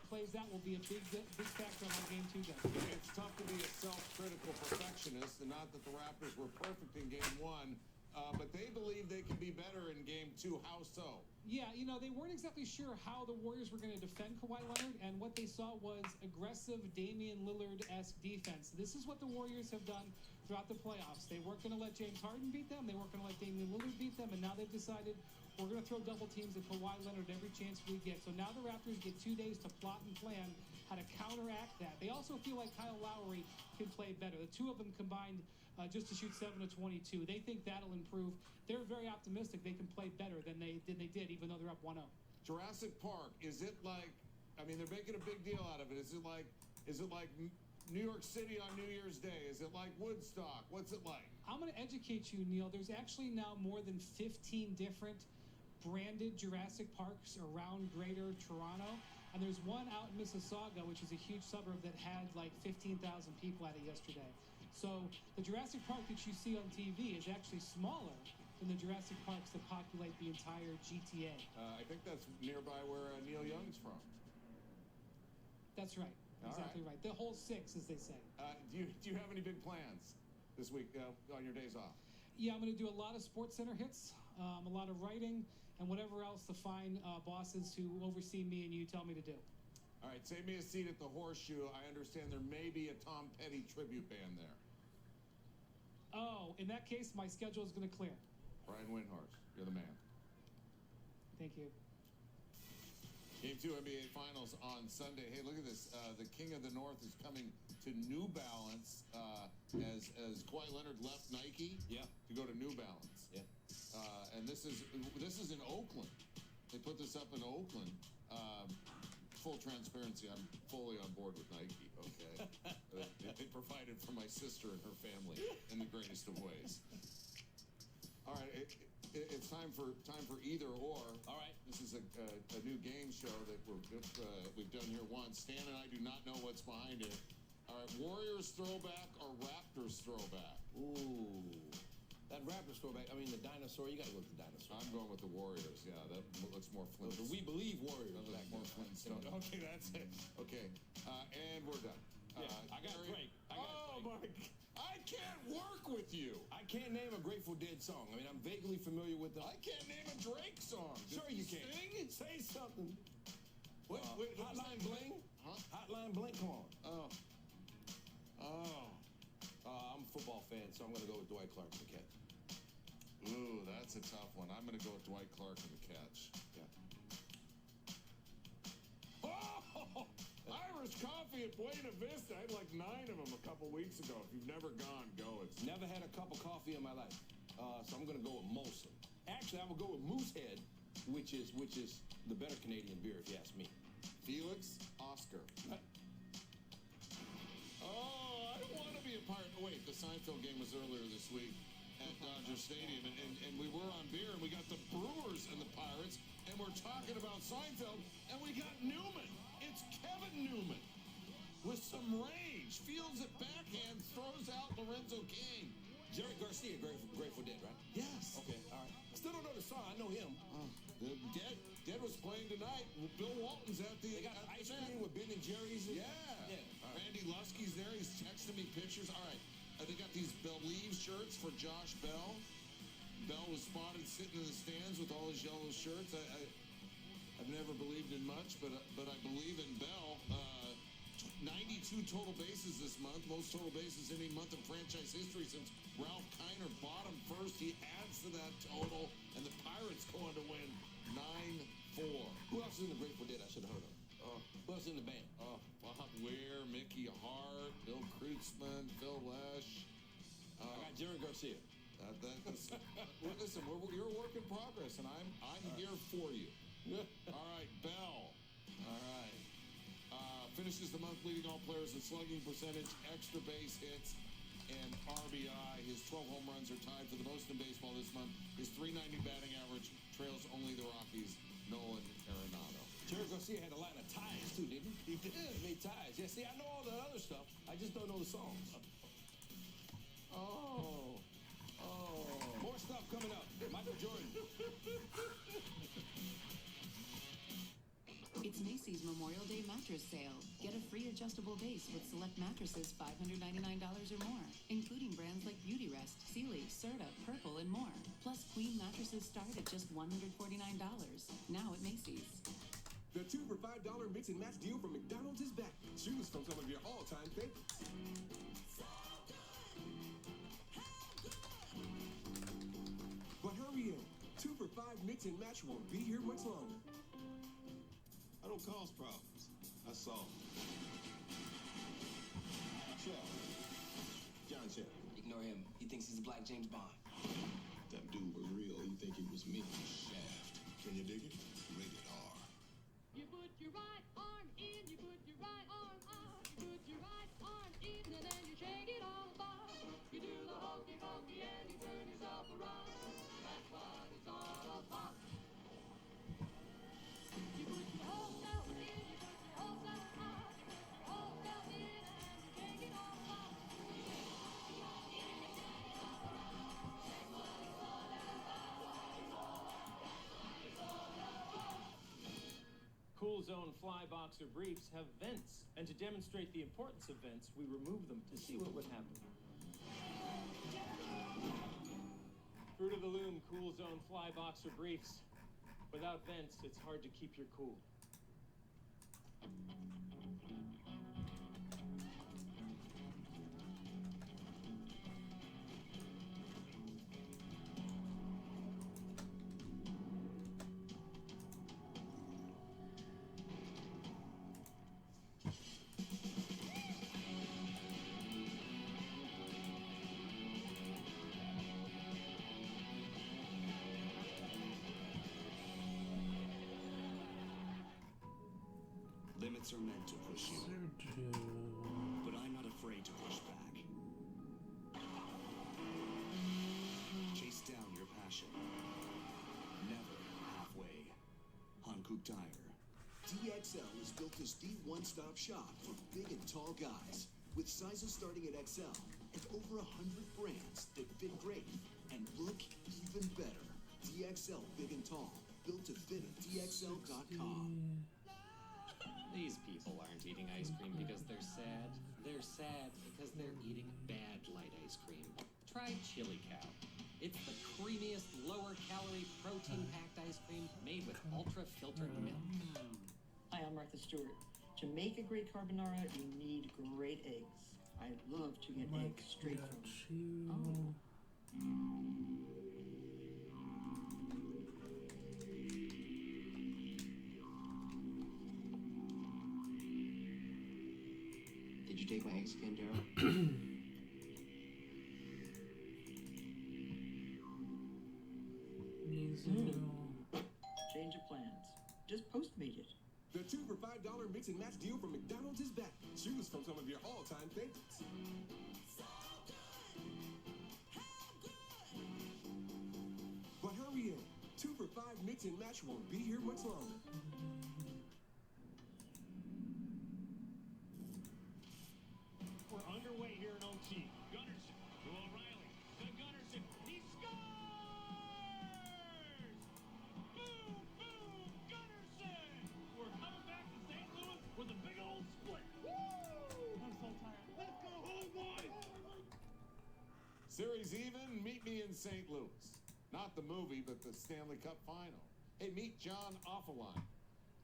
plays out will be a big factor on how game 2 goes. It's tough to be a self-critical perfectionist, and not that the Raptors were perfect in game 1, but they believe they can be better in game 2. How so? Yeah, you know, they weren't exactly sure how the Warriors were going to defend Kawhi Leonard, and what they saw was aggressive Damian Lillard-esque defense. This is what the Warriors have done throughout the playoffs. They weren't going to let James Harden beat them. They weren't going to let Damian Lillard beat them, and now they've decided we're going to throw double teams at Kawhi Leonard every chance we get. So now the Raptors get 2 days to plot and plan how to counteract that. They also feel like Kyle Lowry can play better. The two of them combined just to shoot 7 of 22. They think that'll improve. They're very optimistic they can play better than they did, even though they're up 1-0. Jurassic Park, is it like, I mean, they're making a big deal out of it. Is it like New York City on New Year's Day? Is it like Woodstock? What's it like? I'm going to educate you, Neil. There's actually now more than 15 different branded Jurassic Parks around Greater Toronto. And there's one out in Mississauga, which is a huge suburb that had like 15,000 people at it yesterday. So the Jurassic Park that you see on TV is actually smaller than the Jurassic Parks that populate the entire GTA. I think that's nearby where Neil Young's from. That's right. Exactly right. The whole 6, as they say. Do you have any big plans this week on your days off? Yeah, I'm going to do a lot of Sports Center hits, a lot of writing, and whatever else the fine bosses who oversee me and you tell me to do. All right, save me a seat at the Horseshoe. I understand there may be a Tom Petty tribute band there. Oh, in that case, my schedule is going to clear. Brian Windhorst, you're the man. Thank you. Game 2 NBA Finals on Sunday. Hey, look at this. The King of the North is coming to New Balance as Kawhi Leonard left Nike to go to New Balance. Yeah. And this is in Oakland. They put this up in Oakland. Full transparency, I'm fully on board with Nike, okay? They provided for my sister and her family in the greatest of ways. All right, it's time for either or. All right. This is a new game show that we've done here once. Stan and I do not know what's behind it. All right, Warriors throwback or Raptors throwback? Ooh. That Raptors throwback, I mean, the dinosaur, you got to go with the dinosaur. I'm going with the Warriors. Yeah, that looks more Flintstone. The We Believe Warriors. That looks more Flintstone. Okay, that's it. Okay, and we're done. Yeah, I got Drake. Oh, my God. I can't work with you. I can't name a Grateful Dead song. I mean, I'm vaguely familiar with them. I can't name a Drake song. Sure you can. Sting? Say something. What Hotline Bling? Huh? Hotline Bling, come on. Oh. I'm a football fan, so I'm going to go with Dwight Clark for the catch. Ooh, that's a tough one. I'm going to go with Dwight Clark for the catch. Yeah. Oh! Irish coffee at Buena Vista. I had like 9 of them a couple weeks ago. If you've never gone, go. It's Never had a cup of coffee in my life, so I'm going to go with Molson. Actually, I would go with Moosehead, which is the better Canadian beer, if you ask me. Felix Oscar. Oh, I don't want to be a Pirate. Oh, wait, the Seinfeld game was earlier this week at Dodger Stadium, and we were on beer, and we got the Brewers and the Pirates, and we're talking about Seinfeld, and we got Newman. It's Kevin Newman with some range. Fields it backhand, throws out Lorenzo Cain. Jerry Garcia, Grateful Dead, right? Yes. Okay, all right. Still don't know the song. I know him. Dead was playing tonight. Bill Walton's at the. They got at ice the cream with Ben and Jerry's. Yeah. All right. Randy Lusky's there. He's texting me pictures. All right. They got these Believe shirts for Josh Bell. Bell was spotted sitting in the stands with all his yellow shirts. I've never believed in much, but I believe in Bell. 92 total bases this month, most total bases any month in franchise history since Ralph Kiner bottom first. He adds to that total, and the Pirates go on to win 9-4. Who else is in the Grateful Dead I should have heard of? Who else is in the band? Bob Weir, Mickey Hart, Bill Kreutzmann, Phil Lesh. I got Jerry Garcia. Listen, you're a work in progress, and I'm here for you. All right, Bell. All right. Finishes the month leading all players in slugging percentage, extra base hits, and RBI. His 12 home runs are tied for the most in baseball this month. His .390 batting average trails only the Rockies' Nolan Arenado. Jerry Garcia had a line of ties, too, didn't he? He did. He made ties. Yeah, see, I know all the other stuff. I just don't know the songs. Oh. More stuff coming up. Michael Jordan. It's It's Macy's Memorial Day mattress sale. Get a free adjustable base with select mattresses $599 or more, including brands like Beautyrest, Sealy, Serta, Purple, and more. Plus, queen mattresses start at just $149. Now at Macy's. The 2 for $5 mix and match deal from McDonald's is back. Choose from some of your all-time favorites. But hurry in. 2 for $5 mix and match won't be here much longer. I don't cause problems. I solve them. Chef. John Chef. Ignore him. He thinks he's a black James Bond. That dude was real. You think he was me? Shaft. Can you dig it? Rated R. You put your right arm in, you put your right arm out. You put your right arm in, and then you shake it all about. You do the hokey pokey and you turn yourself around. That's what it's all about. You put your whole self in, you put your whole self out. Your whole self in, and you shake it all out. Cool Zone Fly Boxer briefs have vents, and to demonstrate the importance of vents, we remove them to see what would happen. Fruit of the Loom Cool Zone Fly Boxer briefs. Without vents, it's hard to keep your cool. Limits are meant to push you, but I'm not afraid to push back. Chase down your passion. Never halfway. Hankook Tire. DXL is built as the one-stop shop for big and tall guys, with sizes starting at XL and over 100 brands that fit great and look even better. DXL Big and Tall, built to fit at DXL.com. These people aren't eating ice cream because they're sad. They're sad because they're eating bad light ice cream. Try Chili Cow. It's the creamiest, lower-calorie, protein-packed ice cream made with ultra-filtered milk. Hi, I'm Martha Stewart. To make a great carbonara, you need great eggs. I love to get eggs straight from... Oh. Did you take my eggs again, Daryl? Change of plans. Just Postmate it. The 2 for $5 mix and match deal from McDonald's is back. Choose from some of your all-time favorites. But hurry in. 2 for $5 mix and match won't be here much longer. We're underway here in OT. Gunnarsson to O'Reilly. To Gunnarsson. He scores! Boom, boom, Gunnarsson! We're coming back to St. Louis with a big old split. Woo! I'm so tired. Let's go home, boys! Series even, meet me in St. Louis. Not the movie, but the Stanley Cup final. Hey, meet John Offaline.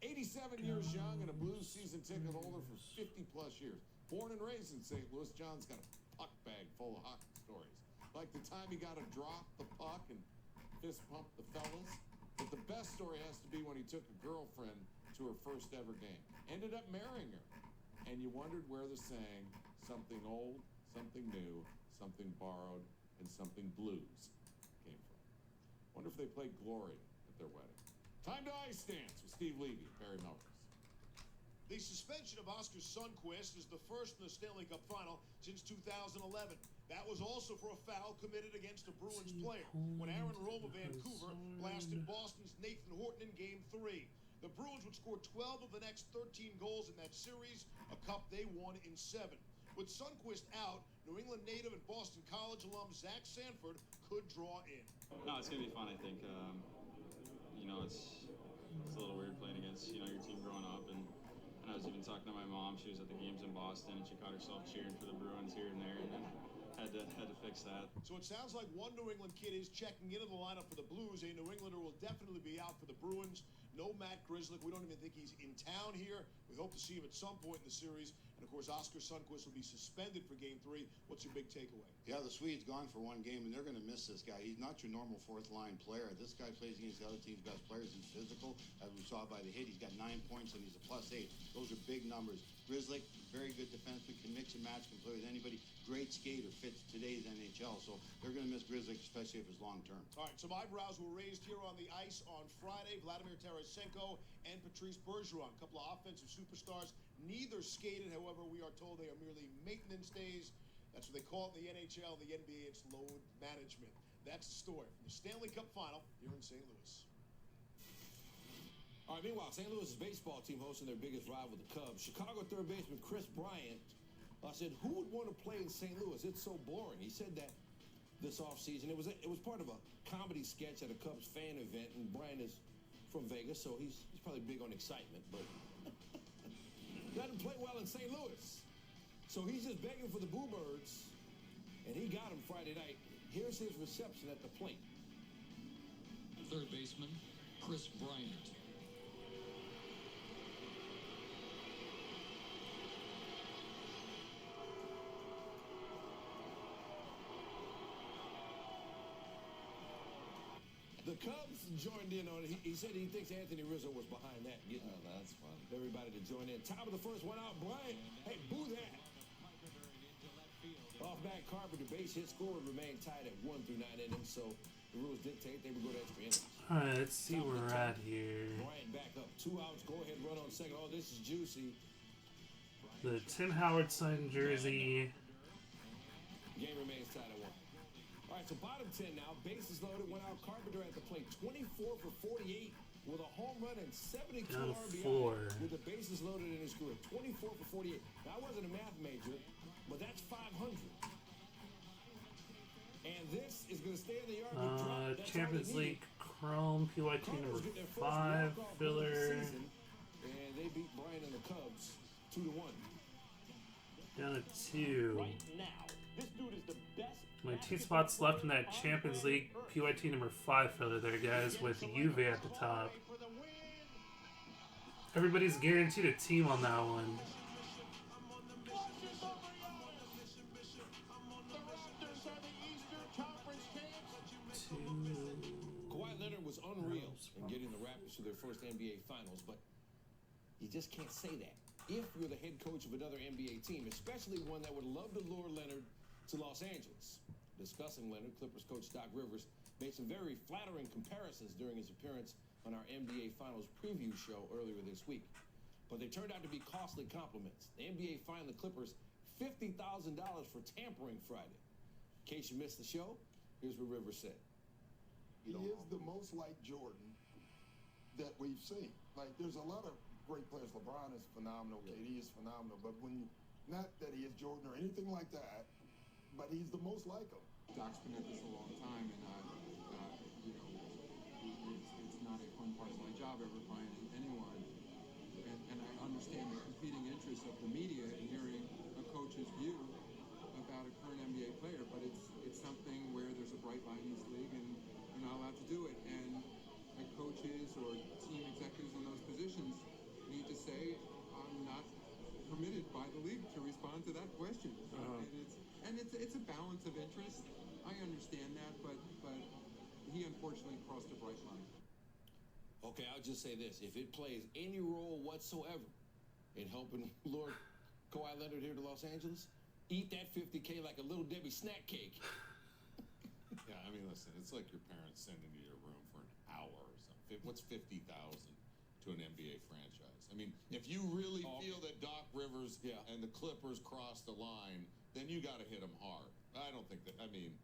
87 years young and a Blues season ticket holder for 50-plus years. Born and raised in St. Louis, John's got a puck bag full of hockey stories. Like the time he got to drop the puck and fist pump the fellas. But the best story has to be when he took a girlfriend to her first ever game. Ended up marrying her. And you wondered where the saying, something old, something new, something borrowed, and something blues came from. Wonder if they played Glory at their wedding. Time to ice dance with Steve Levy, Barry Melrose. The suspension of Oscar Sundqvist is the first in the Stanley Cup final since 2011. That was also for a foul committed against a Bruins player when Aaron Rome of Vancouver blasted Boston's Nathan Horton in Game 3. The Bruins would score 12 of the next 13 goals in that series, a cup they won in 7. With Sundqvist out, New England native and Boston College alum Zach Sanford could draw in. No, it's going to be fun, I think. You know, It's a little weird playing against, your team growing up, and I was even talking to my mom. She was at the games in Boston, and she caught herself cheering for the Bruins here and there, and then had to fix that. So it sounds like one New England kid is checking into the lineup for the Blues. A New Englander will definitely be out for the Bruins. No Matt Grzelcyk. We don't even think he's in town here. We hope to see him at some point in the series. And, of course, Oskar Sundqvist will be suspended for Game 3. What's your big takeaway? Yeah, the Swede's gone for one game, and they're going to miss this guy. He's not your normal fourth-line player. This guy plays against the other team's best players. He's physical, as we saw by the hit. He's got 9 points, and he's a +8. Those are big numbers. Grzelcyk, very good defenseman, can mix and match, can play with anybody. Great skater, fits today's NHL. So they're going to miss Grzelcyk, especially if it's long-term. All right, some eyebrows were raised here on the ice on Friday. Vladimir Tarasenko and Patrice Bergeron, a couple of offensive superstars. Neither skated, however, we are told they are merely maintenance days. That's what they call it in the NHL, the NBA. It's load management. That's the story from the Stanley Cup Final here in St. Louis. All right, meanwhile, St. Louis's baseball team hosting their biggest rival, the Cubs. Chicago third baseman Chris Bryant said, "Who would want to play in St. Louis? It's so boring." He said that this offseason. It was part of a comedy sketch at a Cubs fan event, and Bryant is from Vegas, so he's probably big on excitement, but doesn't play well in St. Louis. So he's just begging for the Boo Birds, and he got him Friday night. Here's his reception at the plate. Third baseman Chris Bryant. The Cubs joined in on it. He said he thinks Anthony Rizzo was behind that, getting that's fun. everybody to join in. Top of the first, one out. Bryant, hey, boo that. Off back Carpenter, base hit score would remain tied at 1 through 9 innings, so the rules dictate they would go to extra innings. All right, let's see where we're at here. Bryant back up, 2 outs, go ahead, run on second. Oh, this is juicy. The Tim Howard signed jersey. Game remains tied at 1. All right, so bottom 10 now. Bases loaded. Went out Carpenter at the plate. 24 for 48 with a home run and 72 Down to RBI 4. with the bases loaded in his career. 24 for 48. Now, I wasn't a math major, but that's 500. And this is going to stay in the yard. with drop. That's Champions all they need. League Chrome PYT number 5 filler. And they beat Bryant and the Cubs 2-1. Down to 2. Right now, this dude is the best. My 2 spots left in that Champions League PYT number 5 filler there, guys, with Juve at the top. Everybody's guaranteed a team on that one. Kawhi Leonard was unreal in getting the Raptors to their first NBA Finals, but you just can't say that if you're the head coach of another NBA team, especially one that would love to lure Leonard to Los Angeles. Discussing Leonard, Clippers coach Doc Rivers made some very flattering comparisons during his appearance on our NBA Finals preview show earlier this week. But they turned out to be costly compliments. The NBA fined the Clippers $50,000 for tampering Friday. In case you missed the show, here's what Rivers said. He is the most like Jordan that we've seen. Like, there's a lot of great players. LeBron is phenomenal. KD is phenomenal. But when you, not that he is Jordan or anything like that, but he's the most like him. Doc's been at this a long time, and it's not a fun part of my job ever finding anyone. And I understand the competing interests of the media in hearing a coach's view about a current NBA player, but it's something where there's a bright line in this league, and you're not allowed to do it. And coaches or team executives in those positions need to say, I'm not permitted by the league to respond to that question. And it's a balance of interest. I understand that, but he unfortunately crossed a bright line. Okay, I'll just say this. If it plays any role whatsoever in helping lure Kawhi Leonard here to Los Angeles, eat that $50K like a Little Debbie snack cake. Yeah, I mean, listen, it's like your parents sending you to your room for an hour or something. What's $50,000 to an NBA franchise? I mean, if you really feel that Doc Rivers and the Clippers crossed the line, then you got to hit them hard. I don't think that. I mean,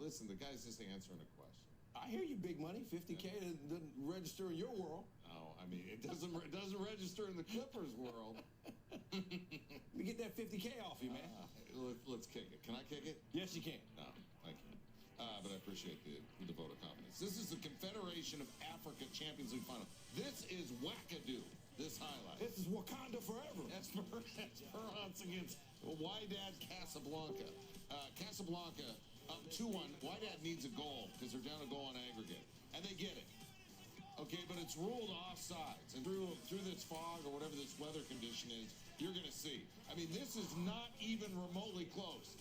listen. The guy's just answering a question. I hear you, big money. $50K doesn't register in your world. No, I mean, it doesn't register in the Clippers world. Let me get that $50K off you, man. Let's kick it. Can I kick it? Yes, you can. No, I can't. But I appreciate the vote of confidence. This is the Confederation of Africa Champions League final. This is wackadoo, this highlight. This is Wakanda forever. Esperance against Wydad Casablanca. Casablanca up 2-1. Wydad needs a goal because they're down a goal on aggregate. And they get it. Okay, but it's ruled offsides. And through this fog or whatever this weather condition is, you're going to see. I mean, this is not even remotely close.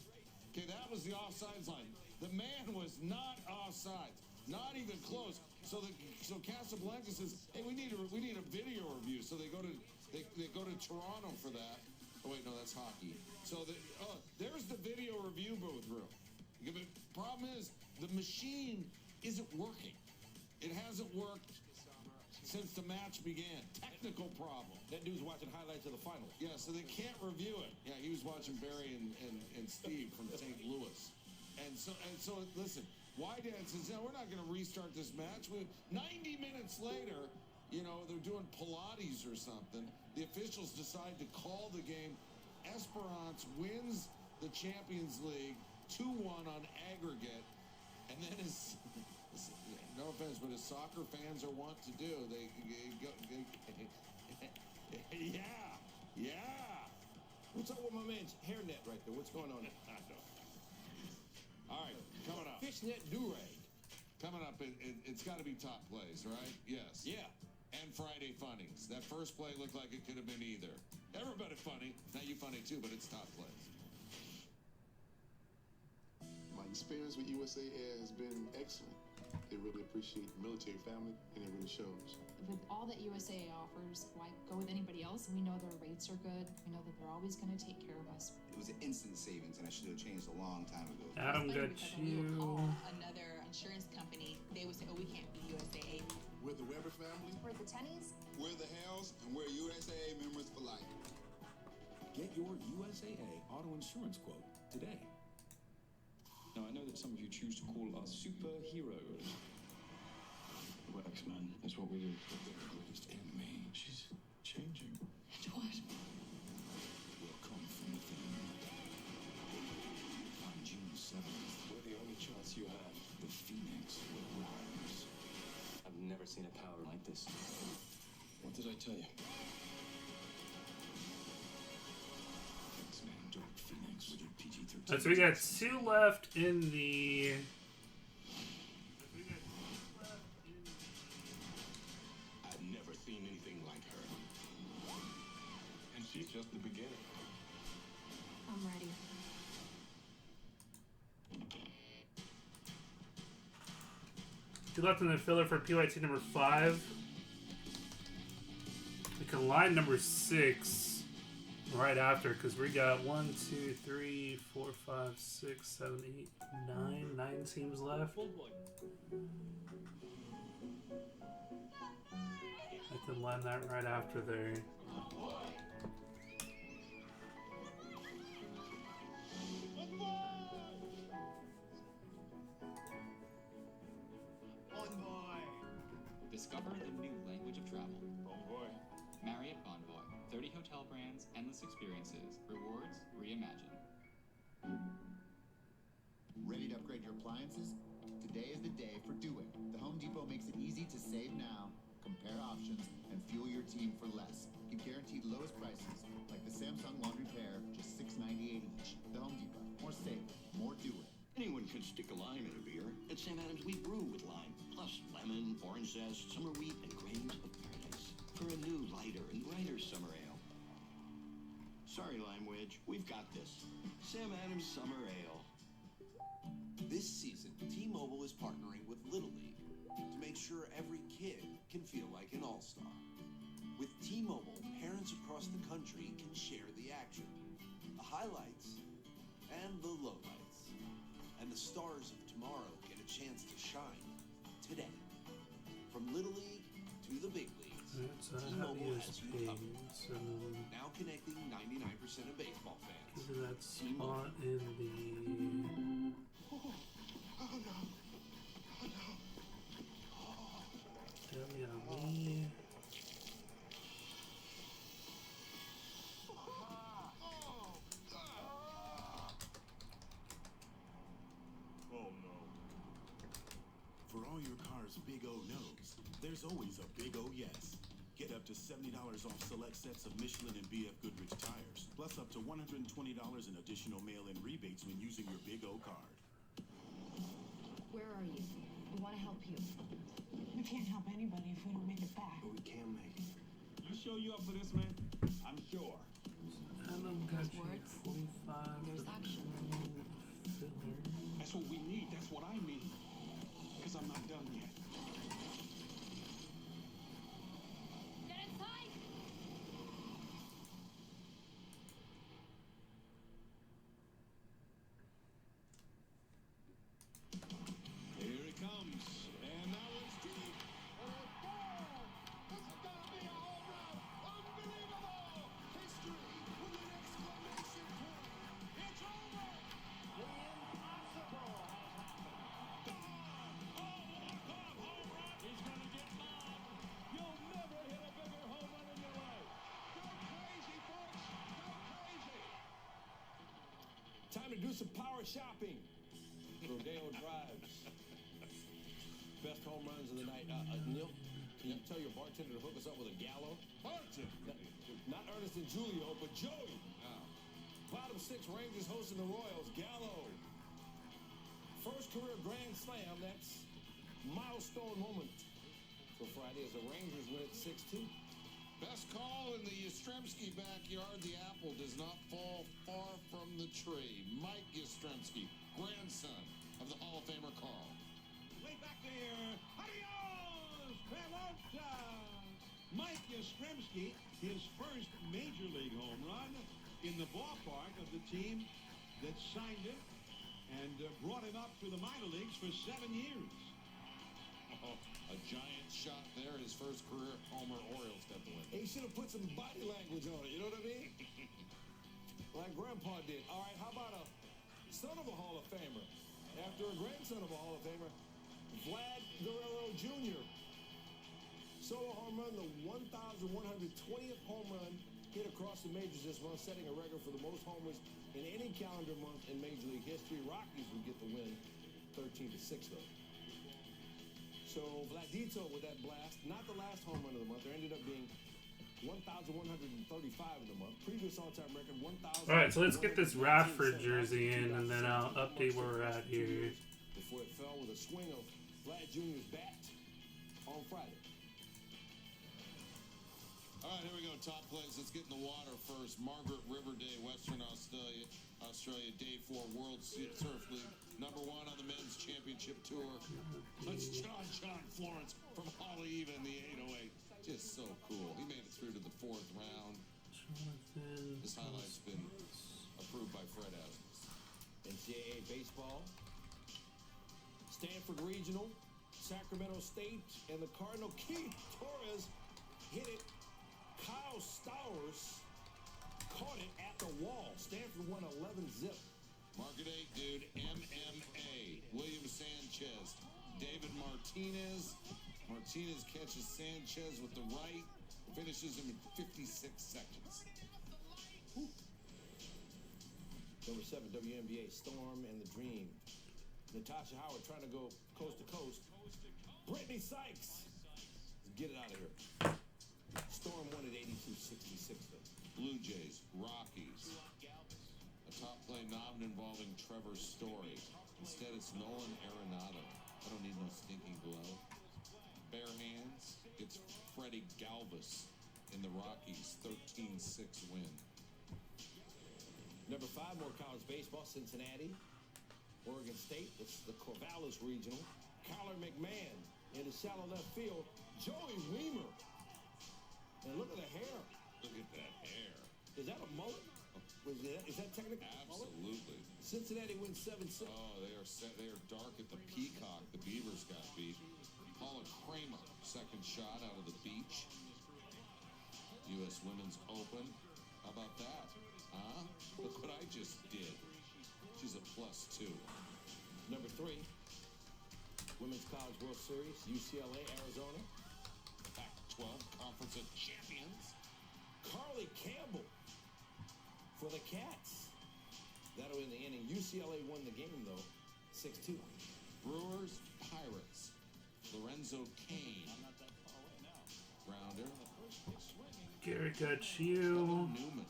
Okay, that was the offsides line. The man was not offsides. Not even close. So Casablanca says, "Hey, we need a video review." So they go to Toronto for that. Oh wait, no, that's hockey. So there's the video review booth room. The problem is the machine isn't working. It hasn't worked since the match began. Technical problem. That dude's watching highlights of the final. Yeah, so they can't review it. Yeah, he was watching Barry and Steve from St. Louis. And so listen, Wydad says, "No, we're not going to restart this match." 90 minutes later, they're doing Pilates or something. The officials decide to call the game. Esperance wins the Champions League 2-1 on aggregate. And then no offense, but as soccer fans are wont to do, they go, yeah. What's up with my man's hairnet right there? What's going on there? I don't know. All right, coming up. Fishnet do-rag. Coming up, it's got to be top plays, right? Yes. Yeah. And Friday funnings. That first play looked like it could have been either. Everybody funny. Now you funny too, but it's top plays. My experience with USA Air has been excellent. They really appreciate the military family, and it really shows. With all that USAA offers, why go with anybody else? We know their rates are good. We know that they're always going to take care of us. It was an instant savings, and I should have changed a long time ago. Adam got you. Another insurance company, they would say, "Oh, we can't be USAA." We're the Weber family. We're the Tennies. We're the Hells, and we're USAA members for life. Get your USAA auto insurance quote today. Now, I know that some of you choose to call us superheroes. We're X-Men. That's what we do. The greatest enemy. She's changing. What? Will come from within. On June 7th, we're the only chance you have. The Phoenix will rise. I've never seen a power like this. What did I tell you? X-Men Dark Phoenix with a PG-13. So we got 2 left in the. I've never seen anything like her. And she's just the beginning. I'm ready. Two left in the filler for PYT number 5. We can line number 6 right after because we got 1, 2, 3, 4, 5, 6, 7, 8, 9. 9 teams left. I can line that right after there. Discover the new language of travel. Bonvoy. Marriott Bonvoy. 30 hotel brands, endless experiences, rewards reimagined. Ready to upgrade your appliances? Today is the day for Do It. The Home Depot makes it easy to save now, compare options, and fuel your team for less. Get guaranteed lowest prices, like the Samsung laundry pair, just $6.98 each. The Home Depot. More safe, more Do It. Anyone could stick a lime in a beer. At Sam Adams, we brew with lime, plus lemon, orange zest, summer wheat, and grains of paradise for a new, lighter, and brighter summer ale. Sorry, Lime Wedge, we've got this. Sam Adams Summer Ale. This season, T-Mobile is partnering with Little League to make sure every kid can feel like an all-star. With T-Mobile, parents across the country can share the action, the highlights, and the lowlights. And the stars of tomorrow get a chance to shine today. From Little League to the big leagues, T-Mobile has you covered. Now connecting 99% of baseball fans. Give that spot in the. Oh no. Oh no. WWE. Oh no. For all your car's big O no's, There's always a big oh yes. Get up to $70 off select sets of Michelin and BF Goodrich tires, plus up to $120 in additional mail-in rebates when using your Big O card. Where are you? We want to help you. We can't help anybody if we don't make it back. But we can make it. You sure you up for this, man? I'm sure. There's words. 45. There's action. That's what we need. That's what I need. Because I'm not done yet. Get inside! Here he comes. And that one's deep. This is gonna be a home run! Unbelievable! History with an exclamation point! It's over! The impossible has happened. He's gonna get mobbed. You'll never hit a bigger home run in your life. Go crazy, folks! Go crazy! Time to do some power shopping. Rodeo Drives. Best home runs of the night. Neil, can you tell your bartender to hook us up with a Gallo? Bartender? Not Ernest and Julio, but Joey. Bottom six, Rangers hosting the Royals. Gallo. First career grand slam. That's milestone moment for Friday as the Rangers win at 6-2. Best call in the Yastrzemski backyard. The apple does not fall far from the tree. Mike Yastrzemski, grandson of the Hall of Famer Carl. Way back there. Adios, pelota. Mike Yastrzemski, his first major league home run in the ballpark of the team that signed him and brought him up through the minor leagues for 7 years. Oh, a giant shot there. His first career homer. Orioles got the win. He should have put some body language on it, you know what I mean? Like Grandpa did. All right, how about a son of a Hall of Famer? After a grandson of a Hall of Famer, Vlad Guerrero Jr. Solo home run, the 1,120th home run hit across the majors this month, setting a record for the most homers in any calendar month in Major League history. Rockies would get the win 13-6 though. So Vladito with that blast, not the last home run of the month. There ended up being 1,135 of the month. Previous all-time record 1,000. All right, so let's get this Radford jersey in, and then I'll update where we're at here. Before it fell with a swing of Vlad Jr.'s bat on Friday. All right, here we go. Top plays. Let's get in the water first. Margaret River Day, Western Australia, Day 4 World Surf League. #1 on the men's championship tour. That's John Florence from Haleiwa in the 808. Just so cool. He made it through to the 4th round. This highlight's been approved by Fred Asmus. NCAA baseball. Stanford Regional, Sacramento State, and the Cardinal Keith Torres hit it. Kyle Stowers caught it at the wall. Stanford won 11-zip. Market 8, dude. MMA. William Sanchez. David Martinez. Martinez catches Sanchez with the right. Finishes him in 56 seconds. Whew. Number 7, WNBA, Storm and the Dream. Natasha Howard trying to go coast to coast. Brittany Sykes. Get it out of here. Storm won at 82-66 though. Blue Jays, Rockies. A top play not involving Trevor Story. Instead, it's Nolan Arenado. I don't need no stinking glove. Bare hands. It's Freddie Galvis in the Rockies. 13-6 win. Number 5, more college baseball. Cincinnati, Oregon State. It's the Corvallis Regional. Kyler McMahon in the shallow left field. Joey Weimer. And look at the hair. Look at that hair. Is that a mullet? Is that technically a mullet? Absolutely. Cincinnati wins 7-6. Oh, they are set. They are dark at the Peacock. The Beavers got beat. Paula Kramer, second shot out of the beach. U.S. Women's Open. How about that? Huh? Look what I just did. She's a +2. Number 3, Women's College World Series, UCLA, Arizona. Pac-12 Conference of Champions. Carly Campbell for the Cats. That'll end the inning. UCLA won the game, though, 6-2. Brewers, Pirates. Lorenzo Cain Garrett got you. Newman.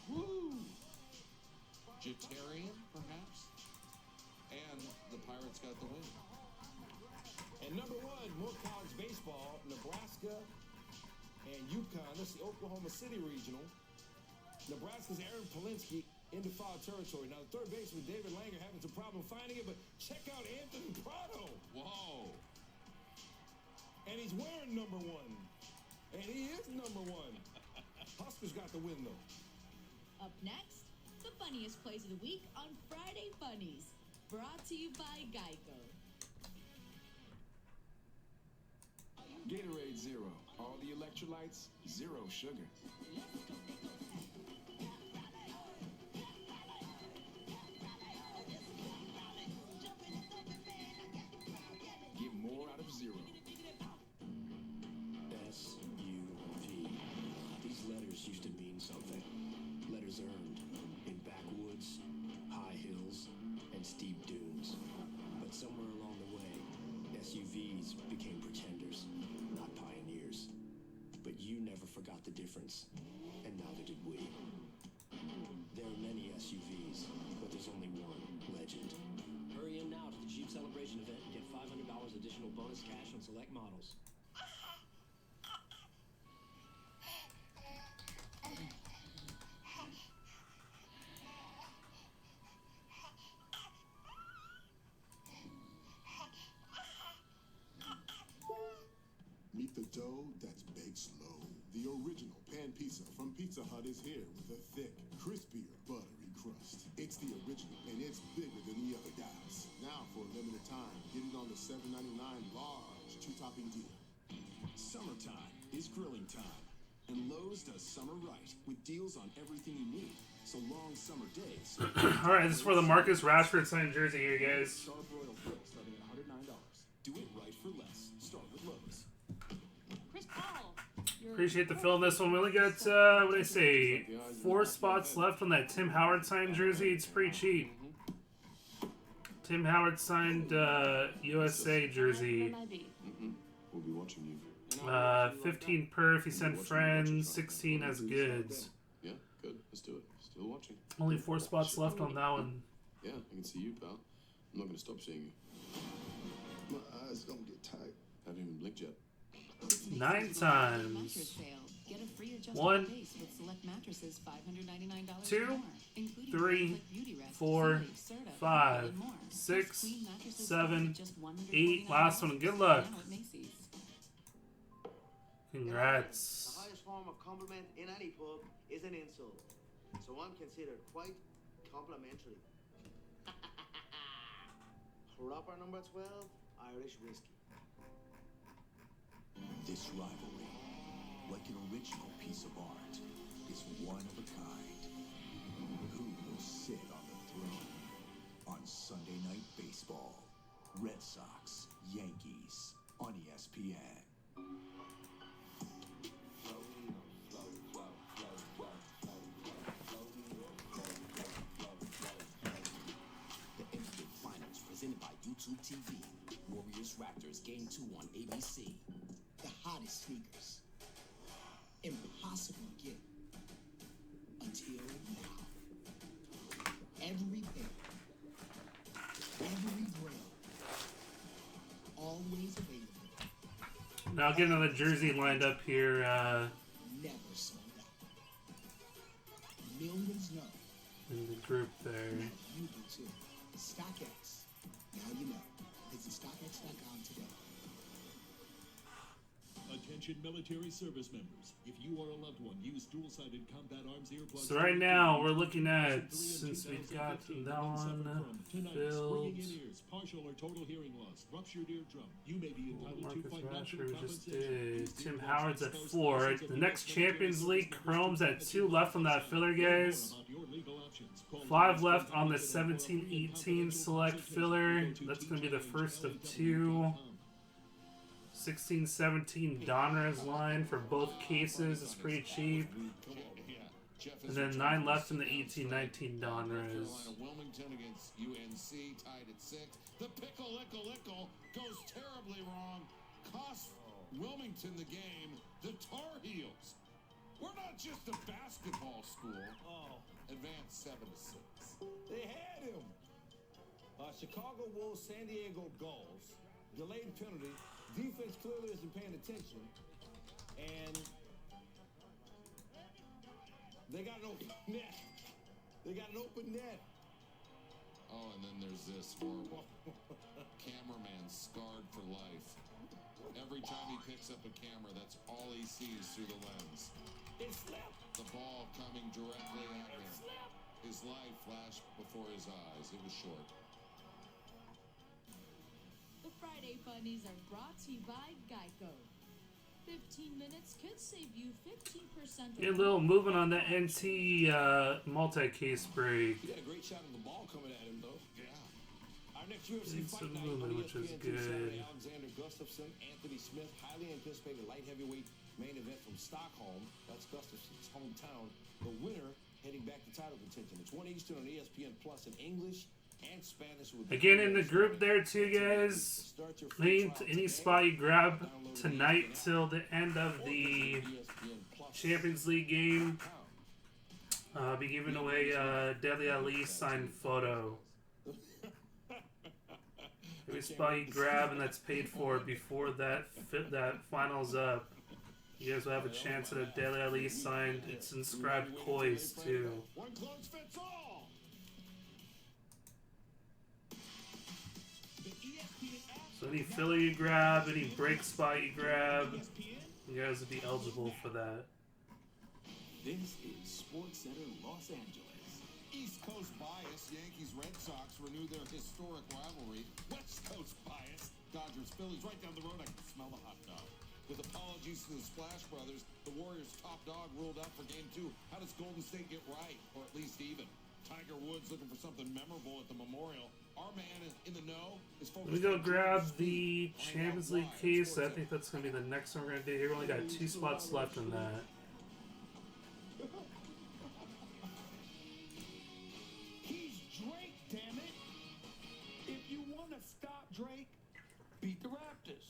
Woo! Jatarian, perhaps? And the Pirates got the win. And number one, more college baseball, Nebraska and UConn. That's the Oklahoma City Regional. Nebraska's Aaron Polinsky into foul territory. Now, the third baseman, David Langer, having some problem finding it, but check out Anthony Prado. Whoa. And he's wearing number one. And he is number one. Huskers got the win, though. Up next, the funniest plays of the week on Friday Funnies. Brought to you by Geico. Gatorade Zero. All the electrolytes, zero sugar. Get more out of zero. S-U-V. These letters used to mean something. Letters earned in backwoods, high hills, and steep dunes. But somewhere along the way, SUVs became pretenders, not pioneers. But you never forgot the difference, and neither did we. There are many SUVs, but there's only one legend. Hurry in now to the Jeep Celebration event and get $500 additional bonus cash on select models. Meet the dough that's baked slow. The original pan pizza from Pizza Hut is here with a thick, crispier, buttery crust. It's the original, and it's bigger than the other guys. Now, for a limited time, get it on the $7.99 large two-topping deal. Summertime is grilling time. And Lowe's does summer right with deals on everything you need. So long summer days. Alright, this is for the Marcus Rashford signed jersey here, guys. Sharp Royal Grill starting at $109. Do it right for less. Start with Lowe's. Chris Paul. Appreciate the fill on this one. We only got, what did I say, 4 spots left on that Tim Howard signed jersey. It's pretty cheap. Tim Howard signed USA jersey. We'll be watching you. 15 per if you send friends, 16 as goods. Yeah, good. Let's do it. Still watching. Only 4 spots left on that one. Yeah, I can see you, pal. I'm not going to stop seeing you. My eyes gonna get tight. Haven't even blinked yet. 9 times. Get a free adjustable 1, base with select mattresses, $599 2, or more, including 3, like Beauty Rest, 4, Solid, Serta, 5, and more. 6, Queen mattresses 7, just $149 8. Last one. Good luck. now at Macy's. Congrats. The highest form of compliment in any pub is an insult, so I'm considered quite complimentary. Proper number 12, Irish whiskey. This rivalry, like an original piece of art, is one of a kind. Who will sit on the throne? On Sunday Night Baseball, Red Sox, Yankees, on ESPN. The NBA Finals presented by YouTube TV. Warriors Raptors Game 2 on ABC. The hottest sneakers. Impossible to get until now. Every pair, every brand, always available. Now getting another jersey lined up here. Never sold out. Millions know. In the group there. You do too. StockX. Now you know. Visit StockX.com today. Attention military service members. If you or a loved one use dual-sided combat arms earplugs. So right now we're looking at, since we got that one filled, partial or total hearing loss, ruptured eardrum. You may be entitled Marcus to financial Rashford just compensation. did. Tim Howard's at 4. The next Champions League Chrome's at 2 left on that filler, guys. 5 left on the 17-18 select filler. That's going to be the first of 2. 16-17 Donruss line for both cases. It's pretty cheap. And then 9 left in the 18-19 Donruss. Wilmington against UNC tied at 6. The pickle goes terribly wrong. Costs Wilmington the game. The Tar Heels We're not just a basketball school. Oh, Advanced 7-6. they had him. Chicago Wolves, San Diego Gulls. Delayed penalty. Defense clearly isn't paying attention. And they got an open net. They got an open net. Oh, and then there's this horrible cameraman scarred for life. Every time he picks up a camera, that's all he sees through the lens. It slipped. The ball coming directly at him. His life flashed before his eyes. It was short. The Friday Funnies are brought to you by Geico. 15 minutes could save you 15%. Get a little moving on that NT multi-case break. He got a great shot of the ball coming at him, though. Yeah. Our next UFC Need fight some night movement, on which is ESPN good. Saturday. Alexander Gustafsson, Anthony Smith, highly anticipated light heavyweight main event from Stockholm. That's Gustafsson's hometown. The winner heading back to title contention. It's 1 Eastern on ESPN Plus in English and Spanish. Again, in the group there too, guys. Any spot you grab tonight till the end of the Champions League game. Be giving away Dele Alli signed photo. Every spot you grab and that's paid for before that finals up, you guys will have a chance at a Dele Alli signed. It's inscribed Kois too. One close fits all. So any filler you grab, any break spot you grab, you guys will be eligible for that. This is Sports Center Los Angeles. East Coast bias. Yankees Red Sox renew their historic rivalry. West Coast bias. Dodgers Phillies right down the road. I can smell the hot dog. With apologies to the Splash Brothers, the Warriors' top dog ruled out for Game 2. How does Golden State get right, or at least even? Tiger Woods looking for something memorable at the Memorial. Our man in the know is focused. Let me go grab the Champions League case. I think that's going to be the next one we're going to do here. We only got 2 spots left in that. He's Drake, damn it! If you want to stop Drake, beat the Raptors.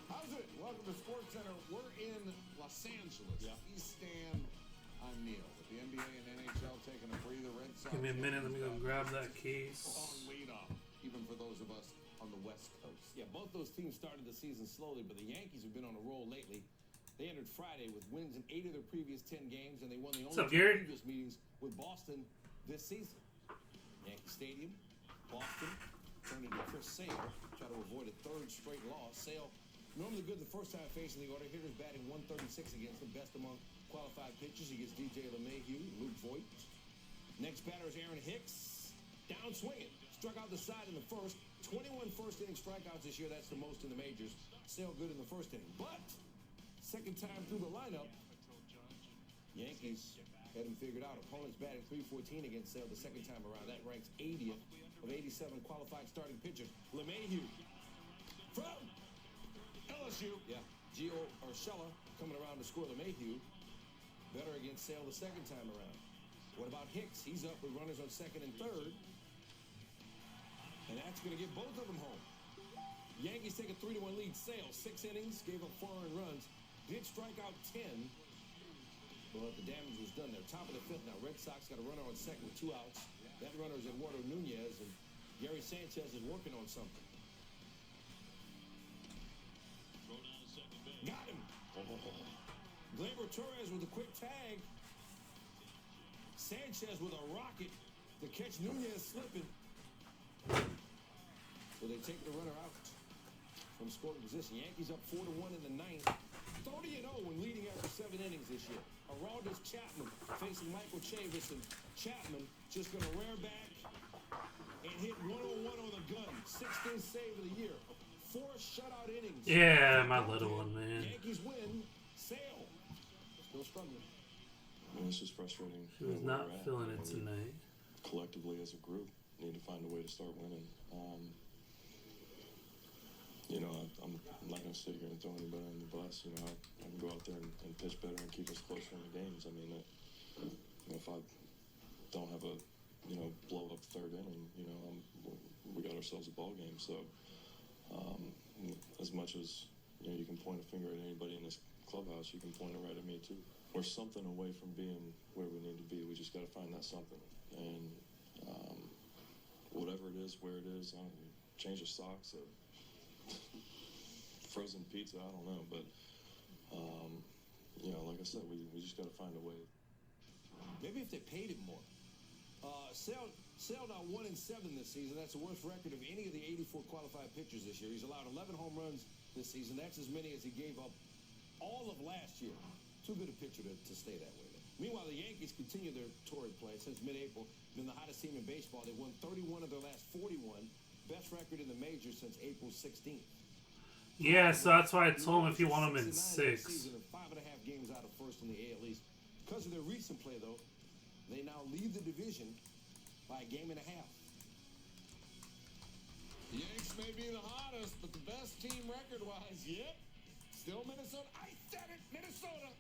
How's it? Welcome to Sports Center. We're in Los Angeles. East Stand. I'm Neil. With the NBA and NHL taking a breather. Red Sox. Give me a minute. Let me go grab that case. On leadoff, even for those of us on the West Coast. Yeah, both those teams started the season slowly, but the Yankees have been on a roll lately. They entered Friday with wins in 8 of their previous 10 games, and they won the only 2 previous meetings with Boston this season. Yankee Stadium, Boston, turned into Chris Sale, try to avoid a 3rd straight loss. Sale, normally good the first time facing the order. Hitters batting 136 against the best among qualified pitchers. He gets DJ LeMahieu, Luke Voigt. Next batter is Aaron Hicks. Down swinging. Struck out the side in the first. 21 first-inning strikeouts this year. That's the most in the majors. Sale good in the first inning. But second time through the lineup, Yankees had him figured out. Opponents batting .314 against Sale the second time around. That ranks 80th of 87 qualified starting pitchers. LeMahieu from LSU. Yeah, Gio Urshela coming around to score. LeMahieu better against Sale the second time around. What about Hicks? He's up with runners on second and third. And that's going to get both of them home. Yankees take a 3-1 lead. Sale, 6 innings, gave up 4 earned runs. Did strike out 10. But the damage was done there. Top of the 5th now. Red Sox got a runner on second with 2 outs. That runner is Eduardo Nunez, and Gary Sanchez is working on something. Got him. Gleyber Torres with a quick tag. Sanchez with a rocket to catch Nunez slipping. So they take the runner out from scoring position. Yankees up 4-1 in the 9th. 30-0 when leading after 7 innings this year. Aroldis Chapman facing Michael Chavis, and Chapman just going to rear back and hit 101 on the gun. 16th save of the year. 4 shutout innings. Yeah, my little one, man. Yankees win. Sale still struggling. I mean, it's just frustrating. She was not feeling it tonight. Collectively, as a group, need to find a way to start winning. You know, I'm not going to sit here and throw anybody on the bus. You know, I can go out there and pitch better and keep us closer in the games. I mean, you know, if I don't have a, you know, blow up 3rd inning, you know, we got ourselves a ball game. So, as much as You know, you can point a finger at anybody in this clubhouse. You can point it right at me too. We're something away from being where we need to be. We just got to find that something. And whatever it is, where it is, I don't know, change of socks, frozen pizza, I don't know. But you know, like I said, we just got to find a way. Maybe if they paid him more. Sale now 1-7 this season. That's the worst record of any of the 84 qualified pitchers this year. He's allowed 11 home runs this season. That's as many as he gave up all of last year. Too good a pitcher to stay that way. Meanwhile, the Yankees continue their torrid play. Since mid-April, been the hottest team in baseball. They've won 31 of their last 41. Best record in the majors since April 16th. Yeah, so that's why I told him if you want him in 6. Season of 5.5 games out of first in the AL East. Because of their recent play, though, they now lead the division by a game and a half. The Yanks may be the hottest, but the best team record-wise, yep, still Minnesota. I said it, Minnesota.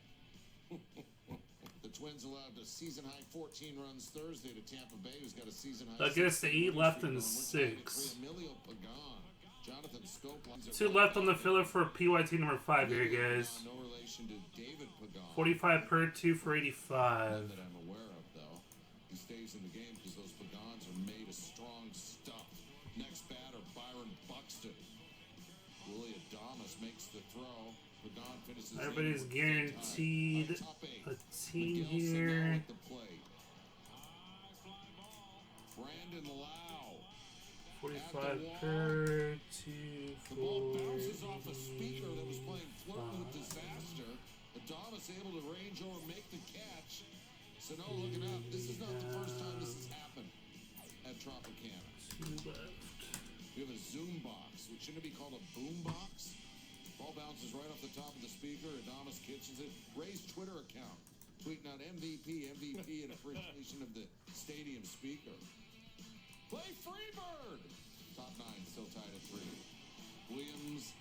The Twins allowed a season-high 14 runs Thursday to Tampa Bay, who's got a season-high. That gets to 8 left in 6. Emilio Pagan, Jonathan Scope. 2 left on the filler for PYT number 5 here, guys. No relation to David Pagan. 45 per, 2 for 85. That I'm aware of, though. He stays in the game because those Pagans are made of strong stuff. Next batter, Byron Buxton. Willie Adames makes the throw. Pagan finishes. Everybody's guaranteed a team here. Brandon Lau. 45 per, 2 The ball for bounces off a speaker that was playing flirting with disaster. Adames able to range over and make the catch. Sano looking up. This is not the first time this has happened at Tropicana. 2 left. We have a Zoom box, which shouldn't be called a boom box. Ball bounces right off the top of the speaker. Adames catches it. Ray's Twitter account tweeting out MVP in appreciation of the stadium speaker. Play Freebird. Top 9 still tied at 3. Williams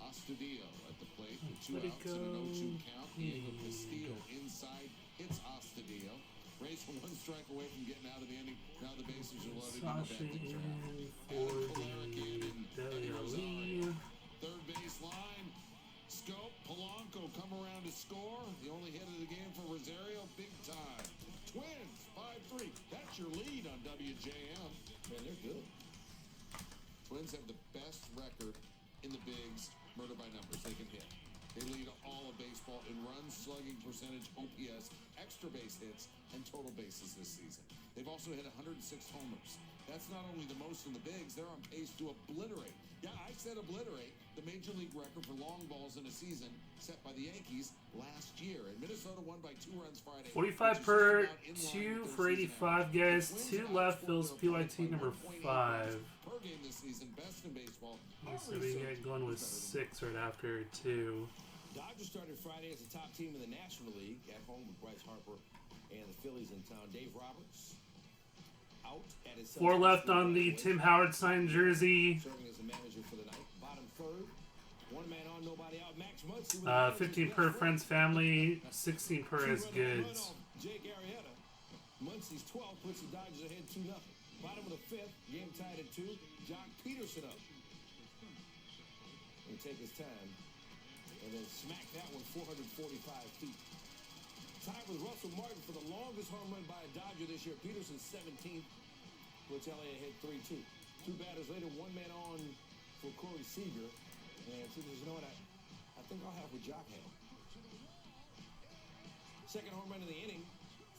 Astudillo at the plate with 2 outs and an 0-2 count. Diego Castillo inside hits Astudillo. Rays 1 strike away from getting out of the inning. Now the bases are loaded. Sashi for the Third base line. Scope, Polanco come around to score. The only hit of the game for Rosario, big time. Twins, 5-3. That's your lead on WJM. Man, they're good. Twins have the best record in the bigs, murder by numbers. They can hit. They lead all of baseball in runs, slugging percentage, OPS, extra base hits, and total bases this season. They've also hit 106 homers. That's not only the most in the bigs, they're on pace to obliterate. Yeah, I said obliterate the major league record for long balls in a season set by the Yankees last year. And Minnesota won by 2 runs Friday. 45 per, 2 for 85, guys. 2 left fills PYT number 5. Per game this season, best in baseball. So we get going with 6 right after 2. Dodgers started Friday as the top team in the National League at home with Bryce Harper and the Phillies in town. Dave Roberts out at his 4 left on the Tim Howard signed jersey. Serving as the manager for the night. Bottom third. 1 man on, nobody out. Max Muncy. 15 per friends, family. 16 per as goods. Jake Arrieta. Muncy's 12 puts the Dodgers ahead 2-0. Bottom of the 5th. Game tied at 2. Jock Peterson up. And take his time. And then smack that one 445 feet. Tied with Russell Martin for the longest home run by a Dodger this year. Peterson's 17th. Puts LA ahead 3-2. 2 batters later, 1 man on for Corey Seager. And Seager says, you know what, I think I'll have what Jock had. Second home run of the inning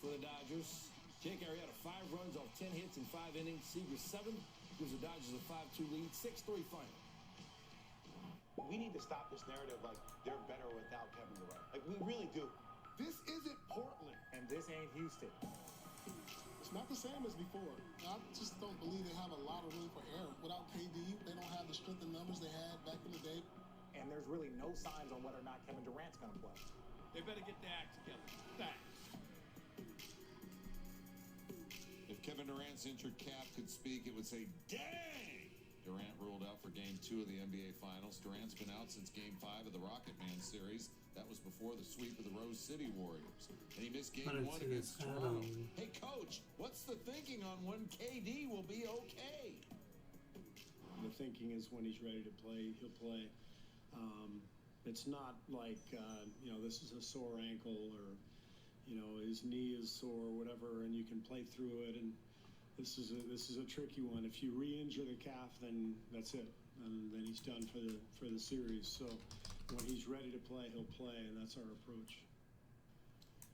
for the Dodgers. Jake Arrieta 5 runs off 10 hits in 5 innings. Seager 7 gives the Dodgers a 5-2 lead. 6-3 final. We need to stop this narrative like they're better without Kevin Durant. Like, we really do. This isn't Portland. And this ain't Houston. It's not the same as before. I just don't believe they have a lot of room for error. Without KD, they don't have the strength and numbers they had back in the day. And there's really no signs on whether or not Kevin Durant's going to play. They better get their act together. Facts. If Kevin Durant's injured calf could speak, it would say, dang! Durant ruled out for Game 2 of the NBA Finals. Durant's been out since Game 5 of the Rocket Man series. That was before the sweep of the Rose City Warriors. And he missed Game 1 against Toronto. Hey, Coach, what's the thinking on when KD will be okay? The thinking is when he's ready to play, he'll play. It's not like, this is a sore ankle or, his knee is sore or whatever, and you can play through it. And this is a tricky one. If you re-injure the calf, then that's it. And then he's done for the series. So when he's ready to play, he'll play, and that's our approach.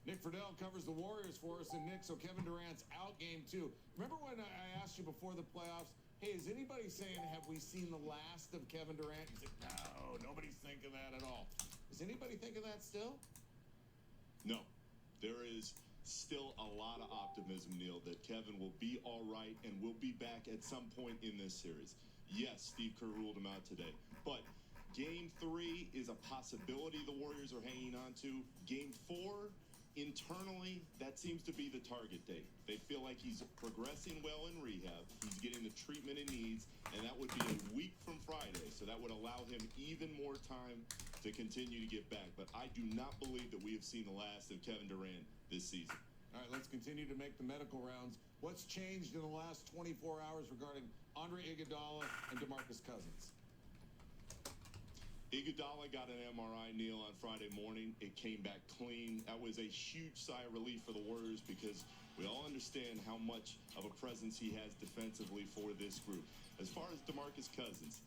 Nick Friedel covers the Warriors for us. And Nick, so Kevin Durant's out game 2. Remember when I asked you before the playoffs, hey, is anybody saying, have we seen the last of Kevin Durant? You said, no, nobody's thinking that at all. Is anybody thinking that still? No. There is still a lot of optimism, Neil, that Kevin will be all right and will be back at some point in this series. Yes, Steve Kerr ruled him out today. But Game 3 is a possibility the Warriors are hanging on to. Game 4, internally, that seems to be the target date. They feel like he's progressing well in rehab. He's getting the treatment he needs, and that would be a week from Friday. So that would allow him even more time to continue to get back. But I do not believe that we have seen the last of Kevin Durant this season. All right, let's continue to make the medical rounds. What's changed in the last 24 hours regarding Andre Iguodala and DeMarcus Cousins? Iguodala got an MRI, Neil, on Friday morning. It came back clean. That was a huge sigh of relief for the Warriors because we all understand how much of a presence he has defensively for this group. As far as DeMarcus Cousins,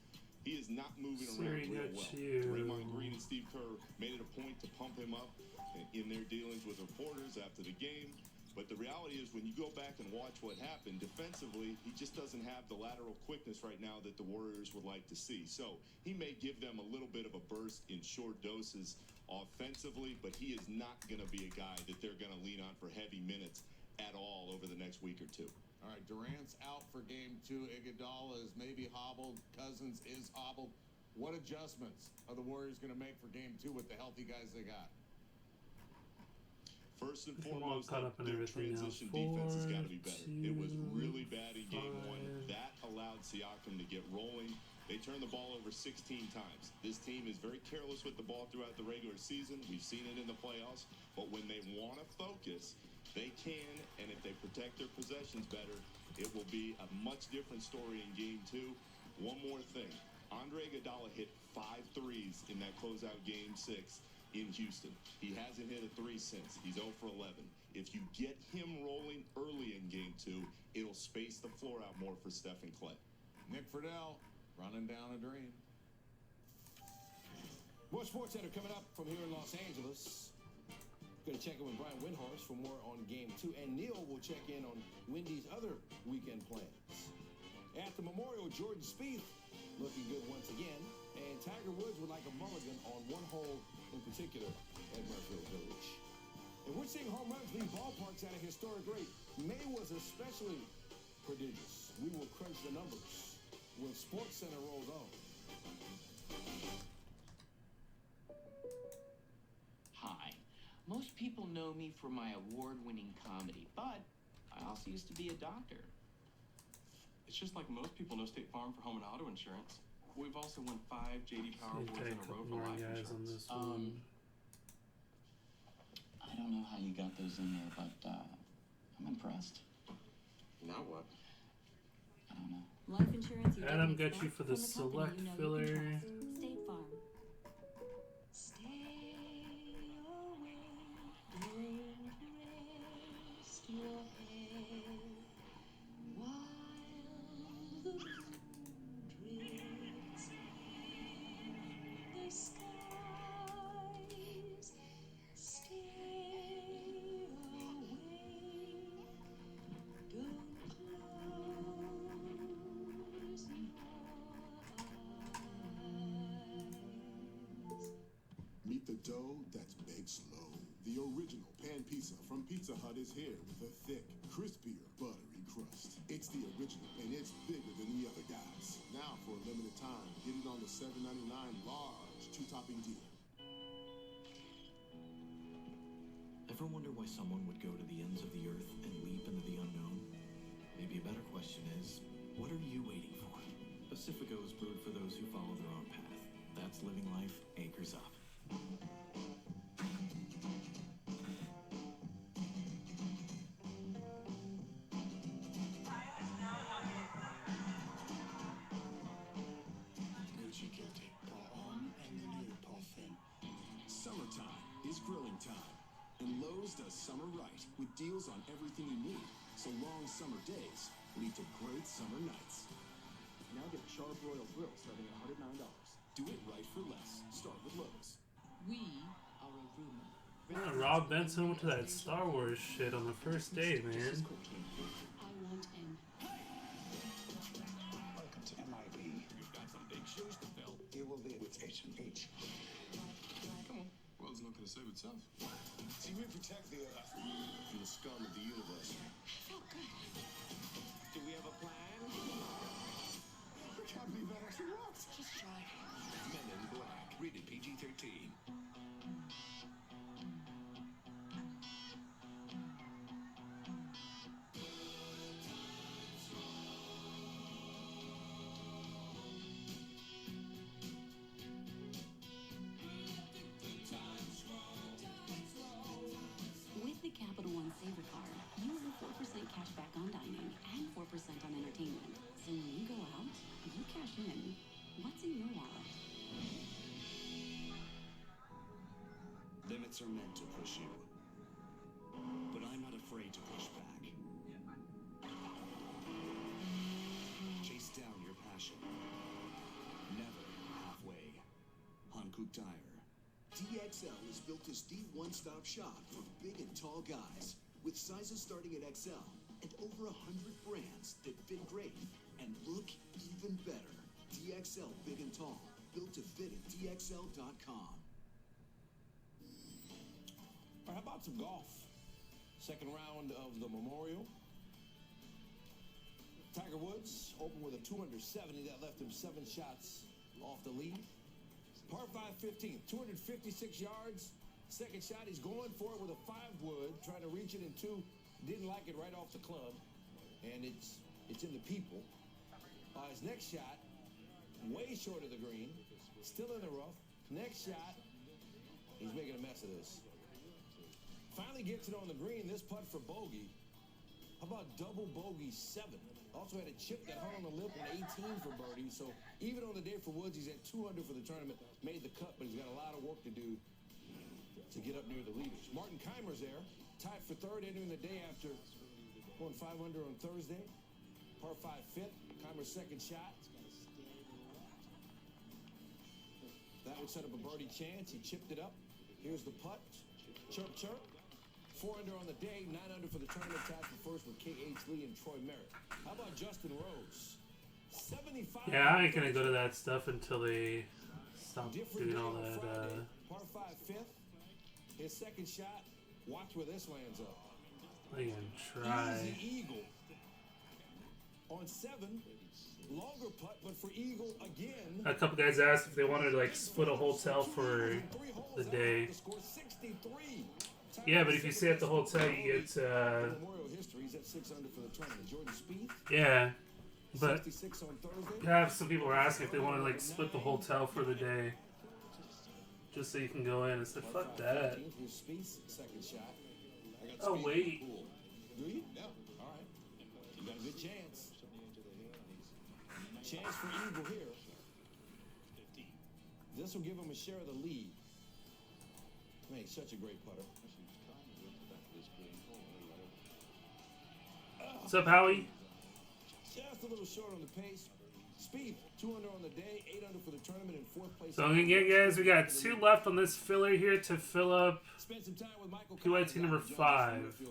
he is not moving around real well. Draymond Green and Steve Kerr made it a point to pump him up in their dealings with reporters after the game. But the reality is when you go back and watch what happened, defensively, he just doesn't have the lateral quickness right now that the Warriors would like to see. So he may give them a little bit of a burst in short doses offensively, but he is not going to be a guy that they're going to lean on for heavy minutes at all over the next week or two. All right, Durant's out for game 2. Iguodala is maybe hobbled. Cousins is hobbled. What adjustments are the Warriors going to make for game 2 with the healthy guys they got? First and foremost, their transition defense has got to be better. It was really bad in game 1. That allowed Siakam to get rolling. They turned the ball over 16 times. This team is very careless with the ball throughout the regular season. We've seen it in the playoffs. But when they want to focus, they can. And if they protect their possessions better, it will be a much different story in game 2. One more thing. Andre Iguodala hit 5 threes in that closeout game 6. In Houston. He hasn't hit a 3 since. He's 0 for 11. If you get him rolling early in game 2, it'll space the floor out more for Steph and Clay. Nick Friedel, running down a dream. More Sports Center coming up from here in Los Angeles. Going to check in with Brian Windhorst for more on game 2. And Neil will check in on Wendy's other weekend plans. At the Memorial, Jordan Spieth looking good once again. And Tiger Woods would like a mulligan on one hole in particular at Murfield Village. And we're seeing home runs leave ballparks at a historic rate. May was especially prodigious. We will crunch the numbers when Sports Center rolls on. Hi. Most people know me for my award-winning comedy, but I also used to be a doctor. It's just like most people know State Farm for home and auto insurance. We've also won 5 J.D. Power Awards in a row for life insurance. I don't know how you got those in there, but I'm impressed. Now what? I don't know. Life insurance. Adam got you for the select filler. State Farm. Stay away, don't rest your head while the Meet the dough that's baked slow. The original pan pizza from Pizza Hut is here with a thick, crispier, buttery crust. It's the original, and it's bigger than the other guys. Now, for a limited time, get it on the $7.99 large 2-topping deal. Ever wonder why someone would go to the ends of the earth and leap into the unknown? Maybe a better question is, what are you waiting for? Pacifico is brewed for those who follow their own path. That's living life acres up. Gucci Guilty, Paul Homme and the new Paul Finn. is grilling time. And Lowe's does summer right with deals on everything you need. So long summer days lead to great summer nights. Now get a charbroiled grill starting at $109. Do it right for less. Start with Lowe's. We are a rumor. Rob Benson went to that Star Wars shit on the first day, man. I want in. Welcome to MIB. You've got some big shoes to fill. You will be with H&H. Come on. World's not going to save itself. See, we protect the Earth from the scum of the universe. Felt good. Do we have a plan? I can't believe that actually worked. Just try. Men in Black. Rated PG-13. With the Capital One Saver Card, you earn 4% cash back on dining and 4% on entertainment. So when you go out, you cash in. What's in your wallet? Limits are meant to push you. But I'm not afraid to push back. Chase down your passion. Never halfway. Hankook Tire. DXL is built as the one-stop shop for big and tall guys, with sizes starting at XL and over 100 brands that fit great and look even better. DXL Big and Tall, built to fit at DXL.com. All right, how about some golf? Second round of the Memorial. Tiger Woods opened with a 270 that left him 7 shots off the lead. Par 5 15, 256 yards. Second shot, he's going for it with a 5-wood, trying to reach it in 2. Didn't like it right off the club, and it's in the people. His next shot, way short of the green, still in the rough. Next shot, he's making a mess of this. Finally gets it on the green. This putt for bogey. How about double bogey 7? Also had a chip that hung on the lip on 18 for birdie. So even on the day for Woods, he's at 2 under for the tournament. Made the cut, but he's got a lot of work to do to get up near the leaders. Martin Keimer's there, tied for 3rd, entering the day after going 5 under on Thursday. Par 5 5th. Keimer's second shot. That would set up a birdie chance. He chipped it up. Here's the putt. Chirp, chirp. 4 under on the day, 9 under for the tournament. Tied for first with K.H. Lee and Troy Merritt. How about Justin Rose? 75. Yeah, I ain't gonna go to that stuff until they stop doing all that. Par 5 5th. His second shot. Watch where this lands up. I can try. Easy eagle. On 7. Longer putt, but for eagle again. A couple guys asked if they wanted to like split a hotel for the day. Yeah, but if you stay at the hotel, you get. Memorial history. He's at 6 under for the tournament. Jordan Spieth. Yeah, but 66 on Thursday. yeah, some people were asking if they want to like split the hotel for the day, just so you can go in. I said, fuck that. Here's Spieth's second shot. Oh wait. Do you? Yeah. All right. You got a good chance. Chance for eagle here. This will give him a share of the lead. Man, he's such a great putter. What's up, Howie? Just a little short on the pace. Spieth, 2 under on the day, 8 under for the tournament, in 4th place. So again, guys, we got 2 left on this filler here to fill up Spend some time with Michael PYT number 5.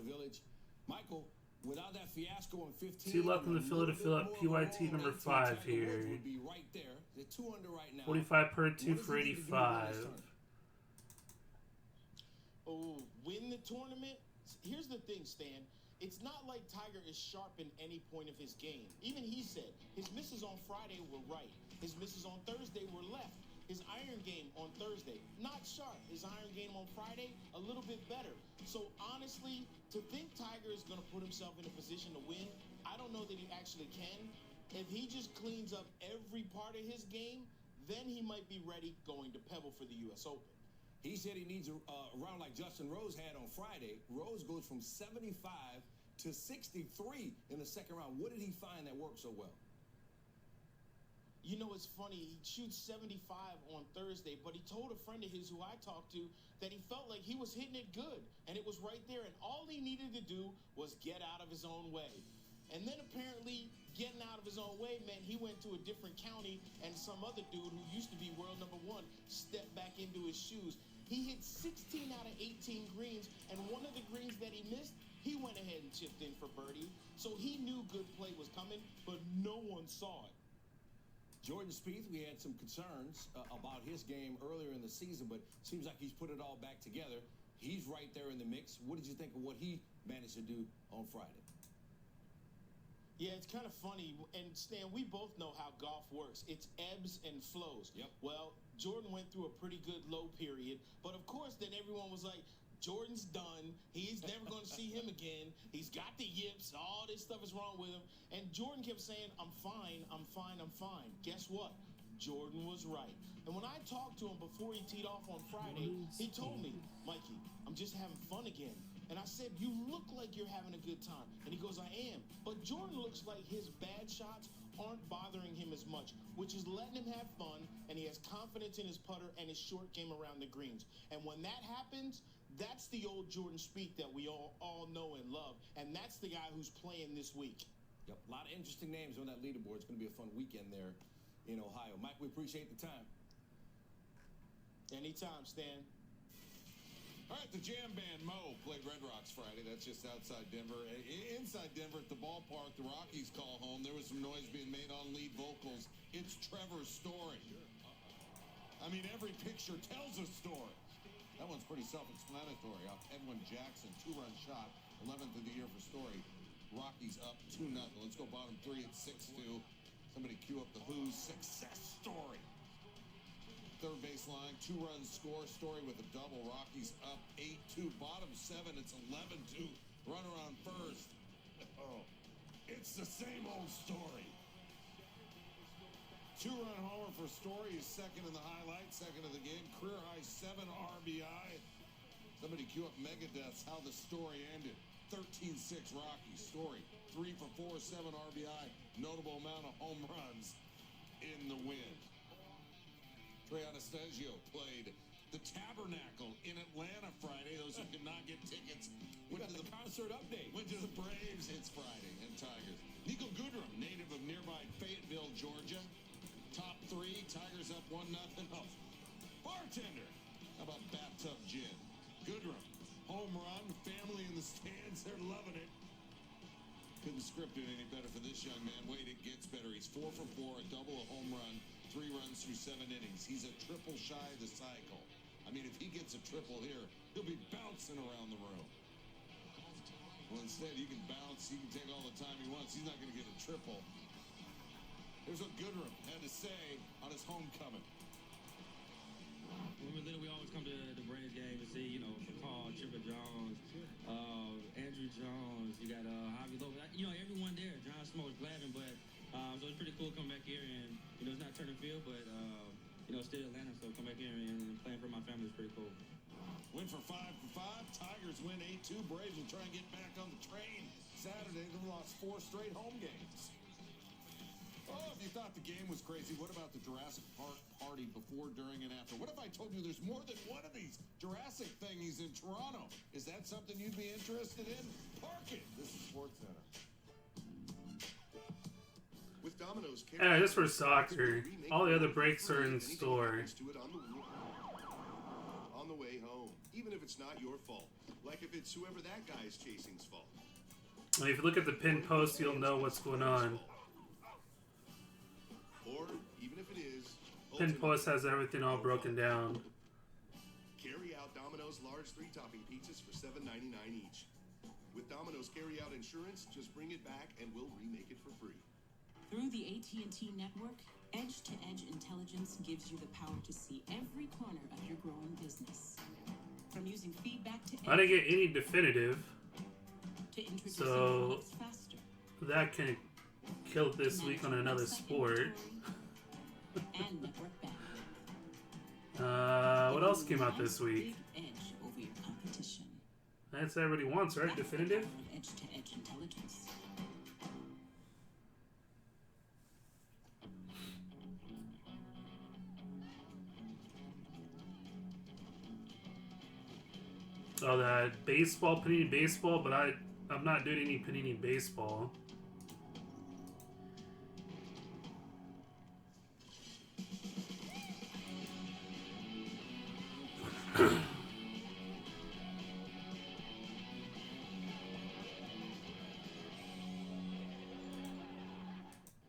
Michael, without that fiasco on 15, 2 left in the filler to fill up PYT number 5 here. would be right there. They're 2 under right now. 45 per 2 for 85. Oh, win the tournament? Here's the thing, Stan. It's not like Tiger is sharp in any point of his game. Even he said his misses on Friday were right. His misses on Thursday were left. His iron game on Thursday, not sharp. His iron game on Friday, a little bit better. So honestly, to think Tiger is going to put himself in a position to win, I don't know that he actually can. If he just cleans up every part of his game, then he might be ready going to Pebble for the U.S. Open. He said he needs a round like Justin Rose had on Friday. Rose goes from 75 to 63 in the second round. What did he find that worked so well? You know, it's funny. He shoots 75 on Thursday, but he told a friend of his who I talked to that he felt like he was hitting it good, and it was right there, and all he needed to do was get out of his own way. And then apparently getting out of his own way meant he went to a different county, and some other dude who used to be world number 1 stepped back into his shoes. He hit 16 out of 18 greens, and one of the greens that he missed, he went ahead and chipped in for birdie. So he knew good play was coming, but no one saw it. Jordan Spieth, we had some concerns about his game earlier in the season, but seems like he's put it all back together. He's right there in the mix. What did you think of what he managed to do on Friday? Yeah, it's kind of funny. And Stan, we both know how golf works. It's ebbs and flows. Yep. Well, Jordan went through a pretty good low period, but of course then everyone was like, Jordan's done. He's never going to see him again. He's got the yips. All this stuff is wrong with him. And Jordan kept saying, I'm fine, I'm fine, I'm fine. Guess what? Jordan was right. And when I talked to him before he teed off on Friday, he told me, Mikey, I'm just having fun again. And I said, you look like you're having a good time. And he goes, I am. But Jordan looks like his bad shots aren't bothering him as much, which is letting him have fun, and he has confidence in his putter and his short game around the greens. And when that happens, that's the old Jordan Spieth that we all know and love, and that's the guy who's playing this week. Yep, a lot of interesting names on that leaderboard. It's going to be a fun weekend there in Ohio. Mike, we appreciate the time. Anytime, Stan. All right, the jam band Mo played Red Rocks Friday. That's just outside Denver. Inside Denver at the ballpark, the Rockies call home. There was some noise being made on lead vocals. It's Trevor's Story. I mean, every picture tells a story. That one's pretty self-explanatory. Edwin Jackson, 2-run shot, 11th of the year for Story. Rockies up 2-0. Let's go bottom 3 at 6-2. Somebody cue up the Who's success story. Third baseline, 2-run score. Story with a double. Rockies up 8-2. Bottom 7, it's 11-2. Runner on first. Oh, it's the same old story. 2-run homer for Story is second in the highlights, second of the game. Career high 7 RBI. Somebody cue up Megadeth's How the Story Ended. 13-6 Rockies. Story 3 for 4, 7 RBI. Notable amount of home runs in the win. Trey Anastasio played the Tabernacle in Atlanta Friday. Those who could not get tickets went to the concert update. Went to the Braves. It's Friday and Tigers. Nico Goodrum, native of nearby Fayetteville, Georgia. Top 3, Tigers up 1-0. Oh, bartender. How about bathtub gin? Goodrum, home run, family in the stands. They're loving it. Couldn't script it any better for this young man. Wait, it gets better. He's 4 for 4, a double, a home run. 3 runs through 7 innings. He's a triple shy of the cycle. I mean, if he gets a triple here, he'll be bouncing around the room. Well, instead, he can bounce. He can take all the time he wants. He's not going to get a triple. Here's what Goodrum had to say on his homecoming. When we're little, we always come to the Braves game to see, Carl, Chipper Jones, Andrew Jones. You got Javi Lopez. Everyone there. John Smokes, Glavin, but so it's pretty cool coming back here and it's not turning field, but still Atlanta. So come back here and playing for my family is pretty cool. Win for 5 for 5. Tigers win 8-2. Braves will try and get back on the train Saturday. They lost 4 straight home games. Oh, if you thought the game was crazy, what about the Jurassic Park party before, during, and after? What if I told you there's more than one of these Jurassic thingies in Toronto? Is that something you'd be interested in? Park it. This is SportsCenter. With Domino's, Yeah, just for soccer. All the other breaks are in store. On the way home, even if it's not your fault. Like if it's whoever that guy is chasing's fault. And if you look at the pin post, you'll know what's going on. Or even if it is, Pin post has everything all broken down. carry out Domino's large 3-topping pizzas for $7.99 each. With Domino's carry-out insurance, just bring it back and we'll remake it for free. Through the AT&T network, edge-to-edge intelligence gives you the power to see every corner of your growing business. From using feedback to I didn't get any definitive, to introducing so products faster. that can kill this week on another sport. And network What else came out this week? edge over your competition. That's what everybody wants, right? Definitive? Edge-to-edge intelligence. Oh, that baseball, Panini Baseball, but I'm not doing any Panini Baseball.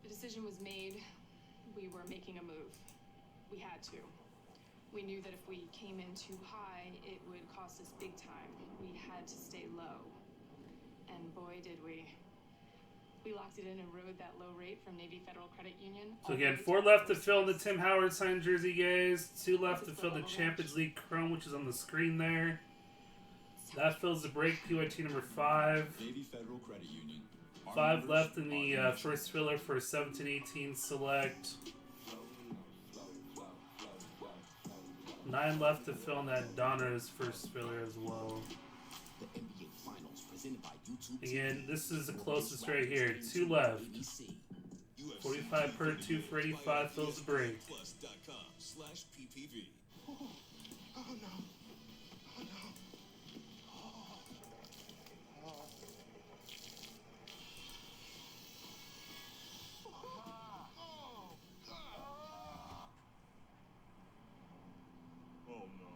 The decision was made. We were making a move. We had to. We knew that if we came in too high, it would cost us big time. We had to stay low. And boy, did we. We locked it in and rode that low rate from Navy Federal Credit Union. So again, 4 left to fill in the Tim Howard signed jersey, guys. 2 left to fill the Champions League Chrome, which is on the screen there. That fills the break PYT number 5. Navy Federal Credit Union. 5 left in the first filler for 17-18 select. 9 left to fill in that Donruss first filler as well. The NBA Finals presented by YouTube. Again, this is the closest right here. 2 left. 45 per, 2 for 85 fills the break. plus.com/PPV. Oh no. Oh no. Oh no.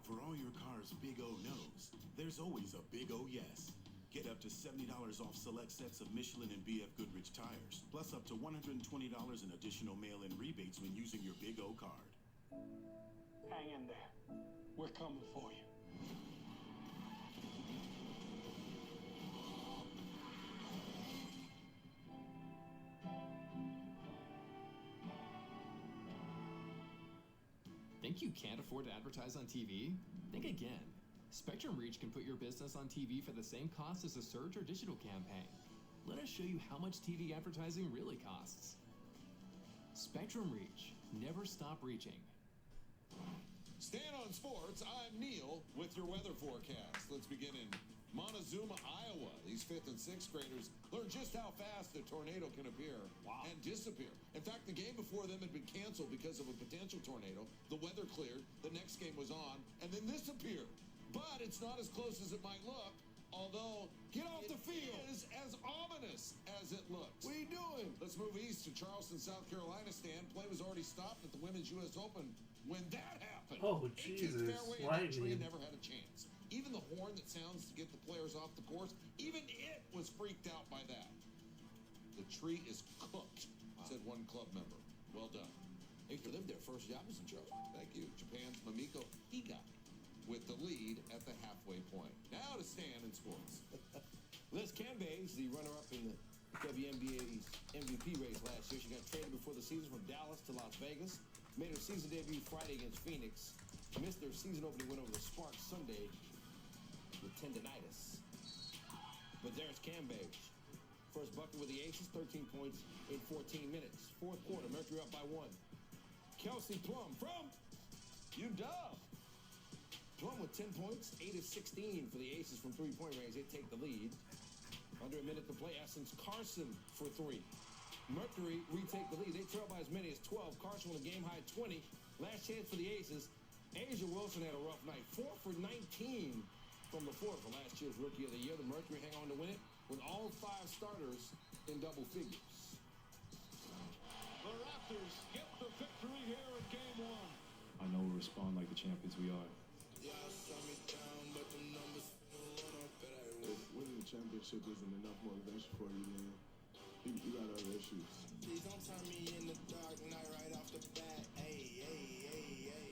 For all your car's Big O no's, there's always a Big O yes. Get up to $70 off select sets of Michelin and BF Goodrich tires, plus up to $120 in additional mail-in rebates when using your Big O card. Hang in there. We're coming for you. Think you can't afford to advertise on TV? Think again. Spectrum Reach can put your business on TV for the same cost as a search or digital campaign. Let us show you how much TV advertising really costs. Spectrum Reach. Never stop reaching. Stand on Sports, I'm Neil with your weather forecast. Let's begin in Montezuma, Iowa. These 5th and 6th graders learn just how fast a tornado can appear and disappear. In fact, the game before them had been canceled because of a potential tornado. The weather cleared, the next game was on, and then this appeared. But it's not as close as it might look, although get off the field is as ominous as it looks. What are you doing? Let's move east to Charleston, South Carolina. Stan, play was already stopped at the Women's U.S. Open when that happened. Oh, Jesus. Fairway, and that tree never had a chance. Even the horn that sounds to get the players off the course, even it was freaked out by that. The tree is cooked, said one club member. Well done. Hey, for them, their first job was in Charleston. Thank you. Japan's Mamiko Higa with the lead at the halfway point. Now to Stan in sports. Liz Cambage, the runner-up in the WNBA's MVP race last year, she got traded before the season from Dallas to Las Vegas. Made her season debut Friday against Phoenix. Missed their season opening win over the Sparks Sunday with tendonitis. But there's Cambage. First bucket with the Aces, 13 points in 14 minutes. Fourth quarter, Mercury up by 1. Kelsey Plum from UW. Plum with 10 points, 8 of 16 for the Aces from three-point range. They take the lead. Under a minute to play, Essence Carson for 3. Mercury retake the lead. They trail by as many as 12. Carson with a game-high 20. Last chance for the Aces. Asia Wilson had a rough night. 4 for 19 from the floor for last year's Rookie of the Year. The Mercury hang on to win it with all 5 starters in double figures. The Raptors get the victory here in Game 1. I know we'll respond like the champions we are. Winning the championship isn't enough motivation for you, man. You got other issues. Please don't turn me in the dark night right off the bat. Hey, hey, hey, hey.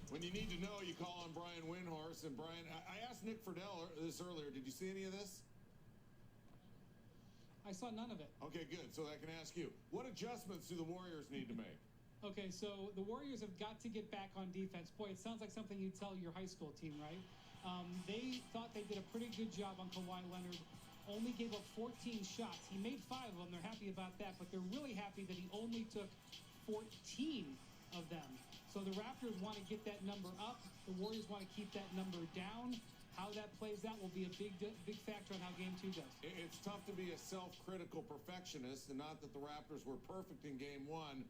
When you need to know, you call on Brian Windhorst. And Brian, I asked Nick Friedel this earlier. Did you see any of this? I saw none of it. Okay, good. So I can ask you, what adjustments do the Warriors need to make? Okay, so the Warriors have got to get back on defense. Boy, it sounds like something you tell your high school team, right? They thought they did a pretty good job on Kawhi Leonard. Only gave up 14 shots. He made 5 of them. They're happy about that, but they're really happy that he only took 14 of them. So the Raptors want to get that number up. The Warriors want to keep that number down. how that plays out will be a big factor on how Game 2 goes. It's tough to be a self-critical perfectionist, and not that the Raptors were perfect in Game 1,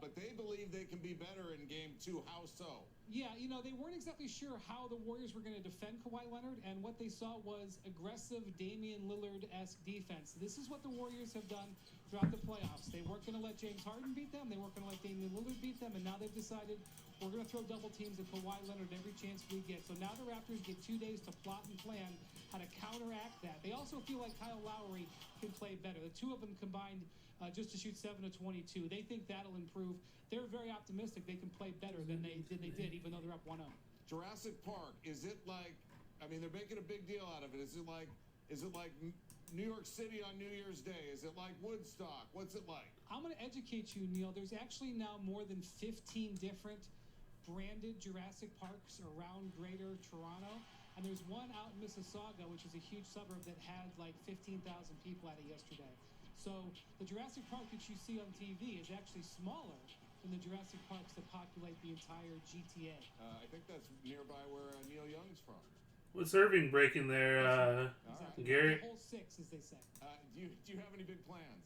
but they believe they can be better in Game 2. How so? Yeah, you know, they weren't exactly sure how the Warriors were going to defend Kawhi Leonard, and what they saw was aggressive Damian Lillard-esque defense. This is what the Warriors have done throughout the playoffs. They weren't going to let James Harden beat them. They weren't going to let Damian Lillard beat them, and now they've decided we're going to throw double teams at Kawhi Leonard every chance we get. So now the Raptors get 2 days to plot and plan how to counteract that. They also feel like Kyle Lowry can play better. The two of them combined just to shoot 7 of 22. They think that'll improve. They're very optimistic they can play better than they did, even though they're up 1-0. Jurassic Park, is it like, I mean, they're making a big deal out of it. Is it like New York City on New Year's Day? Is it like Woodstock? What's it like? I'm going to educate you, Neil. There's actually now more than 15 different branded Jurassic Parks around Greater Toronto. And there's one out in Mississauga, which is a huge suburb that had like 15,000 people at it yesterday. So the Jurassic Park that you see on TV is actually smaller than the Jurassic Parks that populate the entire GTA. I think that's nearby where Neil Young's from. What's Irving breaking there, Exactly. Gary? The whole 6, as they say. Do you have any big plans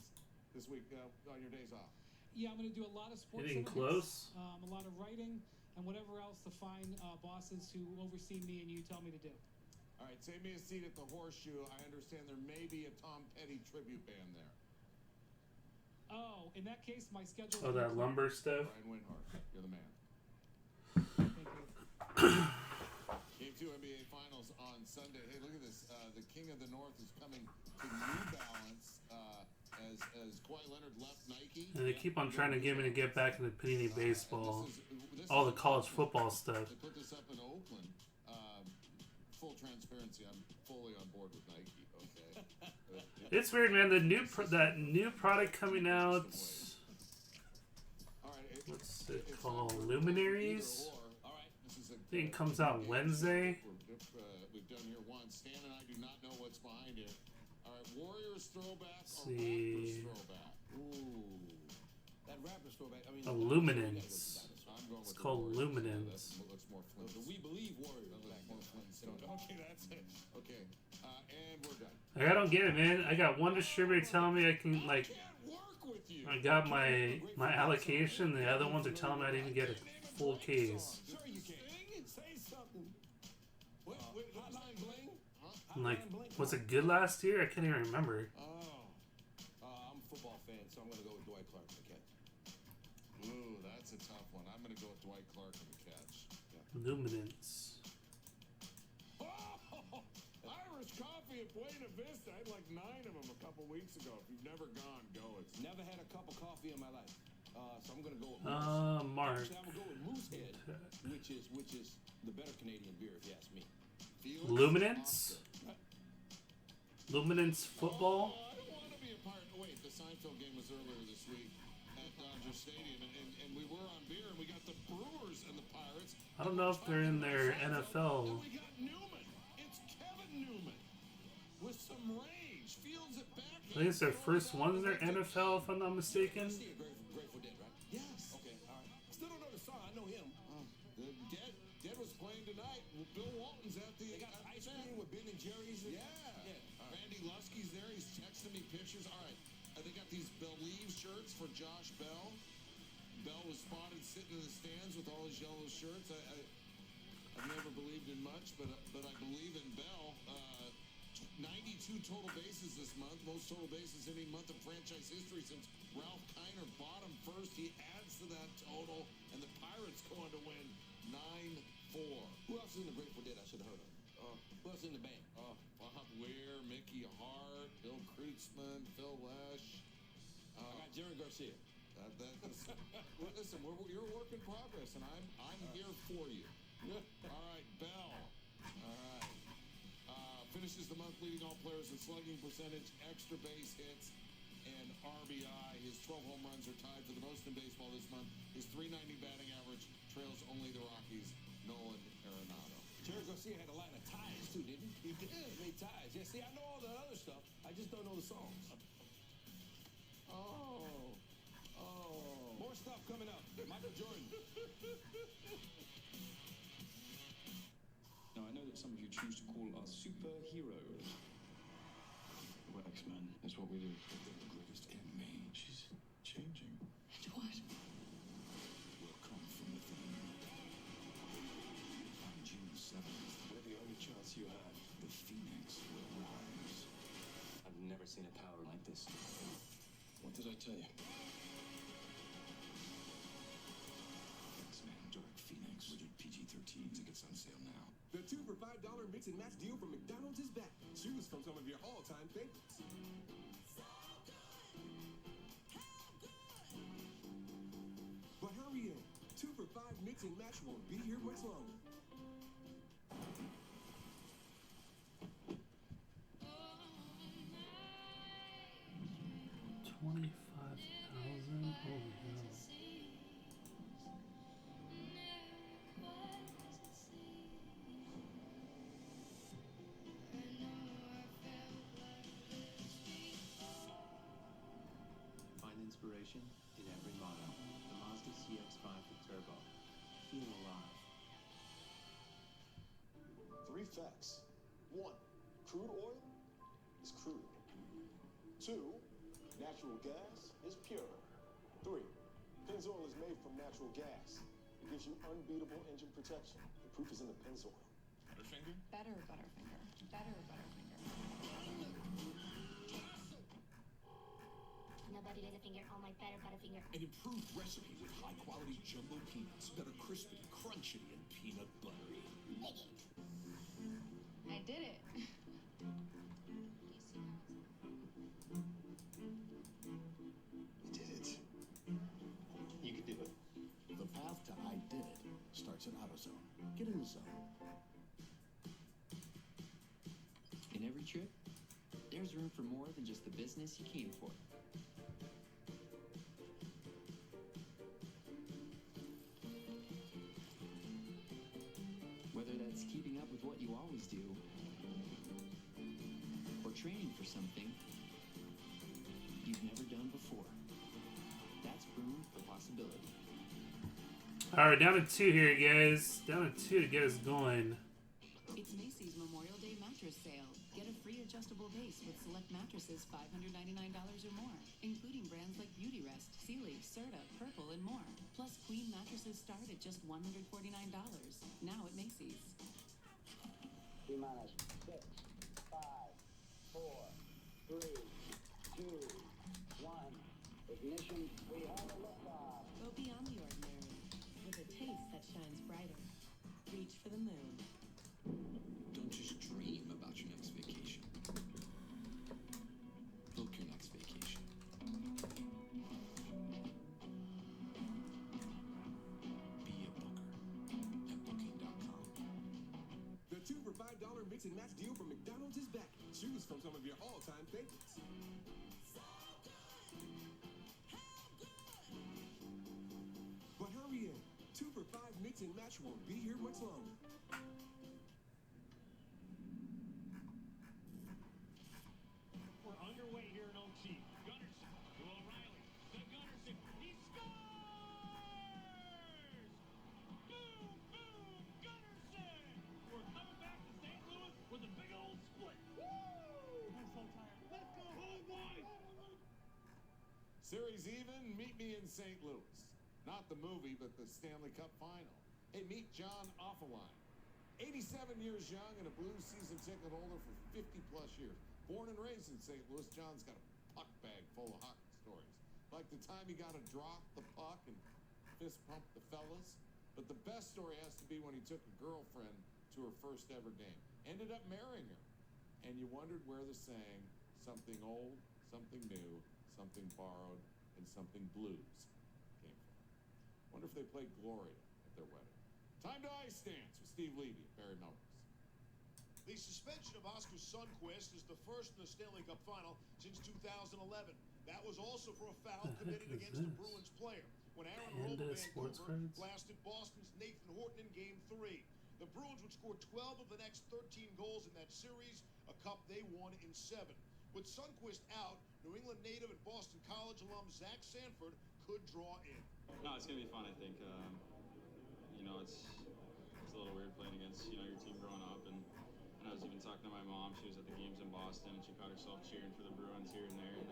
this week on your days off? Yeah, I'm going to do a lot of sports. Getting events, close? a lot of writing, and whatever else the fine bosses who oversee me and you tell me to do. All right, save me a seat at the Horseshoe. I understand there may be a Tom Petty tribute band there. Oh, in that case, my schedule... Oh, that lumber stuff? Brian Windhart, you're the man. Thank you. Game 2 NBA Finals on Sunday. Hey, look at this. The King of the North is coming to New Balance as Kawhi Leonard left Nike. And they keep on trying to get me to get back into Panini Baseball. All the college football stuff. They put this up in Oakland. Full transparency, I'm fully on board with Nike. Okay. It's weird, man. The that new product coming out. What's it called? Luminaries. I think it comes out Wednesday. We've done here one. Stan and I do not know what's behind it. All right, Warriors throwback or see. Raptors throwback? Ooh, that Raptors throwback. I mean, Luminance. It's with the called Warriors. Luminance. That looks more Flintstone. The We Believe Warriors. That looks more Flintstone. Okay, that's it. Okay, and we're done. Like, I don't get it, man. I got one distributor telling me I can, like, I got my allocation. The other ones are telling me I didn't get a full case. Sure you can. Say something. Hotline Bling? I'm like, was it good last year? I can't even remember. I'm a football fan, so I'm going to go with Dwight Clark for the catch. Ooh, that's a tough one. I'm going to go with Dwight Clark for the catch. Yeah. Luminance. Oh, Irish coffee at Buena Vista. I had like 9 of them a couple weeks ago. If you've never gone, go. It's never had a cup of coffee in my life. So I'm going to go with Moose. Mark. Actually, I'm going to go with Moosehead, which is the better Canadian beer, if you ask me. Luminance? Luminance football? I don't want to be a Pirate. Wait, the Seinfeld game was earlier this week at Dodger Stadium, and we were on beer, and we got the Brewers and the Pirates. I don't know if they're in their NFL. And we got Newman. It's Kevin Newman with some rage. Fields it back. I think it's their first one in their NFL, if I'm not mistaken. Grateful Dead, right? Yes. Okay, all right. Still don't know the song. I know him. Dead was playing tonight. Bill Walton's at the. They got ice cream with Ben and Jerry's. Yeah. Randy Lusky's there. He's texting me pictures. All right. They got these Believe shirts for Josh Bell. Bell was spotted sitting in the stands with all his yellow shirts. I've never believed in much, but I believe in Bell. 92 total bases this month. Most total bases any month of franchise history since Ralph Kiner bought him first. He adds to that total, and the Pirates go on to win 9-4. Who else is in the Grateful Dead I should have heard of? Who else in the band? Bob Weir, Mickey Hart, Bill Kreutzmann, Phil Lesh. I got Jerry Garcia. Listen, you're a work in progress, and I'm here for you. All right, Bell. All right. Finishes the month leading all players in slugging percentage, extra base hits, and RBI. His 12 home runs are tied for the most in baseball this month. His .390 batting average trails only the Rockies' Nolan Arenado. Jerry Garcia had a line of ties, too, didn't he? He did. He made ties. Yeah, see, I know all the other stuff. I just don't know the songs. More stuff coming up. Michael Jordan. Now, I know that some of you choose to call us superheroes. We're X-Men. That's what we do. The greatest enemy. She's changing. What? Will come from within. On June 7th, We're the only chance you have. the Phoenix will rise. I've never seen a power like this. What did I tell you? X-Men Dark Phoenix. Rated PG-13. Tickets on sale now. The 2 for $5 mix and match deal from McDonald's is back. Choose from some of your all-time favorites. But hurry in. 2 for $5 mix and match won't be here much longer. $25,000. Holy hell. Find inspiration in every model. The Mazda CX-5 with turbo. Feel alive. 3 facts. 1. Crude oil is crude. 2. Natural gas is pure. 3. Pennzoil is made from natural gas. It gives you unbeatable engine protection. The proof is in the Pennzoil. Butterfinger? Better Butterfinger. Better Butterfinger. Nobody does a finger on my better Butterfinger. An improved recipe with high-quality jumbo peanuts that are crispy, crunchy, and peanut buttery. I did it. You did it. You could do it. The path to I did it starts at AutoZone. Get in the zone. In every trip, there's room for more than just the business you came for. Whether that's keeping up with what you always do, or training for something you've never done before, that's room for possibility. Alright, down to 2 here, guys. Down to 2 to get us going. It's Macy's Memorial Day mattress sale. Get a free adjustable base with select mattresses $599 or more, including brands like Beauty Rest, Sealy, Serta, Purple, and more. Plus, queen mattresses start at just $149. Now at Macy's. T-minus 6, 5, 4, 3, 2, 1. Ignition. We have a liftoff. Go beyond the ordinary with a taste that shines brighter. Reach for the moon. Don't just dream about your next vacation. Book your next vacation. Be a booker at Booking.com. The 2 for $5 mix and match deal from McDonald's is back. Choose from some of your all-time favorites. But hurry in. 2 for $5 mix and match won't be here much longer. We're underway here in OT. Gunnarsson to O'Reilly. To Gunnarsson. He scores! Boom, boom, Gunnarsson! We're coming back to St. Louis with a big old split. Woo! I'm so tired. Let's go home, boys! Series even, meet me in St. Louis. Not the movie, but the Stanley Cup final. Hey, meet John Offaline. 87 years young and a Blues season ticket holder for 50-plus years. Born and raised in St. Louis, John's got a puck bag full of hockey stories. Like the time he got to drop the puck and fist pump the fellas. But the best story has to be when he took a girlfriend to her first ever game. Ended up marrying her. And you wondered where the saying, something old, something new, something borrowed, and something blues came from. Wonder if they played Gloria at their wedding. Time to ice dance with Steve Levy and Barry Melrose. The suspension of Oscar Sundqvist is the first in the Stanley Cup final since 2011. That was also for a foul committed against the Bruins player when Aaron Roma Vancouver blasted Boston's Nathan Horton in Game 3. The Bruins would score 12 of the next 13 goals in that series, a cup they won in 7. With Sundqvist out, New England native and Boston College alum Zach Sanford could draw in. No, it's going to be fun, I think. You know, it's it's a little weird playing against, your team growing up. And I was even talking to my mom. She was at the games in Boston, and she caught herself cheering for the Bruins here and there,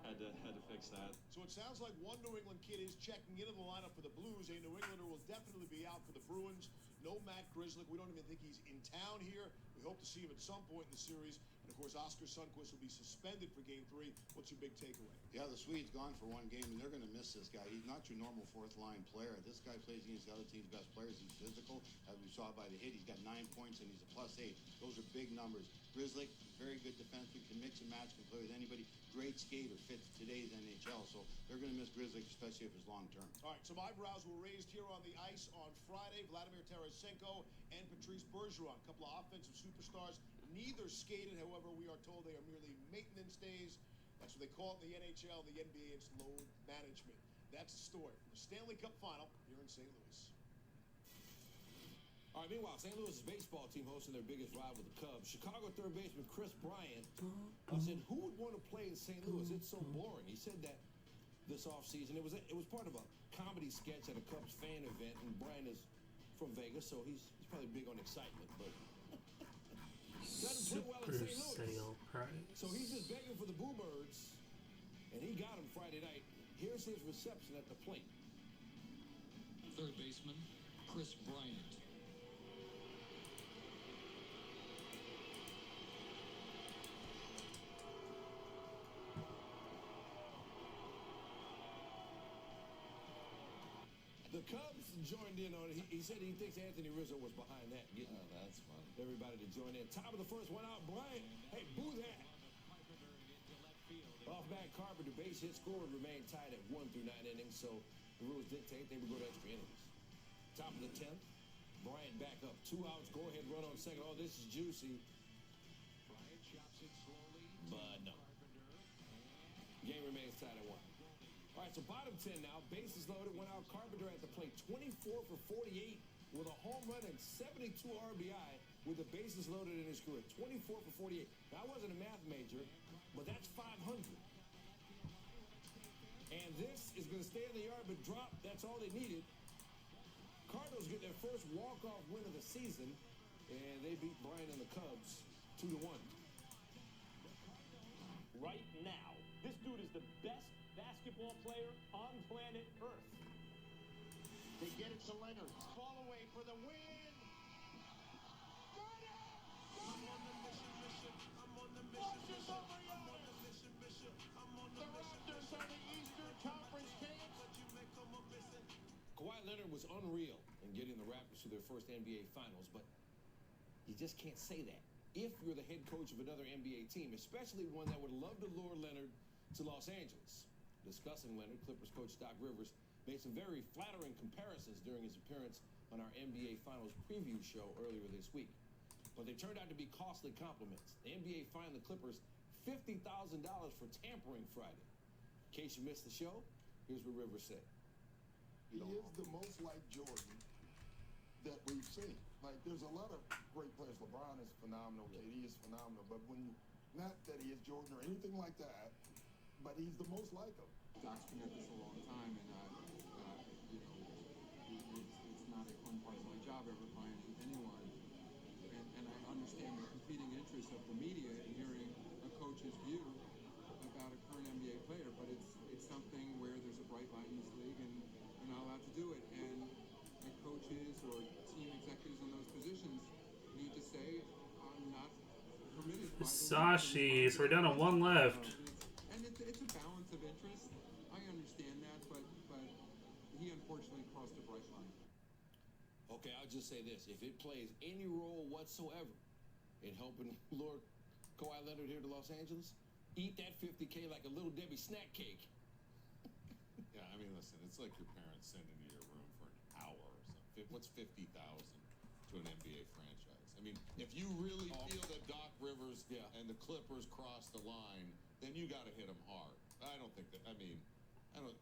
and then had to fix that. So it sounds like one New England kid is checking into the lineup for the Blues. A New Englander will definitely be out for the Bruins. No Matt Grzelcyk. We don't even think he's in town here. We hope to see him at some point in the series. And, of course, Oskar Sundqvist will be suspended for Game 3. What's your big takeaway? Yeah, the Swede's gone for one game, and they're going to miss this guy. He's not your normal fourth-line player. This guy plays against the other team's best players. He's physical, as we saw by the hit. He's got 9 points, and he's a +8. Those are big numbers. Grzelcyk, very good defenseman, can mix and match, can play with anybody. Great skater, fits today's NHL. So they're going to miss Grzelcyk, especially if it's long-term. All right, some eyebrows were raised here on the ice on Friday. Vladimir Tarasenko and Patrice Bergeron, a couple of offensive superstars. Neither skated, however, we are told they are merely maintenance days. That's what they call it in the NHL, the NBA. It's load management. That's the story from the Stanley Cup Final here in St. Louis. All right, meanwhile, St. Louis' baseball team hosting their biggest rival, the Cubs. Chicago third baseman Chris Bryant said, "Who would want to play in St. Louis? It's so boring." He said that this offseason. It was part of a comedy sketch at a Cubs fan event, and Bryant is from Vegas, so he's probably big on excitement, but doesn't play well in St. Louis. Sale price. So he's just begging for the Boo Birds, and he got him Friday night. Here's his reception at the plate. Third baseman Chris Bryant. The Cubs joined in on it. He said he thinks Anthony Rizzo was behind that, getting that's fun. everybody to join in. Top of the first, one out. Bryant, hey, boo that. Off back Carpenter, base hit score would remain tied at 1 through 9 innings, so the rules dictate they would go to extra innings. Top of the 10th, Bryant back up. 2 outs, go ahead, run on second. Oh, this is juicy. Bryant chops it slowly. But no. Game remains tied at 1. All right, so bottom 10 now. Bases loaded. 1 out. Carpenter at the plate. 24 for 48 with a home run and 72 RBI with the bases loaded in his career. 24 for 48. Now, I wasn't a math major, but that's 500. And this is going to stay in the yard but drop. That's all they needed. Cardinals get their first walk-off win of the season, and they beat Bryant and the Cubs 2-1. Right now, this dude is the best basketball player on planet Earth. They get it to Leonard. Fall away for the win. Kawhi Leonard was unreal in getting the Raptors to their first NBA Finals, but you just can't say that if you're the head coach of another NBA team, especially one that would love to lure Leonard to Los Angeles. Discussing Leonard, Clippers coach Doc Rivers made some very flattering comparisons during his appearance on our NBA Finals preview show earlier this week. But they turned out to be costly compliments. The NBA fined the Clippers $50,000 for tampering Friday. In case you missed the show, here's what Rivers said. He is the most like Jordan that we've seen. Like, there's a lot of great players. LeBron is phenomenal. KD is phenomenal. But when you, not that he is Jordan or anything like that, but he's the most like him. Doc's been at this a long time, and it's not a fun part of my job ever finding anyone. And I understand the competing interests of the media in hearing a coach's view about a current NBA player, but it's something where there's a bright line in this league, and you're not allowed to do it. And coaches or team executives in those positions need to say, I'm not permitted. Sashi, so we're down to 1 left. And it's a balance of interest. I understand that, but he unfortunately crossed a bright line. Okay, I'll just say this. If it plays any role whatsoever in helping lure Kawhi Leonard here to Los Angeles, eat that $50K like a Little Debbie snack cake. Yeah, I mean, listen, it's like your parents sending you to your room for an hour or something. What's $50,000 to an NBA franchise? I mean, if you really feel that Doc Rivers and the Clippers crossed the line, then you got to hit them hard. I don't think that. I mean,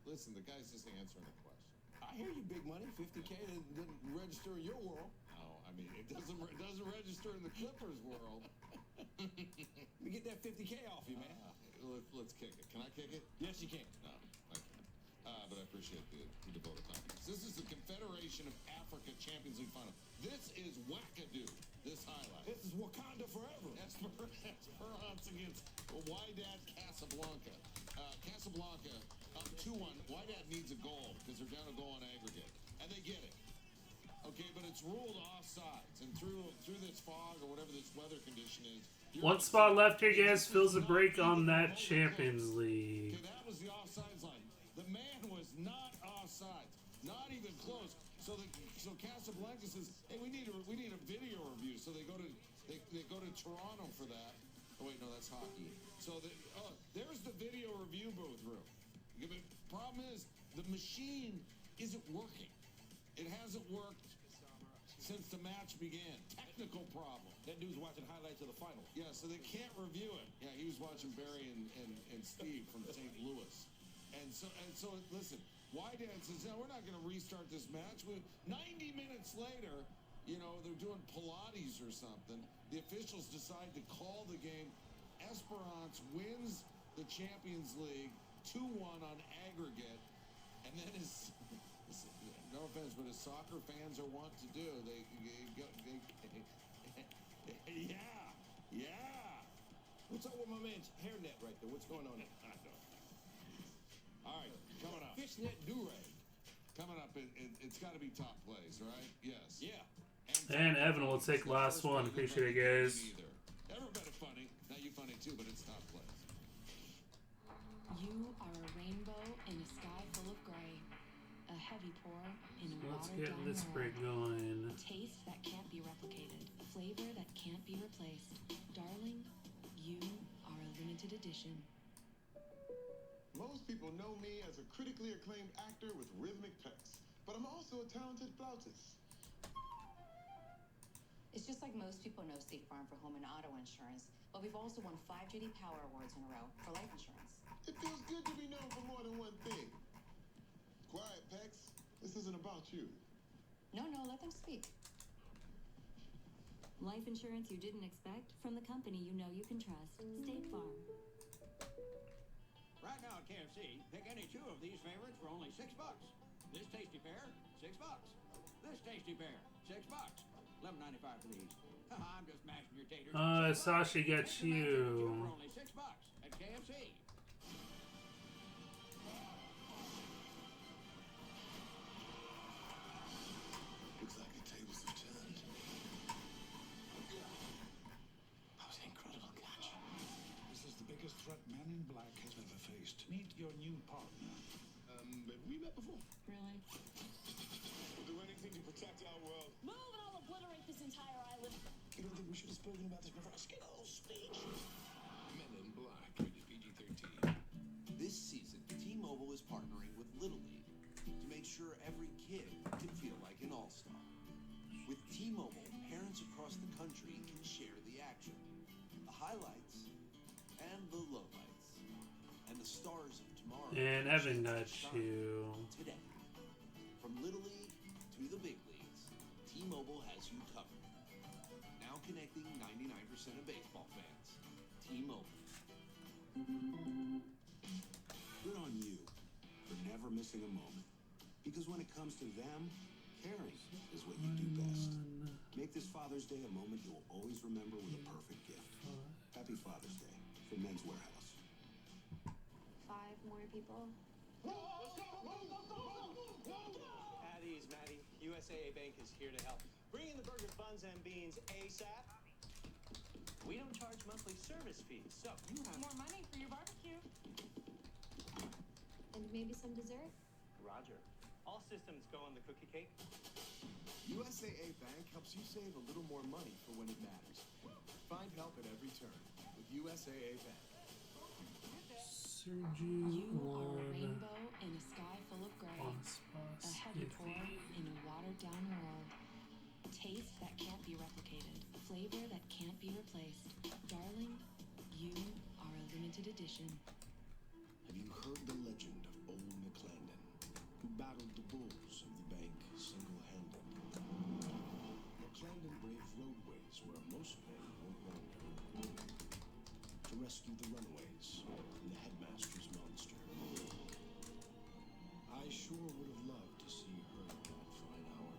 listen, the guy's just answering the question. I hear you, big money. 50K didn't register in your world. No, I mean, it doesn't register in the Clippers world. Let me get that 50K off you, man. Let's kick it. Can I kick it? Yes, you can. No, I can't. But I appreciate the devoted time. This is the Confederation of Africa Champions League final. This Wydad Casablanca. Casablanca up 2-1. Wydad needs a goal because they're down a goal on aggregate, and they get it. Okay, but it's ruled offsides, and through this fog or whatever this weather condition is. One spot left here, guys. Fills a break on that Champions League. Okay, that was the offsides line. The man was not offsides, not even close. So Casablanca says, "Hey, we need a video review." So they go to Toronto for that. Oh wait, no, that's hockey. So there's the video review booth room. The problem is the machine isn't working. It hasn't worked since the match began. Technical problem. That dude's watching highlights of the final. Yeah, so they can't review it. Yeah, he was watching Barry and Steve from St. Louis. And so listen, Wydad says, no, we're not going to restart this match. 90 minutes later, they're doing Pilates or something. The officials decide to call the game. Esperance wins the Champions League 2-1 on aggregate. And then no offense, but as soccer fans are wont to do, yeah. What's up with my man's hairnet right there? What's going on there? I don't know. All right, coming up. Fishnet do-rag. Coming up, it's got to be top plays, right? Yes. Yeah. And Evan will take last one. Appreciate it, guys. Everybody funny. Now you funny too, but it's top plays. You are a rainbow in a sky full of gray. A heavy pour in a Let's watered get down this world. break going. Taste that can't be replicated. Flavor that can't be replaced. Darling, you are a limited edition. Most people know me as a critically acclaimed actor with rhythmic pecs, but I'm also a talented flautist. It's just like most people know State Farm for home and auto insurance, but we've also won 5 JD Power Awards in a row for life insurance. It feels good to be known for more than one thing. Quiet, Pex. This isn't about you. No, let them speak. Life insurance you didn't expect from the company you know you can trust. State Farm. Right now at KFC, pick any 2 of these favorites for only $6. This tasty pair, $6. This tasty pair, $6. $11.95 for these. I'm just mashing your taters. Sasha gets you. For only $6 at KFC. Looks like the tables have turned. That was an incredible catch. This is the biggest threat Man in Black has ever faced. Meet your new partner. Have we met before? Really? We'll do anything to protect our world. Move and I'll obliterate this entire island. You don't think we should have spoken about this before I skip the whole speech? Men in Black, rated PG-13. This season, T-Mobile is partnering with Little League to make sure every kid can feel like an all-star. With T-Mobile, parents across the country can share the action, the highlights, and the lowlights, and the stars of tomorrow. And Evan got you. Today, from Little League to the big leagues, T-Mobile has you covered. Now connecting 99% of baseball fans. T-Mobile. Good on you for never missing a moment. Because when it comes to them, caring is what you do best. Make this Father's Day a moment you'll always remember with a perfect gift. Happy Father's Day from Men's Warehouse. 5 more people. At ease, Maddie. USAA Bank is here to help. Bring in the burger buns and beans ASAP. We don't charge monthly service fees, so you have More money for your barbecue. And maybe some dessert? Roger. All systems go on the cookie cake. USAA Bank helps you save a little more money for when it matters. Find help at every turn with USAA Bank. You are a rainbow in a sky full of gray. A heavy pour in a watered down world. Taste that can't be replicated. Flavor that can't be replaced. Darling, you are a limited edition. Have you heard the legend of old McClendon, who battled the bulls of the bank single-handed? McClendon braved roadways where most men won't wander. To rescue the runaways and the headmaster's monster. I sure would have loved to see her in that fine hour.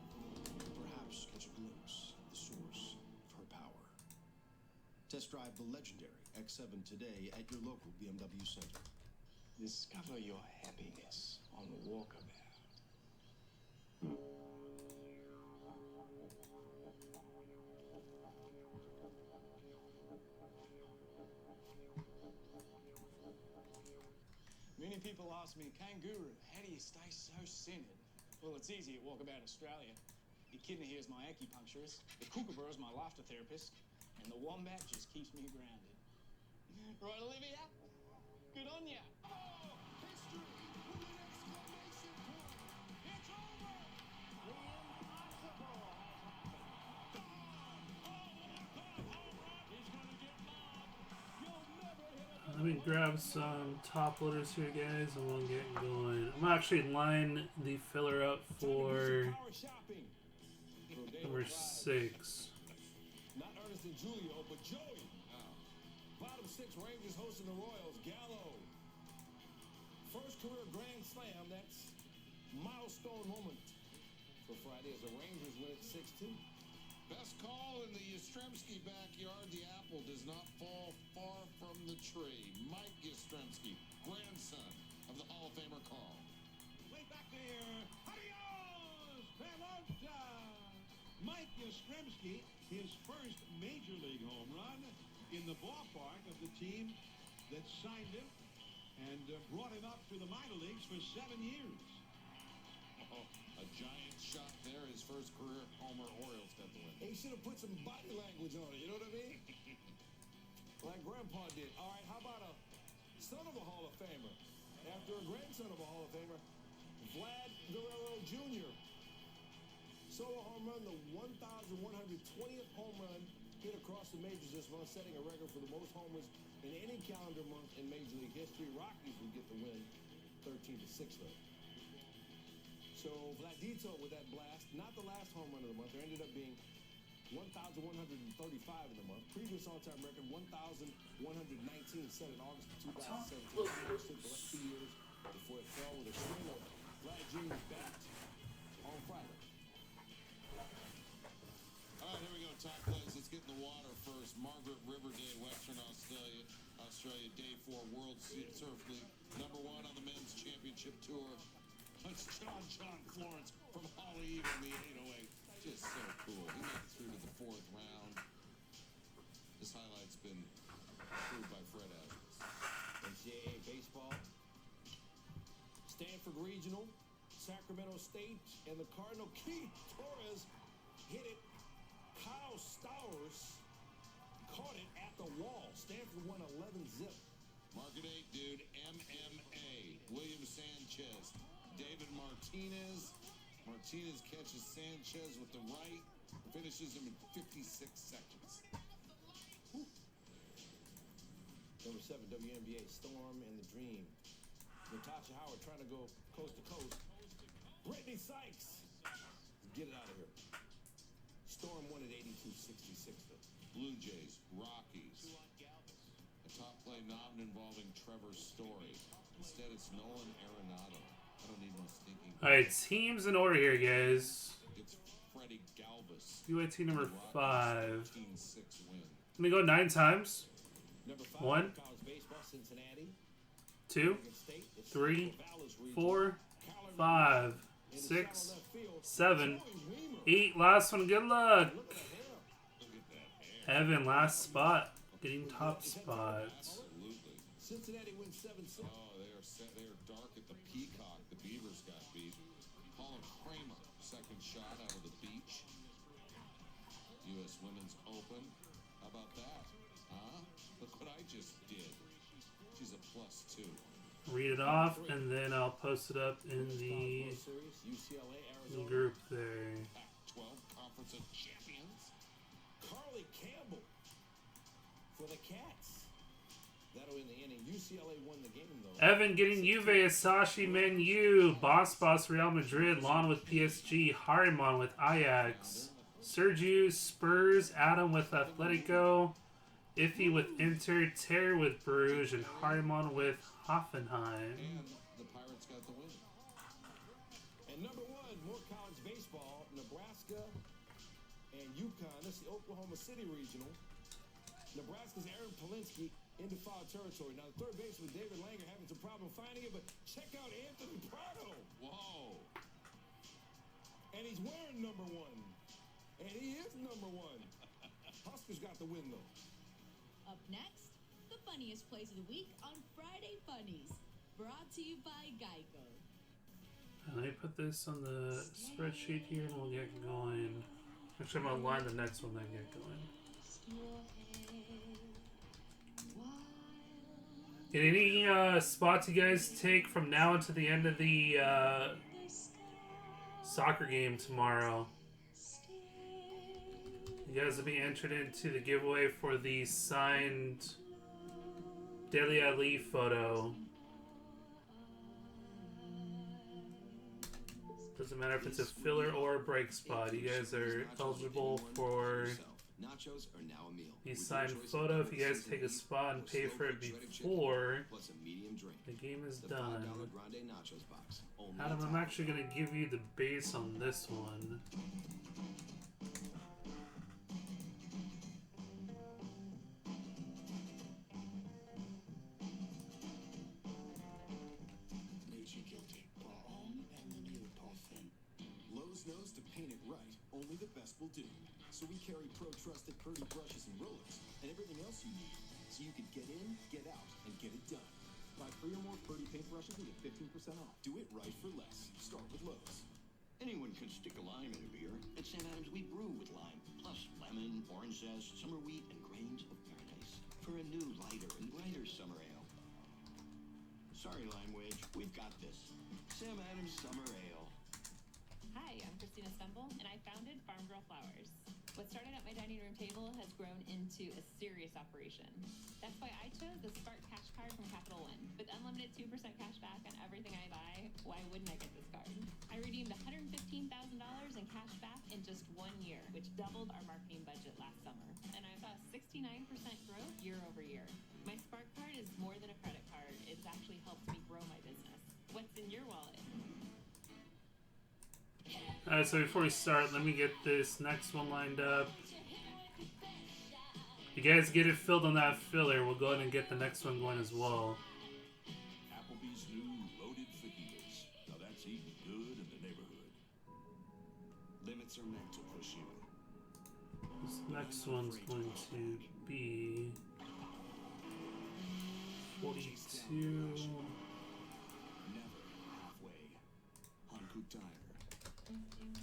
Perhaps catch a glimpse of the source of her power. Test drive the legendary X7 today at your local BMW center. Discover your happiness on Walkabout. Many people ask me, Kangaroo, how do you stay so centered? Well, it's easy at Walkabout Australia. The echidna here is my acupuncturist, the kookaburra is my laughter therapist, and the wombat just keeps me grounded. Right, Olivia? Good on ya. Oh, history with an exclamation point. It's over. The impossible has happened. He's going to get mobbed. You'll never hit a Let me grab some top loaders here, guys, and we'll get going. I'm actually line the filler up for number 6. Not Ernest and Julio, but Joey. Bottom 6, Rangers hosting the Royals. Gallo. First career grand slam. That's milestone moment for Friday as the Rangers win at 6-2. Best call in the Yastrzemski backyard. The apple does not fall far from the tree. Mike Yastrzemski, grandson of the Hall of Famer Carl. Way back there. Adios, pelota. Mike Yastrzemski, his first major league home run in the ballpark of the team that signed him and brought him up to the minor leagues for 7 years. Oh, a giant shot there. His first career homer. Orioles got the win. He should have put some body language on it, you know what I mean? Like Grandpa did. All right, how about a son of a Hall of Famer after a grandson of a Hall of Famer, Vlad Guerrero Jr. Solo home run, the 1,120th home run hit across the majors this month, setting a record for the most homers in any calendar month in Major League history. Rockies would get the win, 13-6 though. So Vladito with that blast, not the last home run of the month. There ended up being 1,135 in the month. Previous all-time record, 1,119 set in August of 2017. Took the last 2 years before it fell with a swing of Vlad Jr.'s bat on Friday. All right, here we go. Top plays. Let's get in the water first. Margaret River Day, Western Australia. Day 4 World Surf League. Number 1 on the men's championship tour. It's John Florence from Holly Eve in the 808. Just so cool. He made it through to the 4th round. This highlight's been approved by Fred Asmus. NCAA baseball. Stanford Regional, Sacramento State, and the Cardinal. Keith Torres hit it. Kyle Stowers caught it at the wall. Stanford won 11-zip. Market 8, dude. MMA. William Sanchez. David Martinez. Martinez catches Sanchez with the right. Finishes him in 56 seconds. Woo. Number 7, WNBA, Storm and the Dream. Natasha Howard trying to go coast to coast. Brittany Sykes. Get it out of here. Storm won at 82-66 though. Blue Jays, Rockies. A top play not involving Trevor Story. Instead, it's Nolan Arenado. I don't need no stinking. All right, teams in order here, guys. It's Freddie Galvis. UAT number 5. 13-6 win. Let me go 9 times. Number 5, 1, college baseball, Cincinnati. 2, 3, 4, 5, 6, 7, 8. Last one. Good luck. Evan, last spot. Getting top spots. Cincinnati wins 7-6. Oh, they are dark at the Peacock. The Beavers got beat. Paula Kramer, second shot out of the beach. U.S. Women's Open. How about that? Huh? Look what I just did. She's a +2. Read it off, and then I'll post it up in the group there. Pac-12 Conference of Champions. Carly Campbell for the Cats. That'll win the inning. UCLA won the game though. Evan getting Juve, Asashi, Man U, Boss Real Madrid, Lon with PSG, Harimon with Ajax, Sergio Spurs, Adam with Atletico, Iffy with Inter, Terry with Bruges, and Harimon with Hoffenheim. And the Pirates got the win. And number 1, more college baseball. Nebraska and UConn. This is the Oklahoma City Regional. Nebraska's Aaron Polinsky into foul territory. Now, the third baseman, David Langer, having some problem finding it, but check out Anthony Prado. Whoa. And he's wearing number 1. And he is number 1. Huskers got the win, though. Up next, the funniest plays of the week on Friday Funnies. Brought to you by Geico. Let me put this on the spreadsheet here and we'll get going. Actually, I'm going to line the next one, then get going. Did any spots you guys take from now until the end of the soccer game tomorrow? You guys will be entered into the giveaway for the signed Dele Alli photo. Doesn't matter if it's a filler or a break spot. You guys are eligible for Nachos are now a meal. the signed photo if you guys take a spot and pay for it before the game is done. Adam, I'm actually going to give you the base on this one. Lowe's knows to paint it right, only the best will do. So we carry Pro Trusted Purdy brushes and rollers, and everything else you need, so you can get in, get out, and get it done. Buy 3 or more Purdy paint brushes and get 15% off. Do it right for less. Start with Lowe's. Anyone could stick a lime in a beer. At Sam Adams, we brew with lime, plus lemon, orange zest, summer wheat, and grains of paradise for a new, lighter, and brighter summer ale. Sorry, Lime Wedge, we've got this. Sam Adams Summer Ale. Hi, I'm Christina Stumble, and I founded Farm Girl Flowers. What started at my dining room table has grown into a serious operation. That's why I chose the Spark Cash Card from Capital One. With unlimited 2% cash back on everything I buy, why wouldn't I get this card? I redeemed $115,000 in cash back in just 1 year, which doubled our marketing budget last summer. And I saw 69% growth year over year. My Spark Card is more than a credit card. It's actually helped me grow my business. What's in your wallet? Alright, so before we start, let me get this next one lined up. If you guys get it filled on that filler, we'll go ahead and get the next one going as well. Applebee's new loaded fajitas. Now that's eating good in the neighborhood. Limits are meant to push you. This next one's going to be 42. Never halfway. Hankook Tire.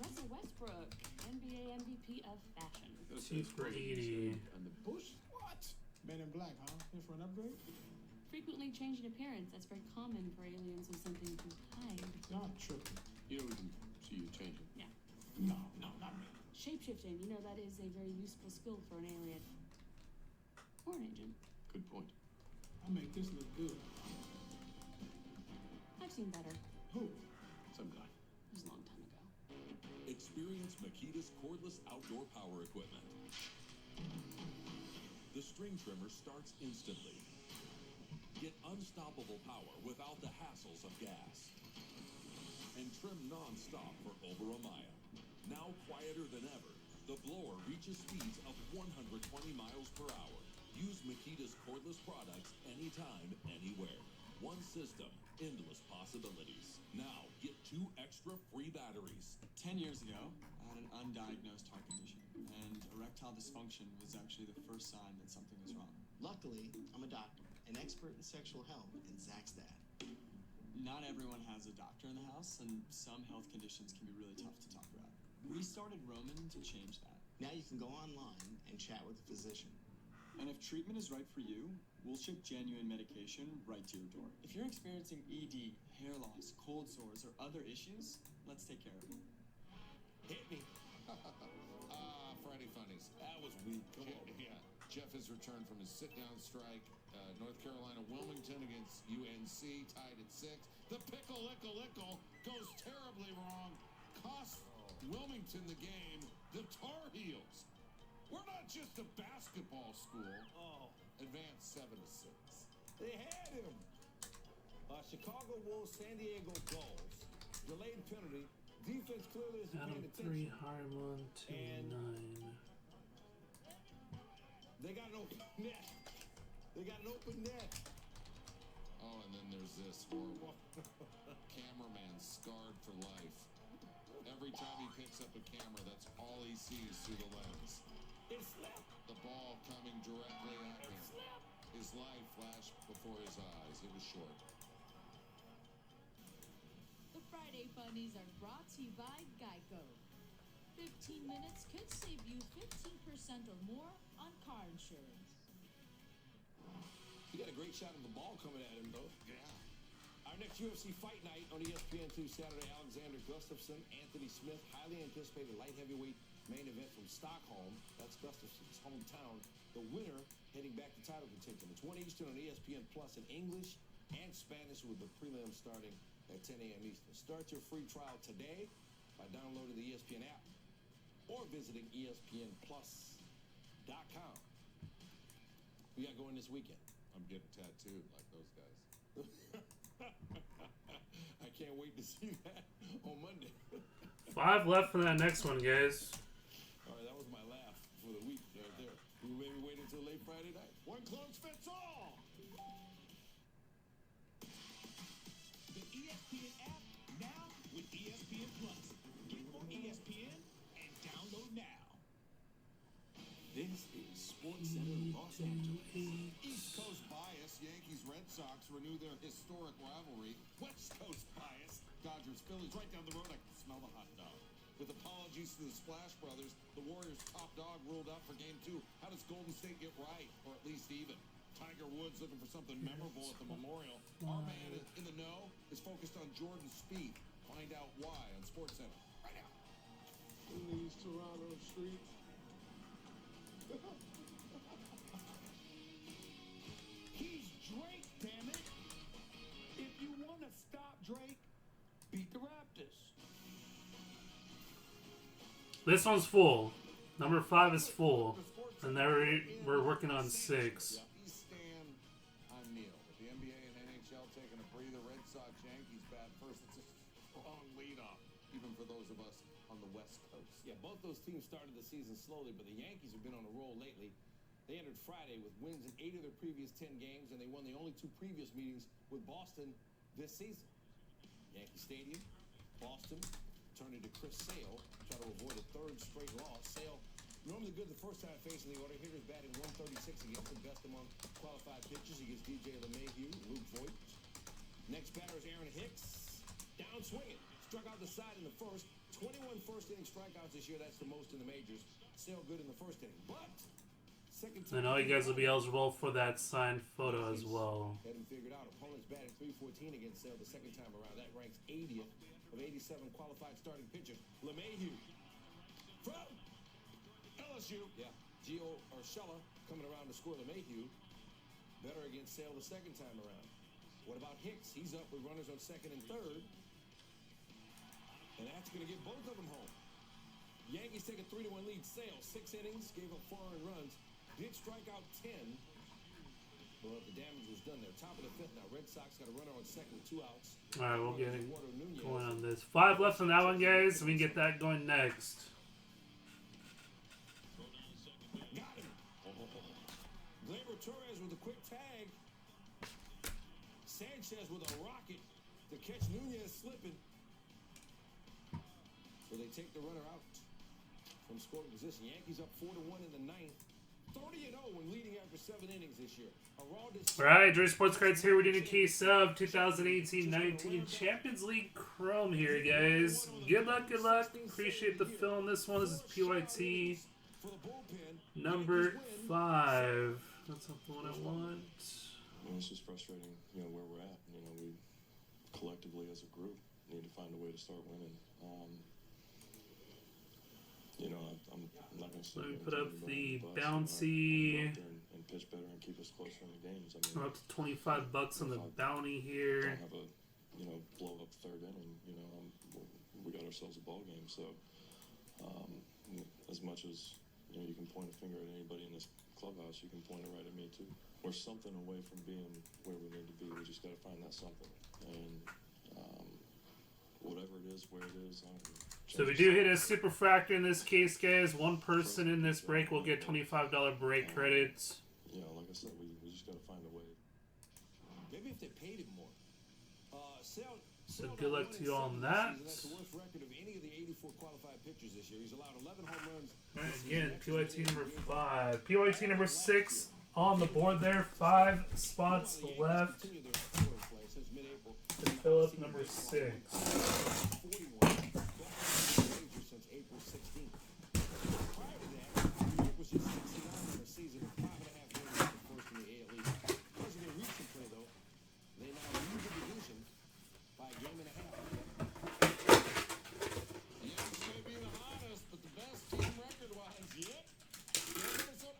Russell Westbrook, NBA MVP of fashion. 2 for 80. And the bush? What? Men in Black, huh? Here for an upgrade? Frequently changing appearance. That's very common for aliens with something to hide. Not tripping. You know we can see you changing. Yeah. No, not me. Shapeshifting, you know, that is a very useful skill for an alien. Or an agent. Good point. I make this look good. I've seen better. Who? Some guy. It was a long time ago. Experience Makita's cordless outdoor power equipment. The string trimmer starts instantly. Get unstoppable power without the hassles of gas. And trim non-stop for over a mile. Now quieter than ever, the blower reaches speeds of 120 miles per hour. Use Makita's cordless products anytime, anywhere. One system, endless possibilities. Now, get 2 extra free batteries. 10 years ago, I had an undiagnosed heart condition, and erectile dysfunction was actually the first sign that something was wrong. Luckily, I'm a doctor, an expert in sexual health, and Zach's dad. Not everyone has a doctor in the house, and some health conditions can be really tough to talk about. We started Roman to change that. Now you can go online and chat with a physician. And if treatment is right for you, we'll ship genuine medication right to your door. If you're experiencing ED, hair loss, cold sores, or other issues, let's take care of it. Hit me. Friday Funnies. That was weak. Come on. Yeah. Jeff has returned from his sit-down strike. North Carolina, Wilmington against UNC, tied at 6. The pickle goes terribly wrong. Costs Wilmington the game. The Tar Heels. We're not just a basketball school. Oh. Advanced 7-6. They had him. Chicago Wolves, San Diego Gulls. Delayed penalty. Defense clearly isn't Adam paying 3, attention. Harmon 2, 9. They got an open net. They got an open net. Oh, and then there's this horrible cameraman scarred for life. Every time he picks up a camera, that's all he sees through the lens. It slipped. The ball coming directly at him. His life flashed before his eyes. It was short. The Friday Funnies are brought to you by Geico. 15 minutes could save you 15% or more on car insurance. He got a great shot of the ball coming at him, though. Yeah. Our next UFC Fight Night on ESPN2 Saturday, Alexander Gustafsson, Anthony Smith, highly anticipated light heavyweight main event from Stockholm. That's Gustafsson's hometown. The winner heading back to title contention. It's 1 Eastern on ESPN Plus in English and Spanish with the prelim starting at 10 a.m. Eastern. Start your free trial today by downloading the ESPN app or visiting ESPNplus.com. We got going this weekend. I'm getting tattooed like those guys. I can't wait to see that on Monday. 5 left for that next one, guys. All right, that was my laugh for the week right there. We maybe wait until late Friday night. One clothes fits all. The ESPN app now with ESPN Plus. Get more ESPN and download now. This is SportsCenter Los Angeles. East Coast bias. Yankees Red Sox renew their historic rivalry. West Coast bias. Dodgers Phillies right down the road. I can smell the hot dog. With apologies to the Splash Brothers, the Warriors' top dog ruled out for Game 2. How does Golden State get right, or at least even? Tiger Woods looking for something memorable at the Memorial. Our man in the know is focused on Jordan Spieth. Find out why on SportsCenter right now. In these Toronto streets. He's Drake, damn it! If you want to stop Drake, beat the Raptors. This one's full. Number 5 is full. And then we're working on 6. East stand on Neil. With the NBA and NHL taking a breather, Red Sox Yankees bat first. It's a strong lead-off, even for those of us on the West Coast. Yeah, both those teams started the season slowly, but the Yankees have been on a roll lately. They entered Friday with wins in 8 of their previous 10 games, and they won the only 2 previous meetings with Boston this season. Yankee Stadium, Boston, turned into Chris Sale, try to avoid a 3rd straight loss. Sale, normally good the first time facing the order. Hitters batting 136 against him, best among qualified pitchers against DJ LeMahieu, Luke Voigt. Next batter is Aaron Hicks, down swinging, struck out the side in the first. 21 first-inning strikeouts this year, that's the most in the majors. Sale good in the first inning, but second time. And all you guys will be eligible for that signed photo as well. Had him figured out. Opponents batting .314 against Sale the second time around. That ranks 80th of 87 qualified starting pitchers. LeMahieu from LSU. Yeah, Gio Urshela coming around to score. LeMahieu better against Sale the second time around. What about Hicks? He's up with runners on second and third. And that's going to get both of them home. Yankees take a 3-1 lead. Sale, 6 innings, gave up 4 earned runs. Did strike out 10. But the damage was done there. Top of the 5th now. Red Sox got a runner on second with 2 outs. Alright, we'll get going on this. 5 left on that one, guys. We can get that going next. Got him. Gleyber Torres with a quick tag. Sanchez with a rocket to catch Nunez slipping. So they take the runner out from scoring position. Yankees up 4-1 in the 9th. 30-0 when leading after 7 innings this year. Alright, Dre Sports Cards here. We're doing a case of 2018-19 Champions League Chrome here, guys. Good luck, good luck. Appreciate the fill on this one. This is PYT number 5. That's not the one I want. It's just frustrating, where we're at. We collectively as a group need to find a way to start winning. I'm not going to say. Let me put up the bouncy. And pitch better and keep us closer in the games. We're up to $25 on the bounty here. Don't have a blow up 3rd inning. We got ourselves a ball game. So as much as you can point a finger at anybody in this clubhouse, you can point it right at me too. We're something away from being where we need to be. We just got to find that something. And whatever it is, where it is, So we do hit a superfractor in this case, guys. One person in this break will get $25 break credits. You know, like I said, we just got to find a way. Maybe if they paid him more. So good luck to you on that. That's the worst record of any of the 84 qualified pitchers this year. He's allowed 11 home runs. Alright, again, PYT number 5. PYT number 6 on the board there. 5 spots left to fill up number 6. Since April 16th. Prior to that, New York was just 69 in a season of 5.5 wins at the first in the AL East. Because of their recent play, though, they now lead the division by a game and a half. Yanks may be the hottest, but the best team record-wise yet. Minnesota.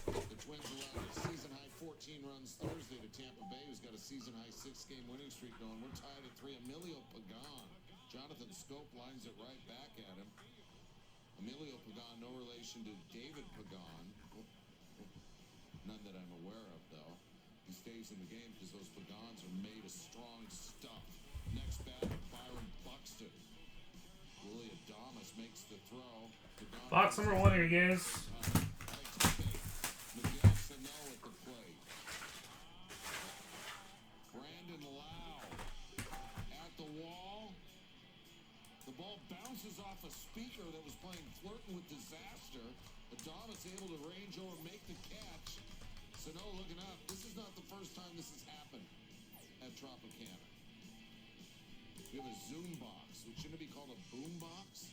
The Twins allowed a season-high 14 runs Thursday to Tampa Bay, who's got a season-high 6-game winning streak going. We're tied at 3. Emilio Pagan. Jonathan Scope lines it right back at him. Emilio Pagan, no relation to David Pagan. None that I'm aware of, though. He stays in the game because those Pagans are made of strong stuff. Next batter, Byron Buxton. Willie Adames makes the throw. Pagan Box number 1 here, guys. Miguel Sano at the plate. Brandon Lau at the wall. The ball bounces off a speaker that was playing Flirting with Disaster. Adames able to range over, make the catch. Sano looking up. This is not the first time this has happened at Tropicana. We have a Zoom box, which shouldn't it be called a boom box?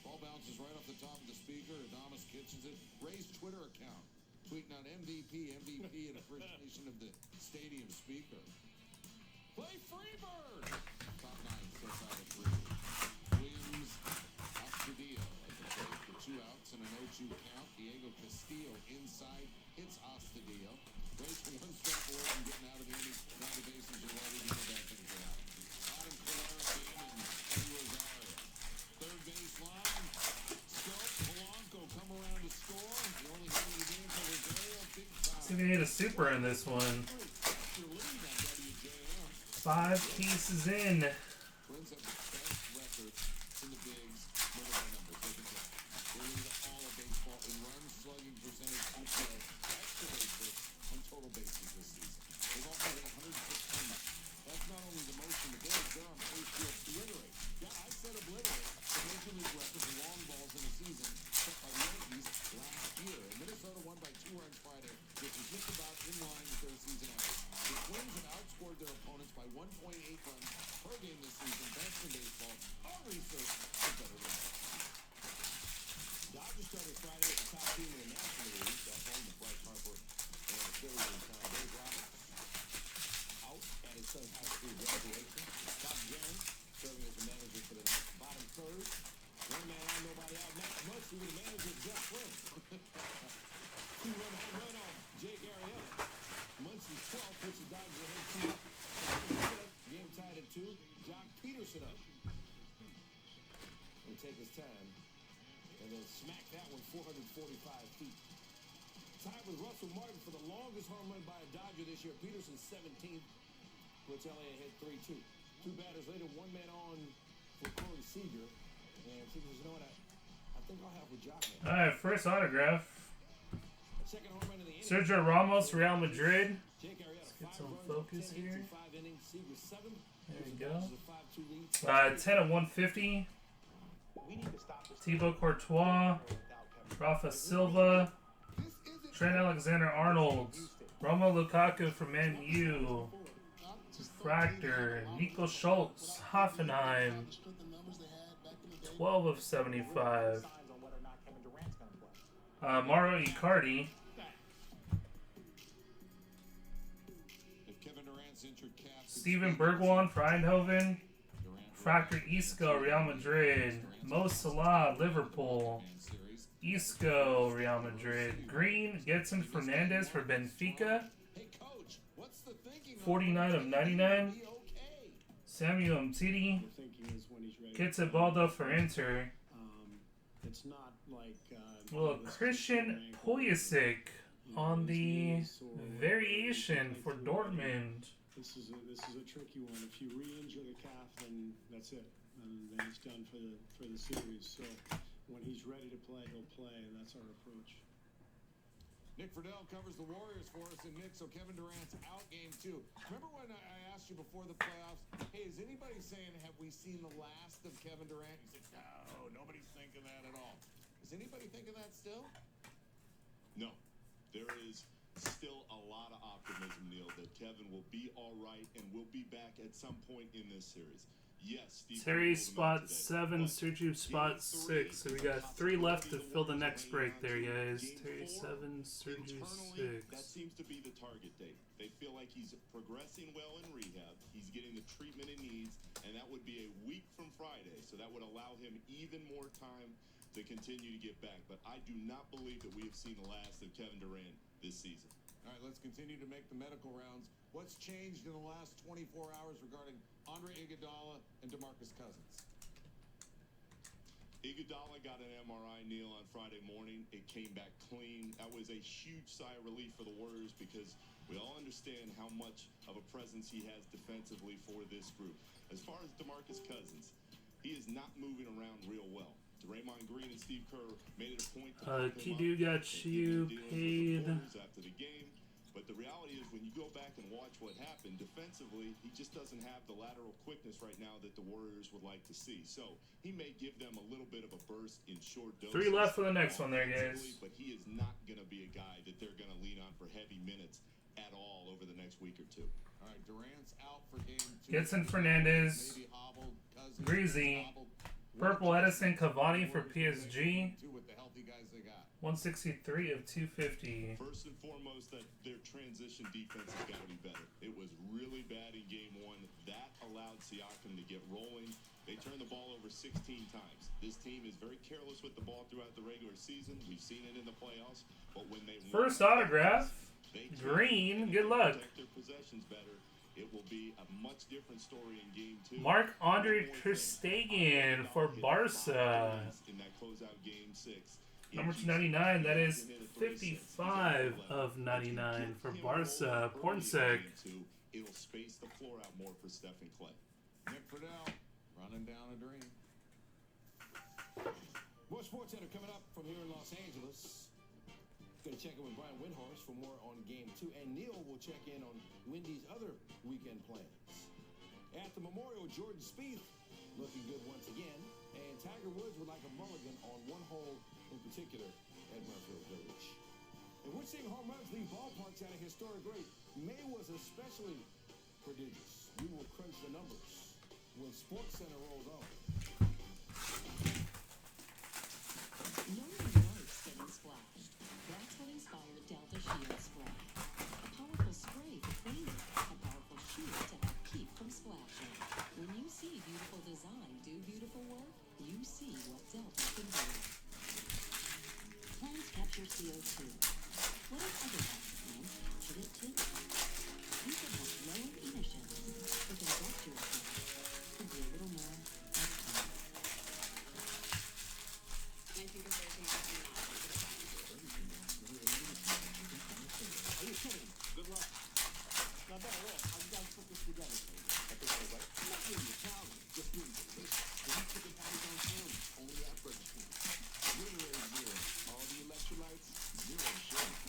Ball bounces right off the top of the speaker. Adames catches it. Ray's Twitter account tweeting out MVP in appreciation of the stadium speaker. Play Freebird! Top 9 sets out at 3. Williams, Astudillo at the plate for 2 outs and a 0-2 count. Diego Castillo inside hits Astudillo. Race for 1 strike away from getting out of the inning. Now the bases are loaded and go back and get out. Adam Colera in and Eddie Rosario. Third base line. Scope, Polanco come around to score. The only hit of the game for Rosario. Big foul. See if we need a super in this one. 5 pieces in. Twins have the best record in the bigs, number by number. Take a look. They lead all of baseball in runs, slugging percentage, EPA, extra base hits, and total bases this season. They've also hit 106 homers. That's not only the most in the bigs, they're on pace to obliterate. Yeah, I said obliterate the Major League record for long balls in a season set by the Yankees last year. And Minnesota won by 2 runs Friday, which is just about in line with their season average. The Twins have outscored their opponents by 1.8 runs per game this season. Best in baseball. Our research is better than that. Dodgers started Friday at the top team in the National League. Back home with Bryce Harper and the Phillies in town. Dave Roberts out at his son's high school graduation. Bob Garen serving as the manager for the bottom third. 1 man on, nobody out. Max Muncy with the manager, Jeff Flynn. 2-run home run on Jake Arrieta. Muncy's 12 puts the Dodgers ahead 2. Game tied at 2. Jock Peterson up. He'll take his time and then smack that one 445 feet. Tied with Russell Martin for the longest home run by a Dodger this year. Peterson 17th puts LA ahead 3-2. 2 batters later, 1 man on for Corey Seager. And Seager says, you know what, I think I'll have with Jock. Alright, first autograph. Second home run of the inning. Sergio Ramos, Real Madrid. Jake Arrieta, Let's get some 5 runs, focus 10 here. hits in 5 innings. Seager 7th. There we go. 5-2 lead. 10 of 150. Thibaut Courtois, Rafa Silva, Trent Alexander-Arnold, Romelu Lukaku from Man U, Fractor, Nico Schultz, Hoffenheim, 12 of 75. Mauro Icardi. Steven Bergwijn for Eindhoven. Fractor Isco, Real Madrid. Mo Salah, Liverpool. Isco, Real Madrid. Green, Gedson Fernandez for Benfica. 49 of 99. Samuel Umtiti. Quetzaldo for Inter. It's not like Well, Christian Pulisic on the variation for Dortmund. This is a tricky one. If you re-injure the calf, then that's it. And then it's done for the series. So when he's ready to play, he'll play, and that's our approach. Nick Friedel covers the Warriors for us, and Nick, so Kevin Durant's out game 2. Remember when I asked you before the playoffs, hey, is anybody saying, have we seen the last of Kevin Durant? You said, no, nobody's thinking that at all. Is anybody thinking that still? No. There is still a lot of optimism, Neil, that Kevin will be all right and will be back at some point in this series. Yes, Steve. Terry spot 7, Sergio spot 6. So we got 3 left to fill the next break there, guys. Terry 7, Sergio 6. That seems to be the target date. They feel like he's progressing well in rehab. He's getting the treatment he needs, and that would be a week from Friday. So that would allow him even more time to continue to get back. But I do not believe that we have seen the last of Kevin Durant this season. All right, let's continue to make the medical rounds. What's changed in the last 24 hours regarding Andre Iguodala and DeMarcus Cousins? Iguodala got an MRI, Neil, on Friday morning. It came back clean. That was a huge sigh of relief for the Warriors because we all understand how much of a presence he has defensively for this group. As far as DeMarcus Cousins, he is not moving around real well. Draymond Green and Steve Kerr made it a point to Kidu got you paid. After the game. But the reality is, when you go back and watch what happened defensively, he just doesn't have the lateral quickness right now that the Warriors would like to see. So he may give them a little bit of a burst in short doses. 3 left for the next one there, guys. But he is not going to be a guy that they're going to lean on for heavy minutes at all over the next week or two. All right, Durant's out for game 2. Getson Fernandez, Maybe hobbled, Cousins, Greasy, hobbled. Purple Edison Cavani for PSG. With the healthy guys they got. 163 of 250. First and foremost, that their transition defense has got to be better. It was really bad in game 1. That allowed Siakam to get rolling. They turned the ball over 16 times. This team is very careless with the ball throughout the regular season. We've seen it in the playoffs. But when they first autograph, Green. Good luck. Protect their possessions better. It will be a much different story in game 2. Marc-Andre ter Stegen for Barca. In that closeout game 6. Number 299, that is 55 of 99 for Barca. Pornsec. It'll space the floor out more for Stephen Clay. Nick Friedel running down a dream. More Sports Center coming up from here in Los Angeles. Going to check in with Brian Windhorst for more on Game 2. And Neil will check in on Wendy's other weekend plans. At the Memorial, Jordan Spieth looking good once again. And Tiger Woods would like a mulligan on one hole in particular at Murrayfield Village. And we're seeing home runs leave ballparks at a historic rate. May was especially prodigious. We will crunch the numbers when Sports Center rolls on. No one likes getting splashed. That's what inspired Delta Shield Spray. A powerful spray for cleaning, a powerful shield to help keep from splashing. When you see beautiful design do beautiful work, you see what Delta can do. Plants capture CO2. What if other types of plants captured it too? You can help lower emissions with industrial plants. Could be a little more like fun. I think if there's something Are you kidding? Good luck. Not bad at all. How you guys put this together? I think I was like, I'm not doing the challenge. Just doing the taste. When you chicken patties on film, only at Burger King. Zero. All the electrolytes, zero sugar.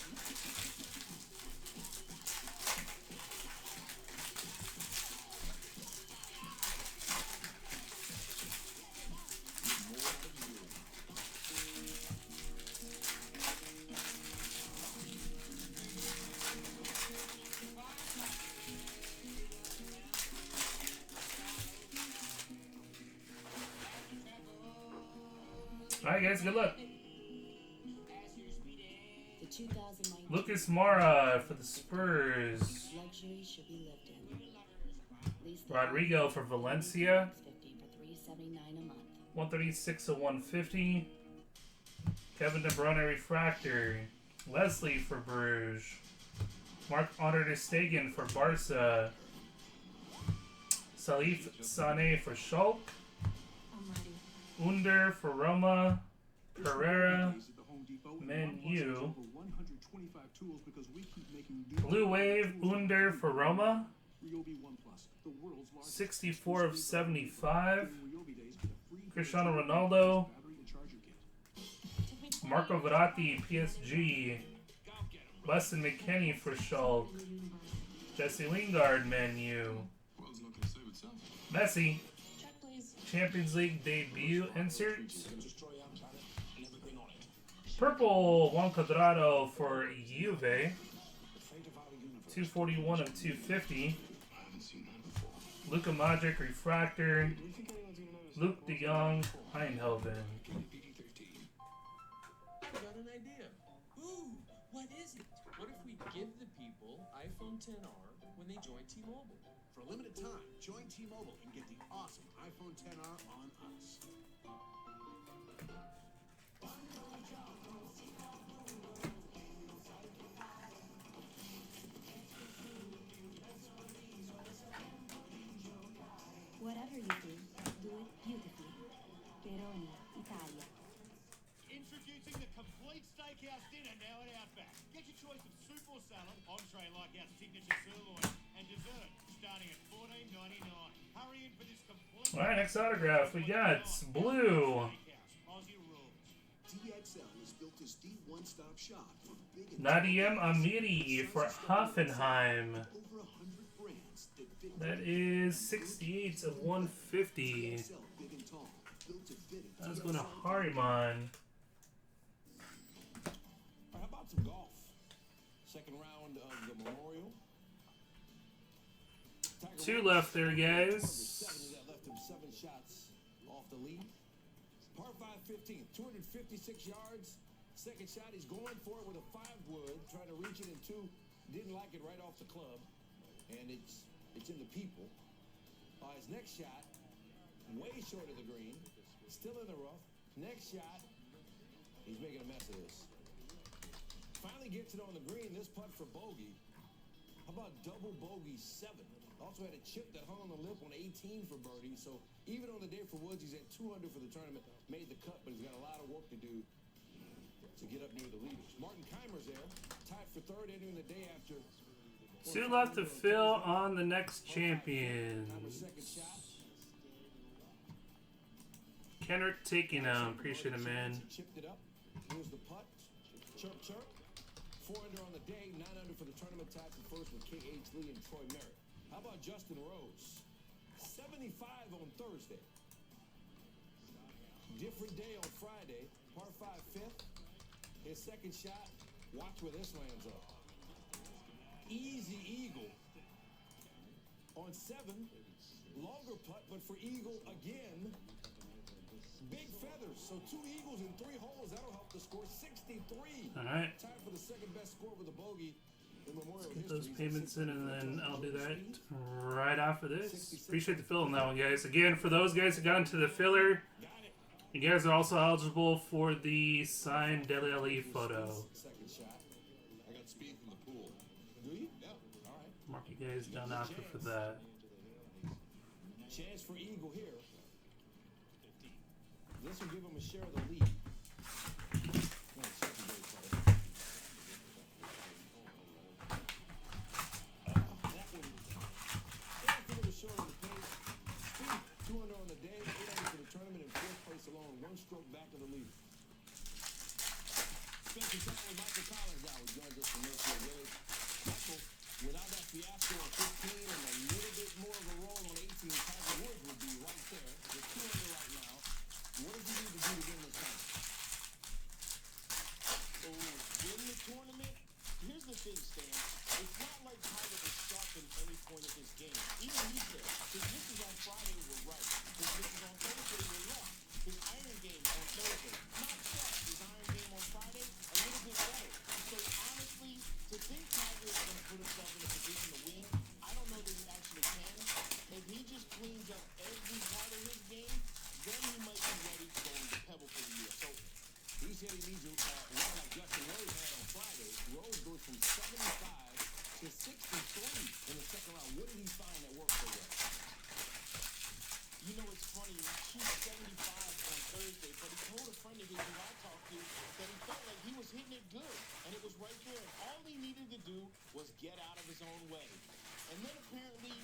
Alright, guys, good luck. The 2019 Lucas Mora for the Spurs. luxury should be lived in. Lease the Rodrigo for Valencia. $50 for $379 a month. 136 of 150. Kevin De Bruyne refractor. Leslie for Bruges. Marc-Andre ter Stegen for Barca. Salif Sané for Schalke. I'm ready. Under for Roma. Pereira. Menu. Blue Wave Under for Roma. Ryobi One Plus, the world's largest 64 of 75. Ryobi days with a free Cristiano Ronaldo. battery and charger kit. Marco Verratti, PSG. Weston McKennie for Schalke. Jesse Lingard, Man U. Messi. Champions League debut insert. Purple Juan Cuadrado for Juve. 241 of 250. Luka Modric refractor. Luke de Jong, Eindhoven. I got an idea. Ooh, what is it? What if we give the people iPhone XR when they join T-Mobile? For a limited time, join T-Mobile and get the awesome iPhone XR on us. Whatever you do, do it beautifully. Peroni, Italia. Introducing the complete steakhouse dinner now at Outback. Get your choice of soup or salad, entree like our signature sirloin, and dessert starting at $14.99. Hurry in for this complete. Alright, next autograph. We got blue. Aussie rules. DXL is built as the one-stop shop for big and Nadim Amiri for Hoffenheim. over 100 brands that fit That is 68 of 150. DXL big and tall, built to fit a That was going to Hariman. How about some golf? Second round of the Memorial. Two left there, guys. 70 that left him 7 shots off the lead. Par 5 15, 256 yards. Second shot, he's going for it with a 5-wood, trying to reach it in 2. Didn't like it right off the club, and it's in the people. His next shot, way short of the green, still in the rough. Next shot, he's making a mess of this. Finally gets it on the green. This putt for bogey. How about double bogey 7? Also had a chip that hung on the lip on 18 for birdie. So even on the day for Woods, he's at 200 for the tournament. Made the cut, but he's got a lot of work to do to get up near the leaders. Martin Keimer's there, tied for 3rd, entering the day after. Two left to fill on the next champions. Second shot. Kenrick taking him. Appreciate it, man. Chipped it up. Here's the putt. Chirp, chirp. 4 under on the day, 9 under for the tournament. Tied for first with K.H. Lee and Troy Merritt. How about Justin Rose? 75 on Thursday. Different day on Friday. Par 5 5th. His second shot. Watch where this lands up. Easy eagle. On 7. Longer putt, but for eagle again. Big feathers. So 2 eagles in 3 holes. That'll help the score. 63. All right. Tied for the second best score with a bogey. Let's get those payments in, and then I'll do that right after this. Appreciate the fill on that one, guys. Again, for those guys who got into the filler, you guys are also eligible for the signed Dele Alli photo. Second shot. I got speed from the pool. Do you? Yeah. All right. Mark you guys down after for that. Chance for eagle here. This will give him a share of the lead. One stroke back of the lead. Spending time with Michael Collins now, who joins us from Northfield Village. Michael, without that fiasco on 15 and a little bit more of a roll on 18, Tiger Woods would be right there. They're 2 under right now. What does he need to do to win this time? So, win the tournament? Here's the thing, Stan. It's not like Tiger was sharp in any point of this game. Even he said, his misses on Friday were right. His misses on Thursday were left. His iron game on Thursday, not sharp. His iron game on Friday, a little bit better. So honestly, to think Tiger is going to put himself in a position to win, I don't know that he actually can. If he just cleans up every part of his game, then he might be ready to go into Pebble for the year. So he said he needs a run like Justin Rose had on Friday. Rose goes from 75 to 63 in the second round. What did he find that worked so well? You know, it's funny, he shot 75 on Thursday, but he told a friend of his who I talked to that he felt like he was hitting it good, and it was right there. And all he needed to do was get out of his own way. And then apparently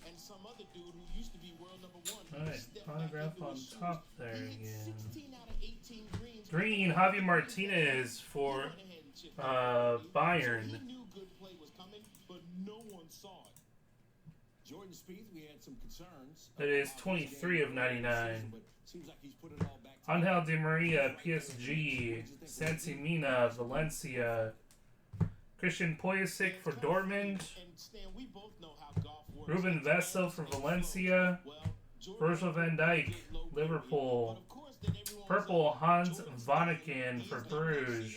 and some other dude who used to be world number 1. Alright, autograph on top there again. 16 out of 18 greens. Green, Javi Martinez for Bayern. He knew good play was coming, but no one saw it. Jordan Spieth, we had some concerns. That is 23 of 99. But seems like he's put it all back. Angel Di Maria, PSG. Santimina, Valencia. Christian Pulisic for Dortmund. Ruben Vessel for Valencia. Virgil van Dijk, Liverpool. Purple, Hans Vanaken for Bruges.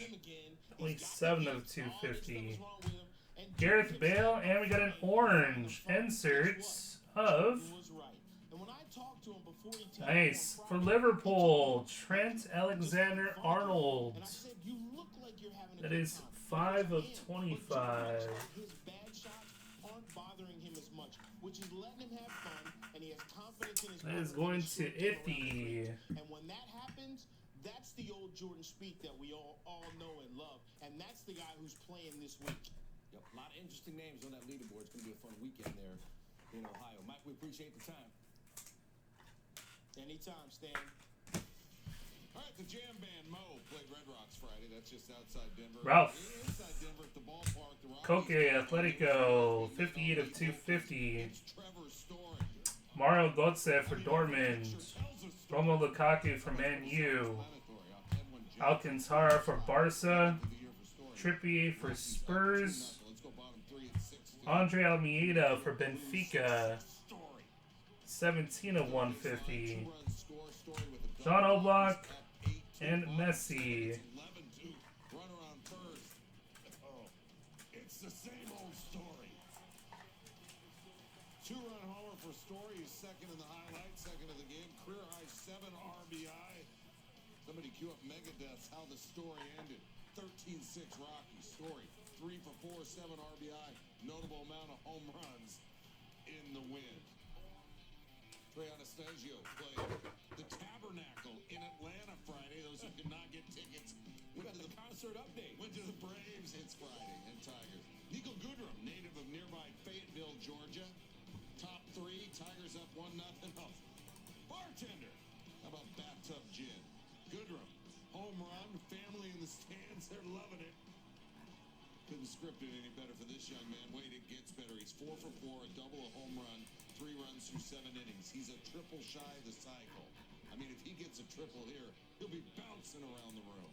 27 of 250. Gareth Bale, and we got an orange inserts of... Nice. For Liverpool, Trent Alexander-Arnold. That is 5 of 25. His bad shots aren't bothering him as much, which is letting him have fun, and he has confidence in his That is going to Iffy. And when that happens, that's the old Jordan Spieth that we all know and love, and that's the guy who's playing this week. Yep, a lot of interesting names on that leaderboard. It's going to be a fun weekend there in Ohio. Mike, we appreciate the time. Anytime, Stan. All right, the jam band Mo played Red Rocks Friday. That's just outside Denver. Ralph. Inside Denver at the ballpark. The Koke Atletico, 58 of 250. Mario Götze for Dortmund. Romo Lukaku for Man U. Alcantara for Barca. Trippier for Spurs. Andre Almeida for Benfica. 17 of 150. John Oblak and Messi. It's the same old story. 2-run homer for Story. He's second in the highlights, second of the game. Career high 7 RBI. Somebody cue up Megadeth's How the Story Ended. 13-6 Rocky. Story 3 for 4, 7 RBI. Notable amount of home runs in the win. Trey Anastasio played the Tabernacle in Atlanta Friday. Those who could not get tickets went to the concert update. Went to the Braves. It's Friday and Tigers. Nico Goodrum, native of nearby Fayetteville, Georgia. Top 3. Tigers up 1-0. Bartender. How about bathtub gin? Goodrum. Home run. Family in the stands. They're loving it. Couldn't script it any better for this young man. Wait, it gets better. He's 4 for 4, a double, a home run, 3 runs through 7 innings. He's a triple shy of the cycle. I mean, if he gets a triple here, he'll be bouncing around the room.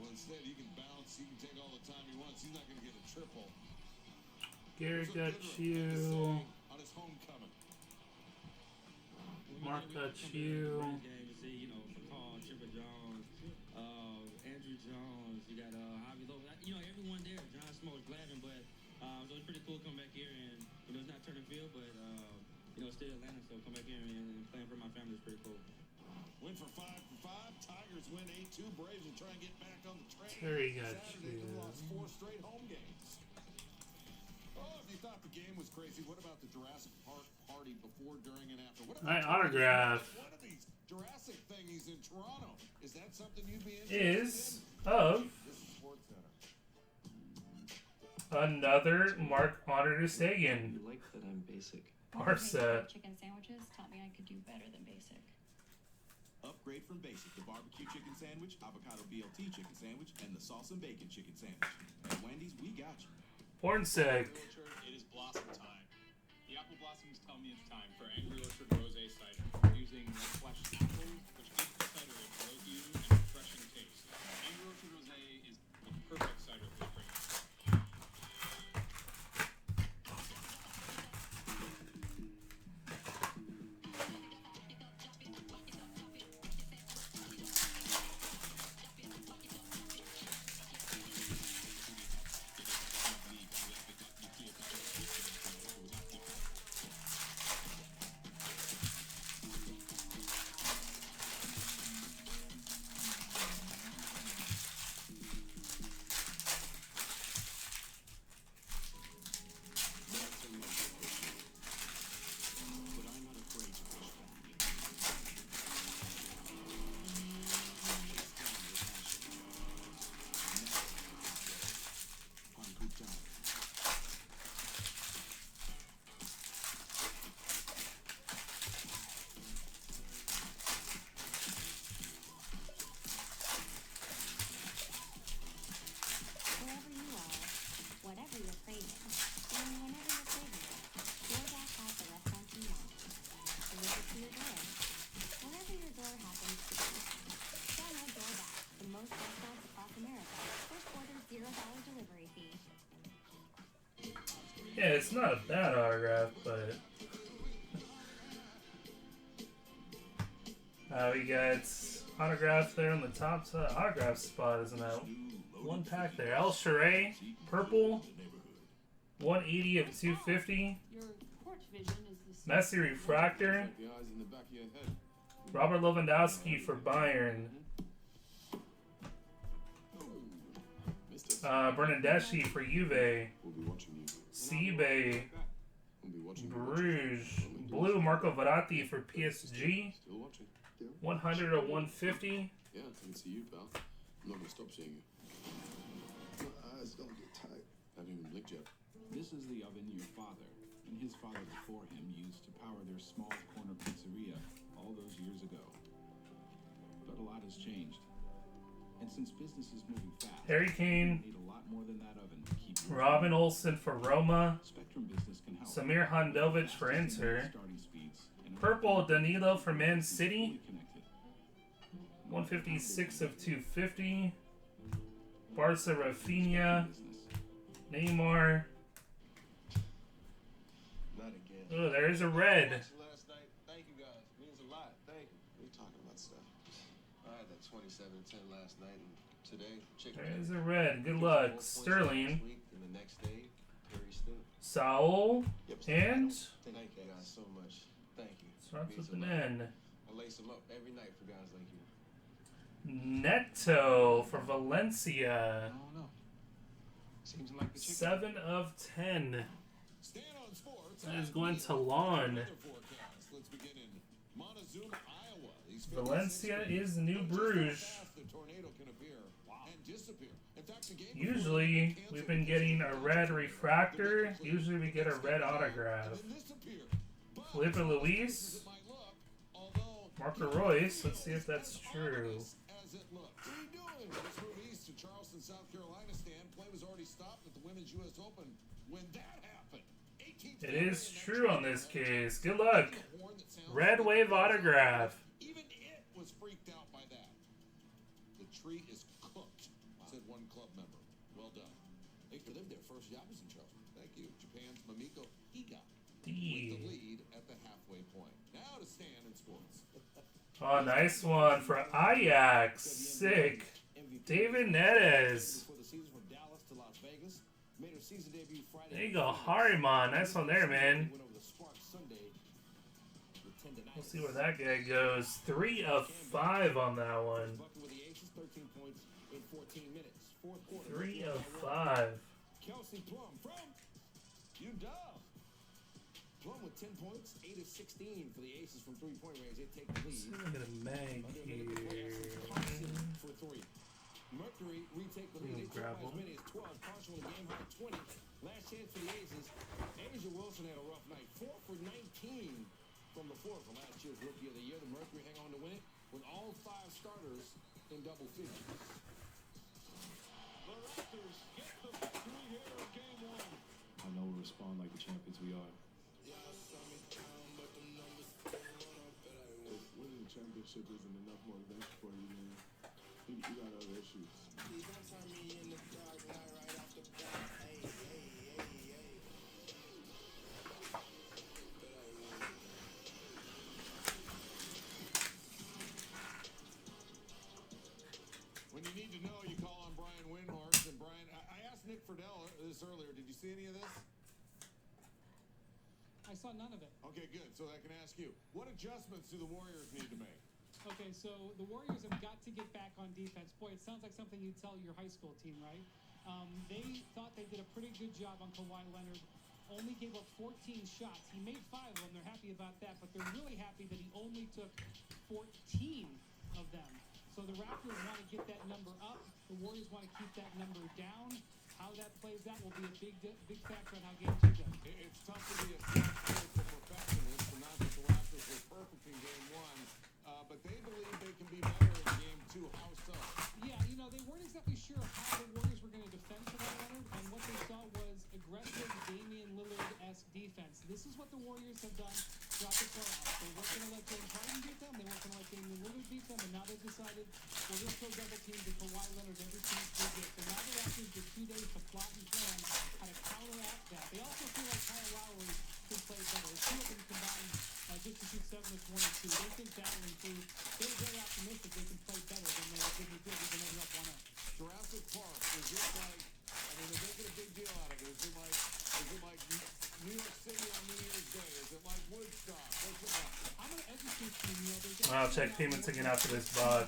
Well, instead, he can bounce. He can take all the time he wants. He's not going to get a triple. Garrett got you. On his homecoming. Mark got you. You know, Paul, Chipper Jones, Andrew Jones. You got Javi Lopez. You know, everyone there. John Smoltz, Glavin, but so it's pretty cool to come back here and you know it's not turning field, but you know it's still Atlanta, so come back here and playing for my family is pretty cool. Win for 5 for 5. Tigers win 8-2. Braves will try and get back on the train. Terry got Saturday, you. they lost 4 straight home games. Oh, if you thought the game was crazy, what about the Jurassic Park party before, during, and after? What My about autograph one of these Jurassic thingies in Toronto? Is that something you'd be is interested of This is Sports Center. another Mark Honor to Sagan. You like that I'm basic. Barca. Chicken sandwiches taught me I could do better than basic. Upgrade from basic, the barbecue chicken sandwich, avocado BLT chicken sandwich, and the sauce and bacon chicken sandwich. At Wendy's, we got you. Pornsec. It is blossom time. The apple blossoms tell me it's time for Angry Orchard Rosé cider, using red flesh apples, which gives the cider a floaty and refreshing taste. Angry Orchard Rosé is the perfect cider for spring. Yeah, it's not a bad autograph, but we got autograph there on the top autograph spot, isn't that one pack there? El Shaddai, purple, 180 of 250. Your court vision is the Messi refractor. The eyes in the back of your head. Robert Lewandowski for Bayern. Bernardeschi for Juve. Seabay. Bruges. Blue Marco Verratti for PSG. 100 of 150. Yeah, I can see you, pal. I'm not gonna stop seeing you. My eyes don't get tight. Haven't even blinked yet. This is the oven your father and his father before him used to power their small corner pizzeria all those years ago. But a lot has changed. And since business is moving fast, Harry Kane. you need a lot more than that oven to keep you Robin Olsen for Roma. Spectrum Business can help. Samir Handovich for Inter. Starting speeds and Purple Danilo for Man City. connected. 156 of 250. Barca Rafinha. Neymar. Not again. Oh, there is a red. Last night. Thank you guys. It means a lot. Thank you. What are you talking about, stuff? I had that 27-10 last night, and today, chicken. There is a red. Good luck. Sterling. Last week, and the next day, Perry Stewart. Saul. And Thank you guys so much. Thank you. starts Means with a an lot. N. I lace them up every night for guys like you. Neto for Valencia. No. Seems like the chicken. 7 of 10. Stand on Sports. That is going to Lawn. Weather forecast. Let's begin in Montezuma, Iowa. These Valencia is New Bruges. fast the tornado can appear and disappear. In fact, the game Usually, we've been getting a red refractor. Usually, we get a red autograph. Felipe Luis. Marco Royce. Let's see if that's true. as it looks. What are you doing? Let's move east to Charleston, South Carolina. Stan, play was already stopped at the Women's U.S. Open when that happened. It is true on this case. Good luck. Red Wave autograph. Even it was freaked out by that. The tree is cooked, said one club member. Well done. They used to live there. First job was in Charleston. Thank you. Japan's Mamiko Higa with the lead at the halfway point. Now to Stan in sports. Oh, nice one for Ajax. Sick. David Neres. Before the season from Dallas to Las Vegas. Made her season debut Friday. There you go. Harriman. Nice one there, man. Went over the Sparks Sunday with tendonitis. We'll see where that guy goes. 3 of 5 on that one. Bucket with the Aces, 13 points in 14 minutes. Fourth quarter. 3 of 5. Kelsey Plum from UW. Plum with 10 points, 8 of 16 for the Aces from three-point range. They take the lead. Look at a mag here. For 3. Mercury retake the lead. They took Grab as one. many as 12. Partial in the game high 20. Last chance for the Aces. Asia Wilson had a rough night. 4 for 19 from the floor for last year's Rookie of the Year. The Mercury hang on to win it with all 5 starters in double figures. The Raptors get the victory here in game 1. I know we'll respond like the champions we are. Winning the championship isn't enough motivation for you, man. You got other issues. When you need to know, you call on Brian Windhorst. And Brian, I asked Nick Friedel this earlier. Did you see any of this? I saw none of it. Okay, good. So I can ask you, what adjustments do the Warriors need to make? Okay, so the Warriors have got to get back on defense. Boy, it sounds like something you'd tell your high school team, right? They thought they did a pretty good job on Kawhi Leonard. Only gave up 14 shots. He made 5 of them. They're happy about that, but they're really happy that he only took 14 of them. So the Raptors want to get that number up. The Warriors want to keep that number down. How that plays out will be a big factor on how game 2 goes. It's tough to be a critical perfectionist and not that the Raptors were perfect in game 1, but they believe they can be better in game 2. How so? Yeah, they weren't exactly sure how the Warriors were going to defend Kawhi Leonard, and what they saw was aggressive Damian Lillard-esque defense. This is what the Warriors have done throughout the playoffs. They weren't going to let James Harden beat them. They weren't going to let Damian Lillard beat them, and now they've decided, well, let's go double team to Kawhi Leonard every chance they get. So now the Raptors get 2 days to plot and plan how to counteract that. They also feel battling through. They're very optimistic they can play better than they did even though they're up 1-0. Jurassic Park, is it like, I mean, they're making a big deal out of it. Is it like New York City on New Year's Day? Is it like Woodstock? What's it like? I'm going to educate you, Neil. There's I'll check payments again after this box.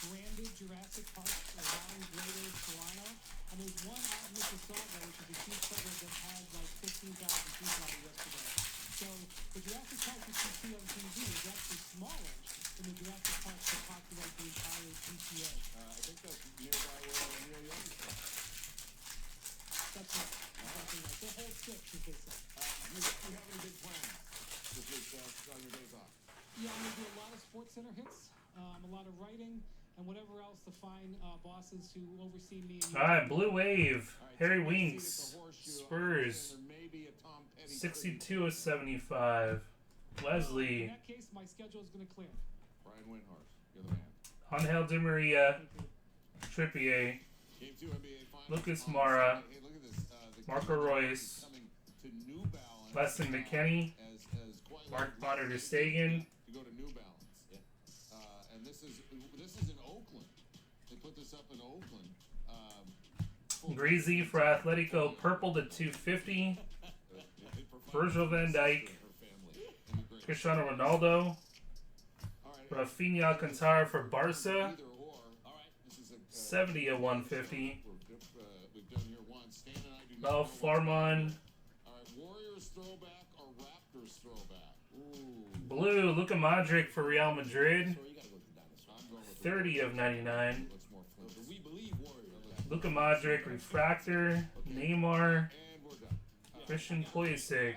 branded Jurassic Park around Greater Toronto, and there's one out in Mississauga, which is a huge suburb that had like 15,000 people out yesterday. So the Jurassic Park that you see on TV is actually smaller than the Jurassic Park that populate the entire GTA. I think that's nearby where Neil Young is from. That's right. Exactly right. The whole six, as they say. You have any big plans this week on your days off? Yeah, I'm going to do a lot of Sports Center hits, a lot of writing, and whatever else the fine bosses who oversee me. All right, Blue Wave, Harry Winks, Spurs, 62 of 75. Leslie, In that case, my schedule is going to clear. Brian Windhorst, you're the man. Angel Di Maria, Trippier, Game 2 NBA Finals. Lucas Mara, Hey, look at this. Marco Royce, Coming to New Balance. Weston McKennie, As quite Mark like Bonner Stegen, to go to New Balance. Yeah. And this is in Oakland. They put this up in Oakland. Greasy for Atletico, purple to 250. Virgil van Dijk, Cristiano Ronaldo, Rafinha Alcantara for Barca, 70 of 150. Mel Farman, Warriors throwback or Raptors throwback? blue Luka Modric for Real Madrid, 30 of 99. Luka Modric refractor, Neymar, Christian Pulisic.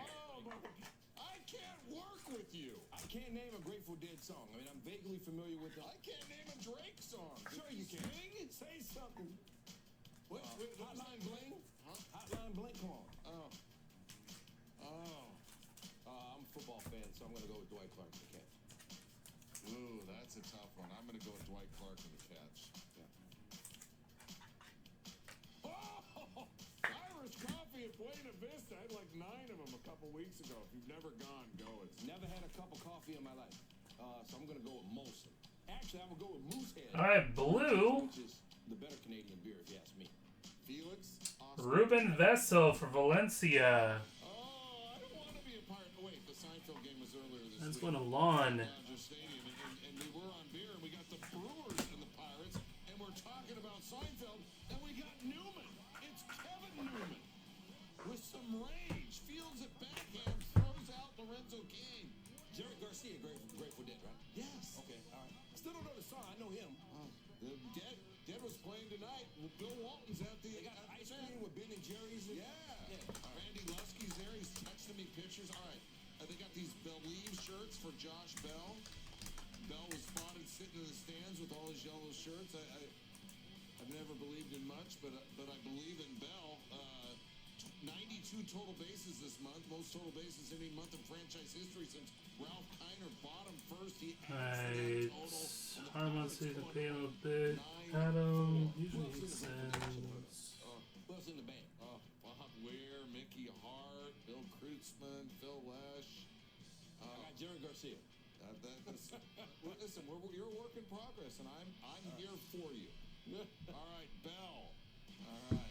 I can't work with you. I can't name a Grateful Dead song. I mean, I'm vaguely familiar with them. I can't name a Drake song. Sure you can. Say something. What? Hotline Bling? Huh? Hotline Bling? Come on. I'm a football fan, so I'm going to go with Dwight Clark for the catch. Ooh, that's a tough one. I'm going to go with Dwight Clark in the catch. Yeah. Oh, Irish coffee at Buena Vista. I had like 9 of them a couple weeks ago. If you've never gone, go. It's never had a cup of coffee in my life. So I'm going to go with Molson. Actually, I'm going to go with Moosehead. All right, blue. Which is the better Canadian beer, if you ask me. Felix. Ruben Vessel for Valencia. I don't want to be a part. Wait, the Seinfeld game was earlier this That's week. one of lawn. Dodger Stadium, and we were on beer, and we got the Brewers and the Pirates, and we're talking about Seinfeld, and we got Newman. It's Kevin Newman with some rage. Fields it backhand, throws out Lorenzo Cain. Jerry Garcia, Grateful Dead, right? Yes. Okay, all right. I still don't know the song. I know him. Dead was playing tonight. Bill Walton's at the. They got ice cream with Ben and Jerry's. Yeah. Randy Lusky's there. He's texting me pictures. All right. They got these Believe shirts for Josh Bell. Bell was spotted sitting in the stands with all his yellow shirts. I've never believed in much, but I believe in Bell. 92 total bases this month. Most total bases any month in franchise history since Ralph Kiner bought him first. He Right. Harmon season pay a little bit. Adam usually sends. Who's in the band? Bob Weir, Mickey Hart, Bill Kreutzmann, Phil Lesh. I got Jerry Garcia. Listen, you're a work in progress, and I'm here for you. All right, Bell. All right.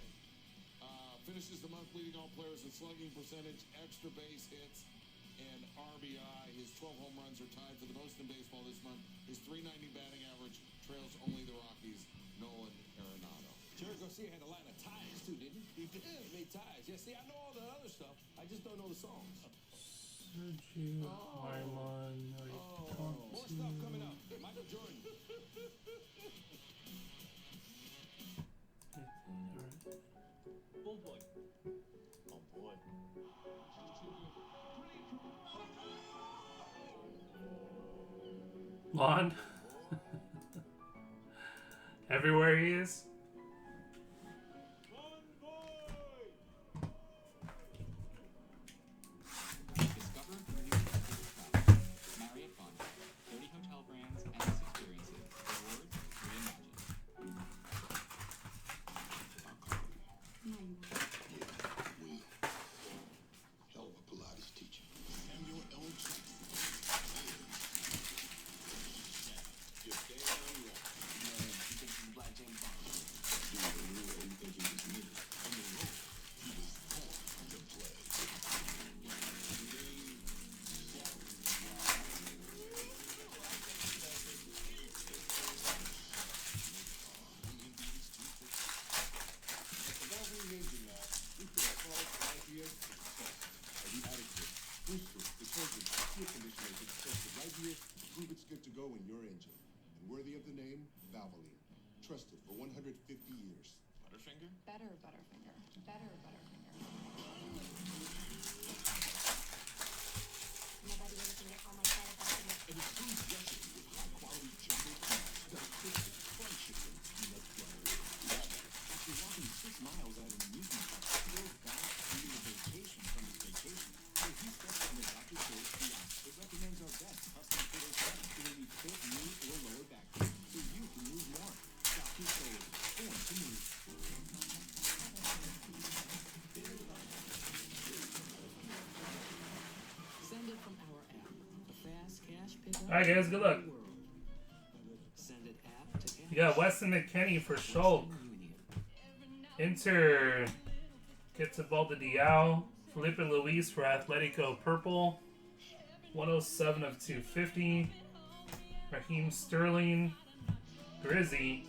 Finishes the month leading all players in slugging percentage, extra base hits, and RBI. His 12 home runs are tied for the most in baseball this month. His .390 batting average trails only the Rockies' Nolan Arenado. Jerry Garcia had a line of ties too, didn't he? He did. He made ties. Yeah, see, I know all the other stuff. I just don't know the songs. Sergio Harmon. More stuff coming up. Michael Jordan. Oh boy. Oh boy. Lawn. Everywhere he is. Discover the new travel. Marriott Bonvoy. 30 hotel brands, endless experiences. Rewards reimagined. Hell of a Pilates teacher. Samuel L. Jackson. Valvoline. Trusted for 150 years. Butterfinger? Better Butterfinger. Better Butterfinger. Nobody ever can get all my side effects in An improved recipe with high-quality jumbo peanuts, got crispy, crunchy, and peanut butter. After walking 6 miles at an amusement park, Phil's back needed a vacation from his vacation. So he steps on the Dr. Phil's kiosk. It recommends our best custom-fit aesthetic to relieve hip, knee, or lower back pain, so you can move more. Dr. Phil's, born to move. Send it from our app. A fast cash pickup. All right, guys, good luck. Send it app to cash. You got Weston McKennie for Shulk. Inter gets a ball to Diao. Felipe Luis for Atletico Purple. 107 of 250. Raheem Sterling. Grizzy.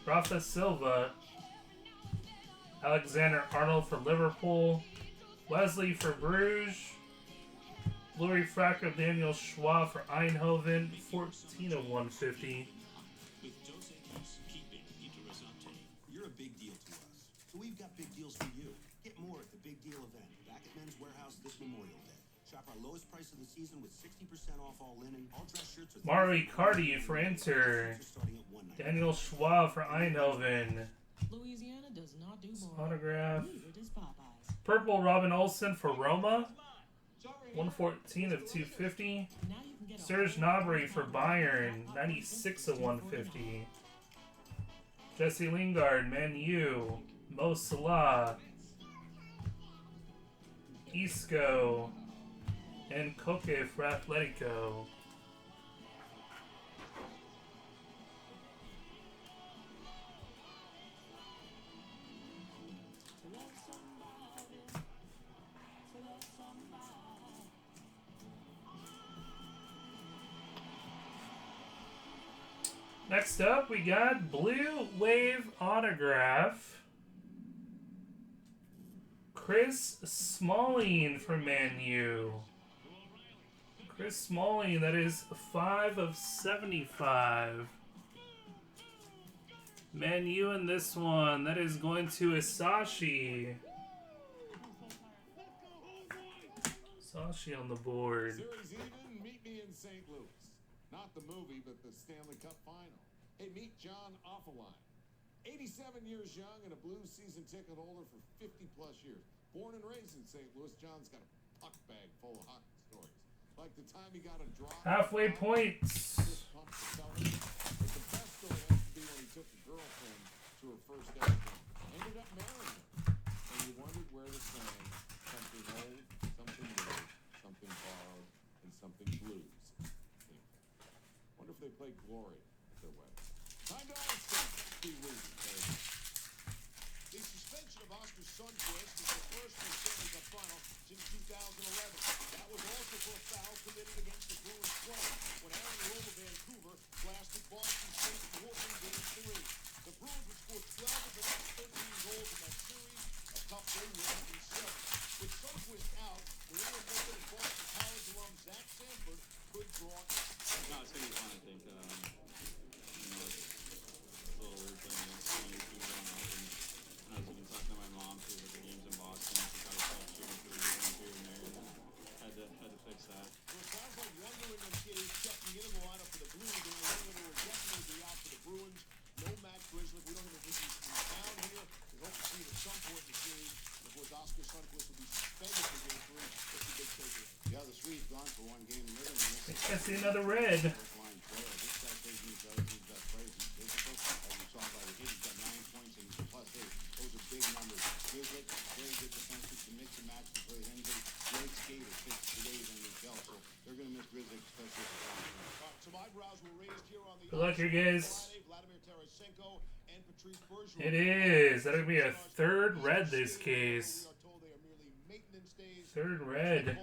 Rafa Silva. Alexander Arnold for Liverpool. Wesley for Bruges. Blue refractor Daniel Schwab for Eindhoven. 14 of 150. With Dos Equis, keeping Interessante. You're a big deal to us, so we've got big deals for you. Get more at the Big Deal event back at Men's Warehouse this Memorial Day. Shop our lowest price of the season with 60% off all linen, all dress shirts with Mauro Icardi for Inter. Daniel Schwab for Eindhoven. Louisiana does not do more. Autograph. Neither does Popeyes. Purple Robin Olsen for Roma. 114 of 250. Serge Gnabry for Bayern. 96 of 150. Jesse Lingard, Man U. Mo Salah. Isco. And Koke for Atletico. Next up, we got Blue Wave Autograph. Chris Smalling for Man U. Chris Smalling, that is 5 of 75. Man U in this one, that is going to Isashi. Isashi on the board. Series even, meet me in St. Louis. Not the movie, but the Stanley Cup final. Hey, meet John Offaline. 87 years young and a Blues season ticket holder for 50-plus years. Born and raised in St. Louis, John's got a puck bag full of hockey stories. Like the time he got a drop. Halfway points. But the best story has to be when he took a girlfriend to her first ever game. Ended up marrying her. And you wondered where the saying, something old, something new, something borrowed, and something blues came from. Wonder if they played Glory at their wedding. Time to understand. Steve Weezy, baby. The suspension of Oscar Sundqvist is the first in the Stanley Cup final since 2011. That was also for a foul committed against the Bruins play when Aaron Rome of Vancouver blasted Boston St. Louis in Game 3. The Bruins would score 12 of the next 13 goals in that series, a cup they won in 7. With Sundqvist out, New England native and Boston College alum Zach Sanford could draw it. No, it's going to be fun, I think. It's a little weird playing against the team going up. And I was even talking to my mom, she was at the games in Boston. She tried to stop shooting for the game here and there. And had to fix that. Well, it sounds like one New England kid is checking in the lineup for the Blues. And the New England will definitely be out for the Bruins. No Matt Grizzly. We don't even think he's in town here. We hope to see him at some point in the series. Of course, Oscar Sundqvist will be suspended for Game 3. That's a big takeaway. Yeah, the Swede's gone for one game. I see another red. First-line player. This guy taking his other team's best players. He's physical, as you saw by the hit. He's got 9 points and he's +8. Those are big numbers. Grizzly, very good defensive to mix and match to play with anybody. Great skater, fits today's NHL. So they're going to miss Grizzly, especially if Some eyebrows were raised here on the Good luck here, guys. Vladimir Tarasenko and Patrice Bergeron. It is. That'll be a third red this case. Third red.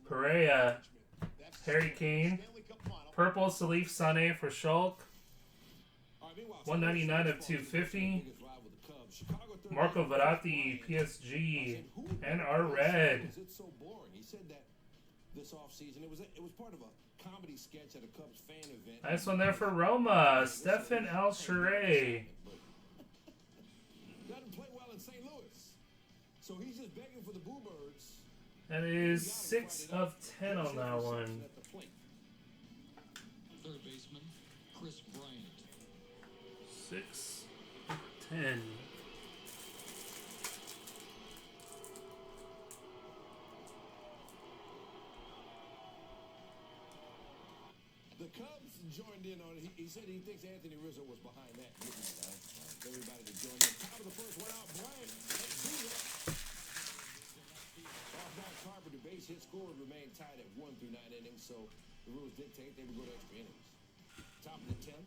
Perea. Harry Kane. Purple Salif Sané for Shulk. 199 of 250. Marco Verratti, PSG. And our red. It's so boring. He said that this offseason. It was part of a comedy sketch at a Cubs fan event. Nice one there for Roma. Stefan Alshire. Doesn't play well in St. Louis. So he's just begging for the Boo Birds. That is 6 of 10 on that one. Third baseman, Chris Bryant. 6 of 10. The Cubs joined in on it. He said he thinks Anthony Rizzo was behind that. Everybody to join in. Top of the first, went out Bryant. Off-back Carpenter, base hit, score remained tied at 1 through 9 innings, so the rules dictate they would go to extra innings. Top of the 10th,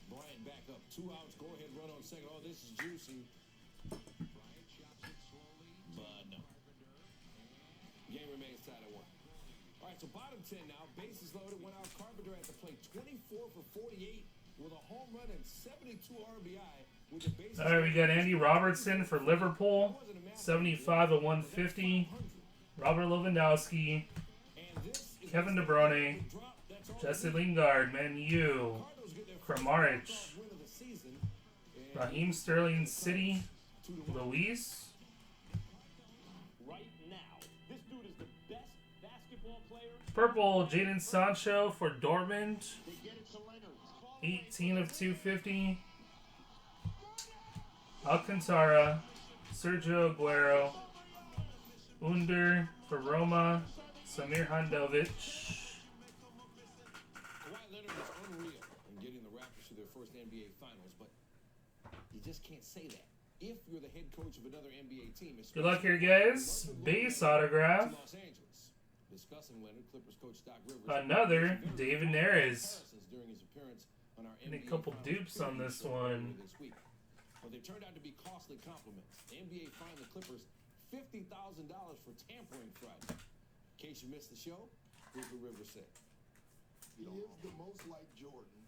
Bryant back up, 2 outs, go-ahead run on second. Oh, this is juicy. Bryant chops it slowly. But no. Game remains tied at 1. All right, so bottom 10 now. Bases loaded. Went out Carpenter at the plate. 24 for 48 with a home run and 72 RBI with the bases. All right, we got Andy Robertson for Liverpool. 75 of 150. Robert Lewandowski. Kevin De Bruyne. Jesse Lingard. Man U. Kramaric. Raheem Sterling City. Luis. Purple, Jadon Sancho for Dortmund. 18 of 250. Alcantara. Sergio Aguero. Under for Roma. Samir Handanovic. Kawhi Leonard is unreal in getting the Raptors to their first NBA Finals, but you just can't say that. If you're the head coach of another NBA team, Good luck here, guys. Base autograph. Los Angeles. Discussing Leonard, Clippers coach Doc Rivers. Another David Neres. During his appearance on our And a couple dupes on this one. This week. Well, they turned out to be costly compliments. The NBA fined the Clippers $50,000 for tampering Friday. In case you missed the show, here's what Rivers said. He is the most like Jordan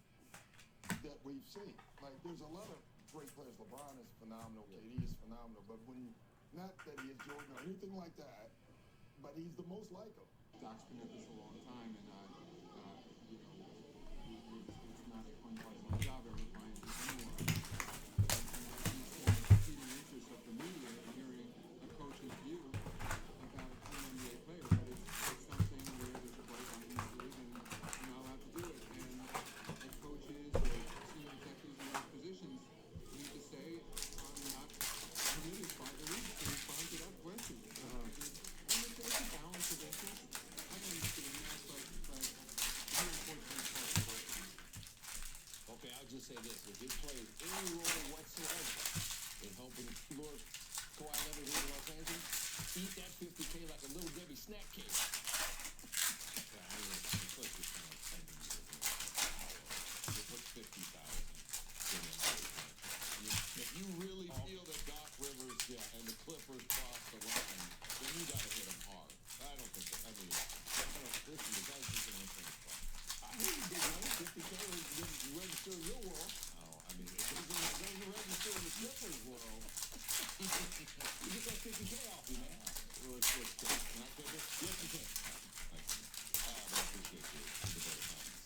that we've seen. Like, there's a lot of great players. LeBron is phenomenal. KD is phenomenal. But when, not that he is Jordan or anything like that, but he's the most like him. Doc's been at this a long time, and you know, it's not a fun part of my job ever trying to do anyone. The competing interest of the media and hearing a coach's view about an NBA player, but it's something where there's a break on his league, and you're not allowed to do it. And coaches or senior executives in those positions need to say, I'm not permitted by the league to respond to that question. And it's a balance of interest. I understand that, but it's unfortunate part of it. Okay, I'll just say this. If it plays any role whatsoever in helping lure Kawhi Leonard here in Los Angeles, eat that 50K like a little Debbie snack cake. If you really feel that Doc Rivers and the Clippers crossed the line, then you got to hit them hard. I don't think that. I mean, listen, the guy's just an infinite fun. I heard you big money, 50K didn't register in your world. Oh, I mean, it doesn't register in the Clippers world. You get that 50K off you, man. Can I take it? Yes, you can. I appreciate you.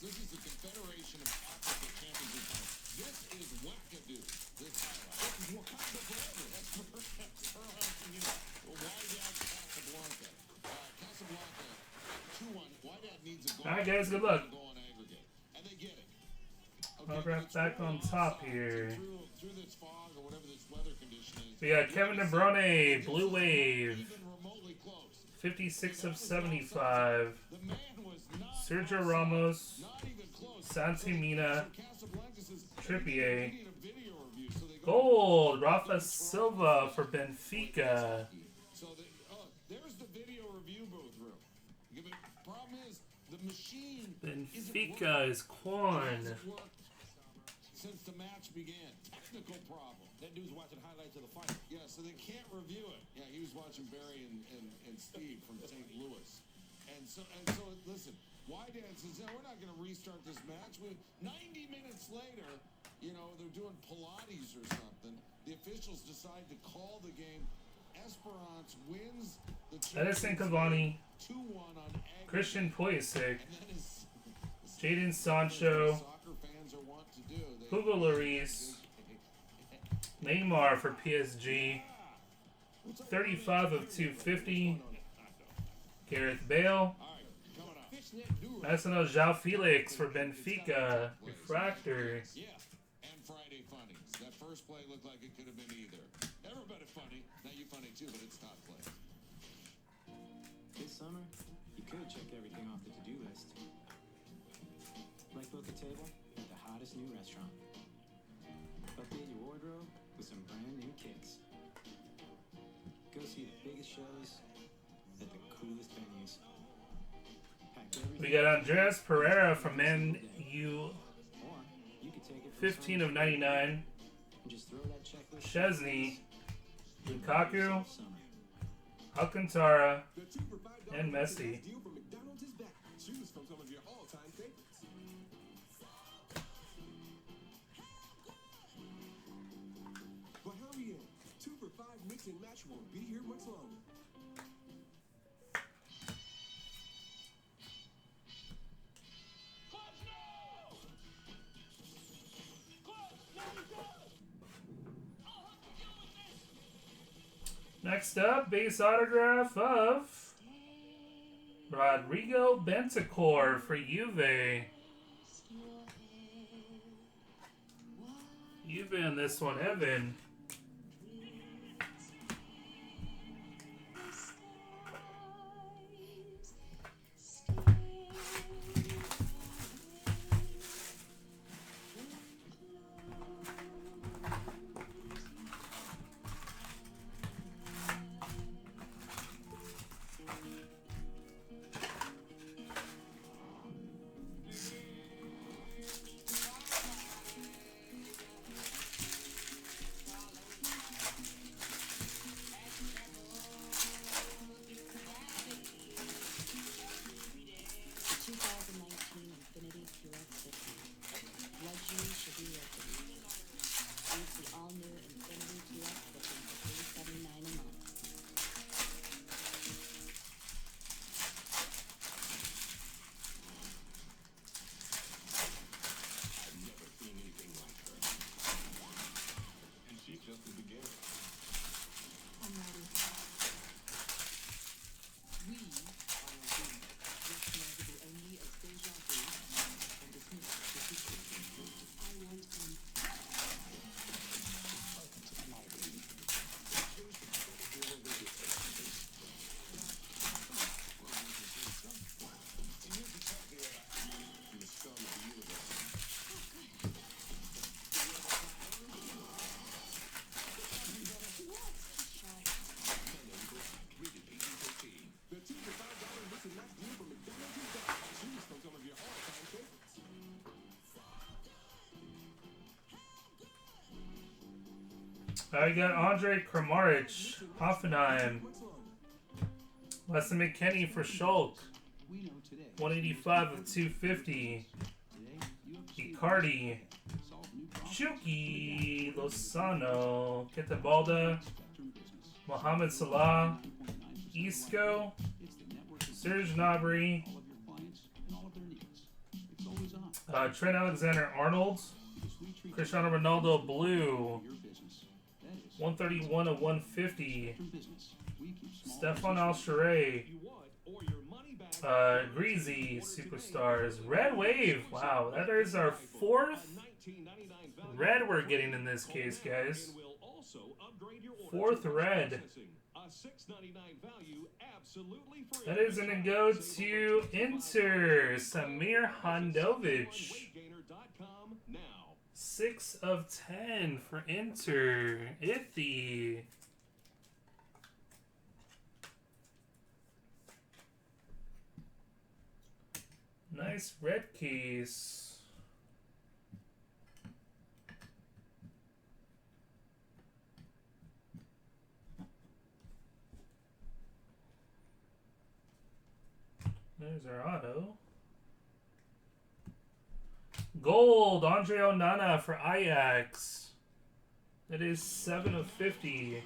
This is the Confederation of Africa Championship Final. This is wackadoo. This is Wakanda forever. That's Wydad Casablanca. Casablanca 2-1. Wydad needs a goal. Alright, guys, good luck. Go on aggregate. And they get it. Autograph back on top here. Through this fog or whatever this weather condition is. We got Kevin De Bruyne, Blue Wave. 56 of 75. Sergio Ramos. Santi Mina. Trippier. Gold, Rafa Silva for Benfica. So there's the video review booth room. The problem is the machine Benfica is Quan. Since the match began, technical problem. That dude's watching highlights of the fight. Yeah, so they can't review it. Yeah, he was watching Barry and Steve from St. Louis, and so listen. Wydad says, "No, we're not going to restart this match." 90 minutes later, you know, they're doing Pilates or something. The officials decide to call the game. Esperance wins the Edison Cavani, 2-1 on Agnew. Christian Pulisic, And that is Jadon Sancho, soccer fans are wont to do. Hugo Lloris, Neymar for PSG, 35 of 250, Gareth Bale, Marcelo João Felix for Benfica, refractor. Yeah, and Friday funnies. That first play looked like it could have been either. Everybody funny. Now you funny too, but it's top play. This summer, you could check everything off the to-do list. Like book a table at the hottest new restaurant. Update your wardrobe with some brand new kicks. Go see the biggest shows at the coolest venues. We got Andreas Pereira from Man U, 15 of 99. Chesney, Lukaku, Alcantara, and Messi. Choose from some of your all-time favorites. But hurry in. 2 for $5 mix and match won't be here much longer. Next up, base autograph of Rodrigo Bentancur for Juve. Juve in this one, Evan. I got Andre Kramaric, Hoffenheim. Weston McKennie for Schalke. 185 of 250. Icardi. Chucky Lozano. Kitabalda. Mohamed Salah. Isco. Serge Gnabry. Trent Alexander-Arnold. Cristiano Ronaldo Blue. 131 of 150. Stefan Alshire. Greasy Superstars. Red Wave. Wow, that is our 4th red we're getting in this case, guys. 4th red. That is going to go to Inter. Samir Handanovic. 6 of 10 for Inter. Iffy. Nice red case. There's our auto. Gold, Andre Onana for Ajax. That is 7 of 50.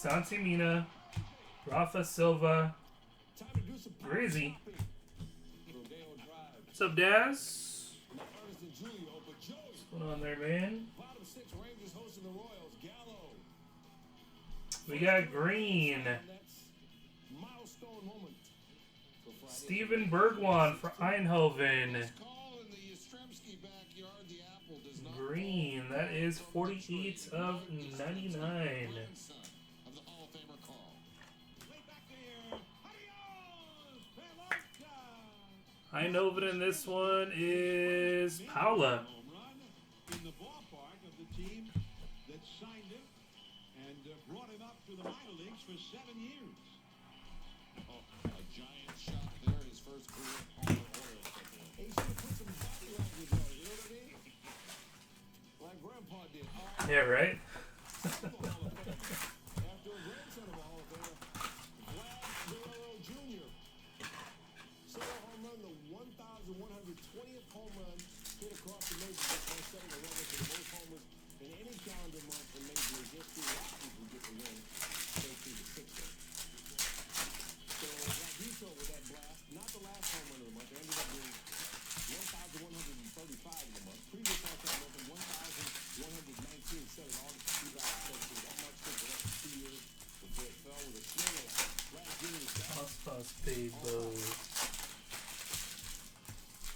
Santi Mina, Rafa Silva, Grizzy. What's up, Daz? What's going on there, man? We got Green. Steven Bergwan for Eindhoven. Green. That is 48 of 99. Eindhoven in this one is Paula. In the ballpark of the team that signed him and brought him up to the minor leagues for 7 years. Oh, a giant shot there, his first career homer Orioles. He should have put some body language on it, you know what I mean? Like Grandpa did. Yeah, right? After a grandson of a Hall of Famer, Vlad Guerrero Jr. Solo home run, the 1,120th home run hit across the majors. That's 1/7 11 for the most homers in any calendar month in Major League history. Rockies would get the win 13-6. So, like you saw with that blast, not the last home run of the month, it ended up being 1,135 in the month. Previous all-time record, 1,119 set in August 2017. That much took the rest of 2 years before it fell with a swing of Vlad Jr.'s bat. Ospas Paybo.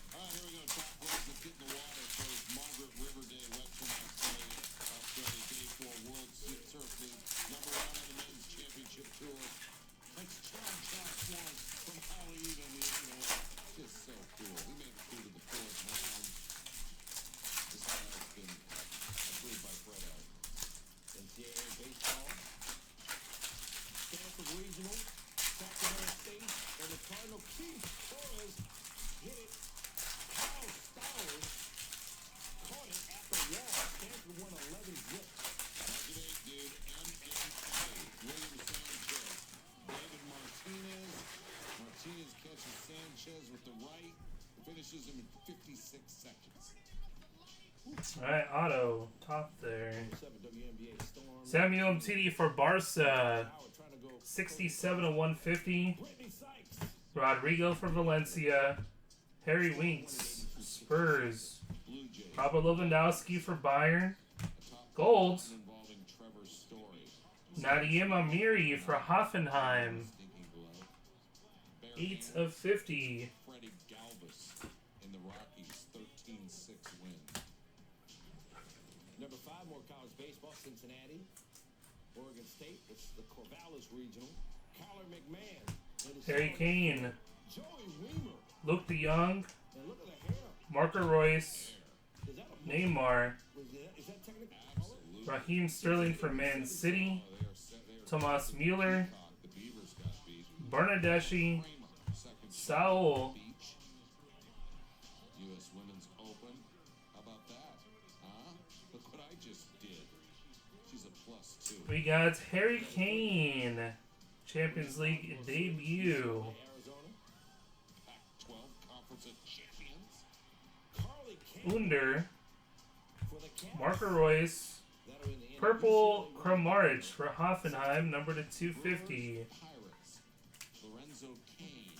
All right, here we go. Top place. Let's get in the water first. Margaret River Day, Western Australia. Day 4 World Surf League. #1 on the men's championship tour. That's Chad Swan from Hawaii, Indiana. Just so cool. He made it through to the 4th round. This guy has been approved by Fred Out. NCAA baseball, Stanford Regional, Sacramento State, and the Cardinal Keith Torres hit it. Kyle Stowers caught it at the wall. Stanford won 11-zip. Target 8, dude. MMA. William Sanchez. David Martinez. Martinez catches Sanchez with the right. Finishes him in 56 seconds. Alright, Otto. Top there. 7 WNBA Storm. Samuel Umtiti for Barca. 67 of 150. Rodrigo for Valencia. Harry Winks, Spurs. Robert Lewandowski for Bayern. Gold. Involving Trevor Story. Nadim Amiri for Hoffenheim. 8 of 50. Freddie Galvis in the Rockies 13-6 win. Number 5, more college baseball, Cincinnati. Oregon State, it's the Corvallis Regional. Kyler McMahon. Harry Kane. Joey Weimer. Luke DeYoung. And look at the hair. Marco Royce. Is that a Neymar. is that technically Raheem Sterling for Man City. Tomas Mueller. The Beavers got beat. Bernadeschi. Saul. U.S. Women's Open. How about that? Huh? Look what I just did. She's a +2. We got Harry Kane. Champions League debut. Arizona? Pac-12 Conference of Champions. Carly Kane Under. for the Cavs. Marco Royce. That'll in the end. Purple Kramaric for Hoffenheim, number to 250. Pirates. Lorenzo Kane.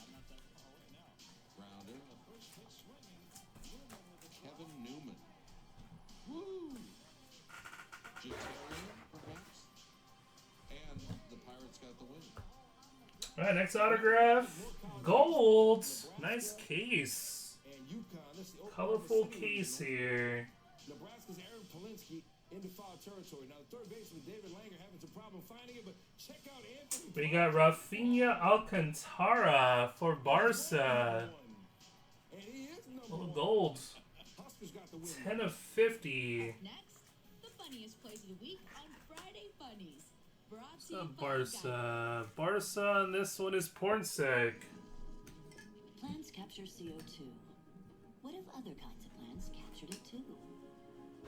Grounder. Kevin Newman. Woo! Jay Terrier, perhaps? And the Pirates got the win. Alright, next autograph. Gold. Nice case. And UConn. This is the Oklahoma Colorful City case Regional. here. Nebraska's Aaron Polinsky into foul territory. Now, the third baseman, David Langer, having some problem finding it, but check out Anthony. We got Rafinha Alcantara for Barca. And he is number Little 1. gold. Huskers got the win. 10 of 50. Next, the funniest plays of the week on Friday Funnies. Brought to What's you up, by Geico. Barca, and this one is Pornsec. Plants capture CO2. What if other kinds of plants captured it too?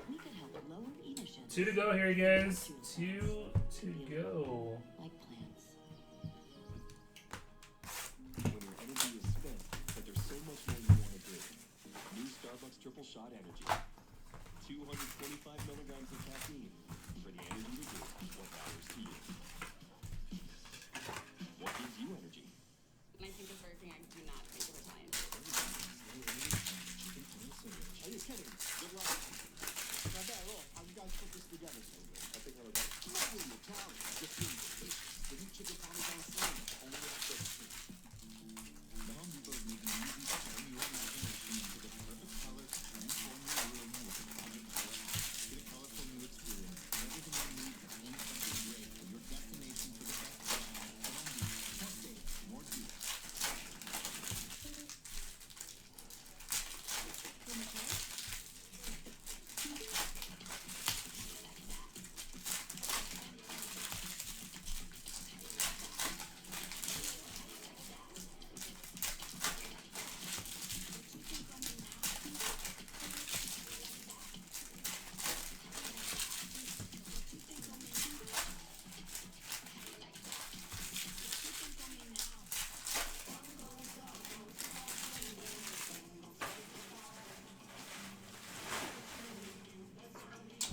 We could help lower emissions. 2 to go here, guys. 2 to go. Like plants. When your energy is spent, but there's so much more you want to do. New Starbucks Triple Shot Energy. 225 milligrams of caffeine for the energy to do what matters to you.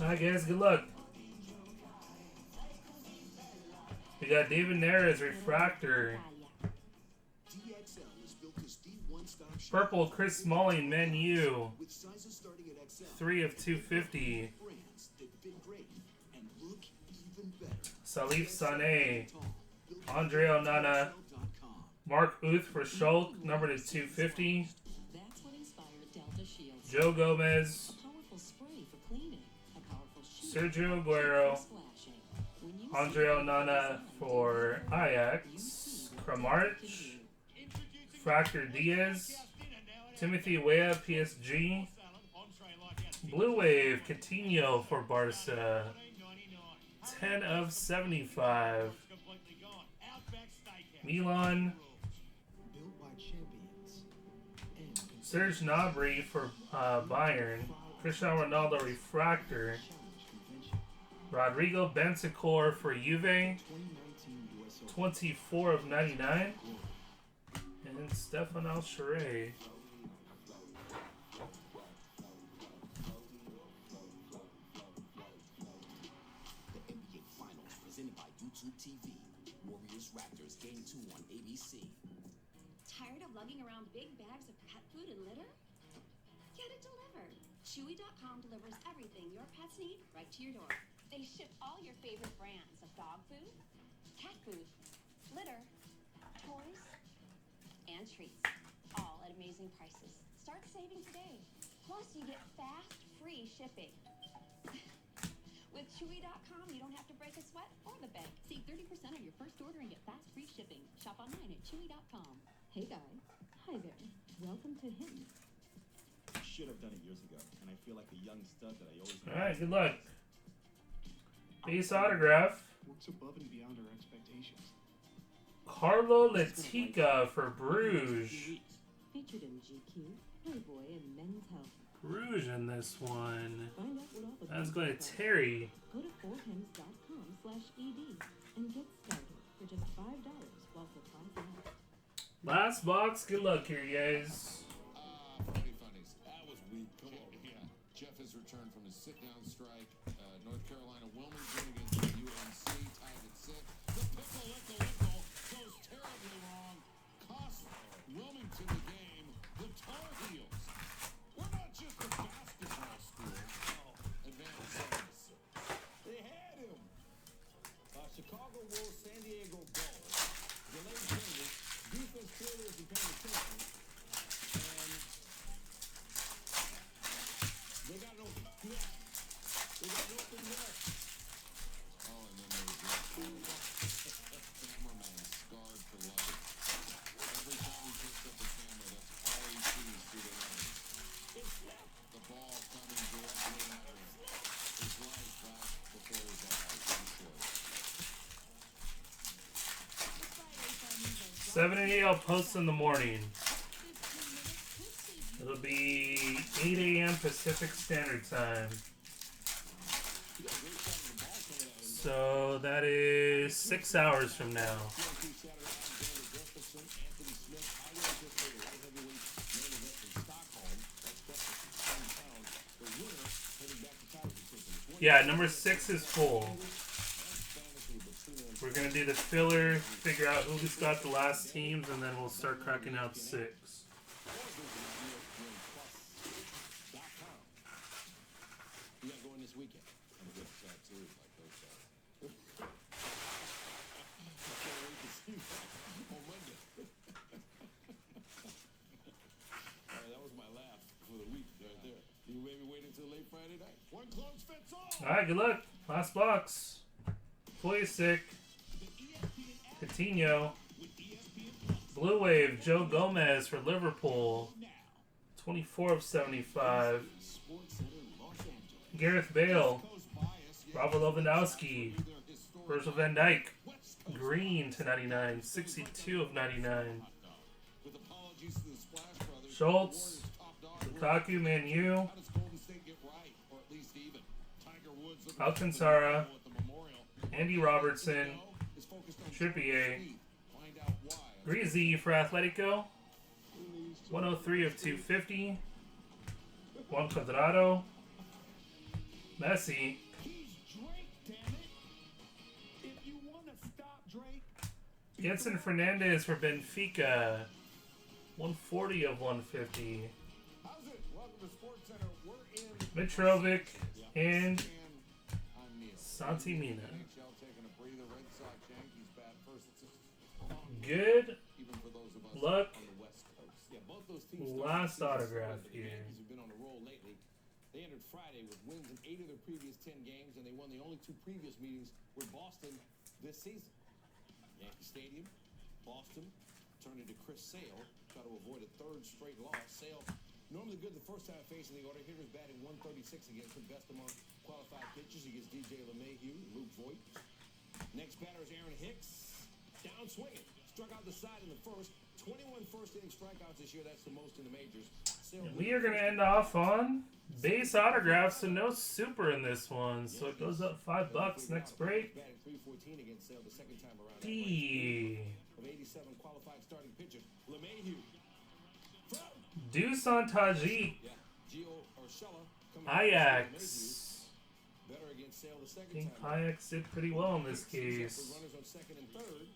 Alright, guys, good luck. We got David Neres, Refractor. Purple, Chris Smalling, Menu. 3 of 250. Salif Sané. Andre Onana. Mark Uth for Schultz, number to 250. Joe Gomez. Sergio Aguero. Andre Onana for Ajax. Kramarch. Fractor Diaz. Timothy Weah, PSG. Blue Wave, Coutinho for Barca. 10 of 75. Milan. Serge Gnabry for Bayern. Cristiano Ronaldo Refractor. Rodrigo Bentancur for Juve. 24 of 99. And Stefan Alshire. TV. Warriors Raptors Game 2 on ABC. Tired of lugging around big bags of pet food and litter? Get it delivered. Chewy.com delivers everything your pets need right to your door. They ship all your favorite brands of dog food, cat food, litter, toys, and treats. All at amazing prices. Start saving today. Plus, you get fast, free shipping. With Chewy.com, you don't have to break a sweat or the bank. Save 30% on your first order and get fast free shipping. Shop online at Chewy.com. Hey guys. Hi there. Welcome to him. Should have done it years ago, and I feel like a young stud that I always. Alright, good luck. Base autograph. Works above and beyond our expectations. Carlo Latica for Bruges. Featured in GQ, Playboy, and Men's Health. Bruges in this one. Find out what all the That's going to Terry. Go to forhims.com/ED and get started for just $5 while supplies last. Last box. Good luck here, guys. Funnies. That was weak. Come on. Yeah. Jeff has returned from his sit-down strike. North Carolina Wilmington against UNC, tied at 6. The pickle goes terribly wrong. Costs Wilmington the game. The Tar Heels. We're not just a basketball school. Advanced service. They had him. Chicago Wolves, San Diego Gulls. Delayed changes. Defense clearly isn't paying attention. And they got no net. They got no open net. Oh, and then there was the cameraman scarred for life. Every time he picks up the camera, that's all he sees through the lens. The ball coming directly at him. His life flashed before his eyes. I'm sure. 7 and 8 I'll post in the morning. It'll be 8 a.m. Pacific Standard Time. So that is 6 hours from now. Yeah, number 6 is full. We're going to do the filler, figure out who's got the last teams, and then we'll start cracking out 6. You got going this weekend. I'm good tattoos like those guys. I can't wait to see that on Monday. All right, that was my laugh for the week right there. You maybe wait until late Friday night. One clothes fits all. Alright, good luck. Last box. Pulisic. Coutinho. Blue Wave, Joe Gomez for Liverpool. 24 of 75. Gareth Bale. Robert Lewandowski. Virgil van Dijk. Green to 99. 62 of 99. Schultz. Lukaku, Manu. Alcantara. Andy Robertson. Trippier. Greasy for Atletico. 103 of 250. Juan Cuadrado. Messi. He's Drake, damn it. If you want to stop Drake, Gedson Fernandez for Benfica. 140 of 150. How's it? Welcome to Sports Center. We're in Mitrovic and Santi Mina. NHL taking a breather. Red Sox, Yankees bat first. Good Even for those of us luck. on the West Coast. Yeah, both those teams. Last autograph The here. Yankees have been on a roll lately. They entered Friday with wins in 8 of their previous 10 games, and they won the only 2 previous meetings with Boston this season. Yankee Stadium, Boston, turned into Chris Sale, try to avoid a 3rd straight loss. Sale, normally good the first time facing the order. Hitters batting 136 against the best among qualified pitchers against DJ LeMahieu, Luke Voigt. Next batter is Aaron Hicks. Down swinging. Struck out the side in the first. 21 first-inning strikeouts this year. That's the most in the majors. And we are going to end off on base autographs and no super in this one. So it goes up $5 next break. Batting 314 against Sale the second time around. D. Of 87 qualified starting pitchers. LeMahieu. Dusan Tajik. Yeah. Gio Urshela. Ajax. Better against Sale the I second think time. Ajax did pretty well in this case. Runners on second and third.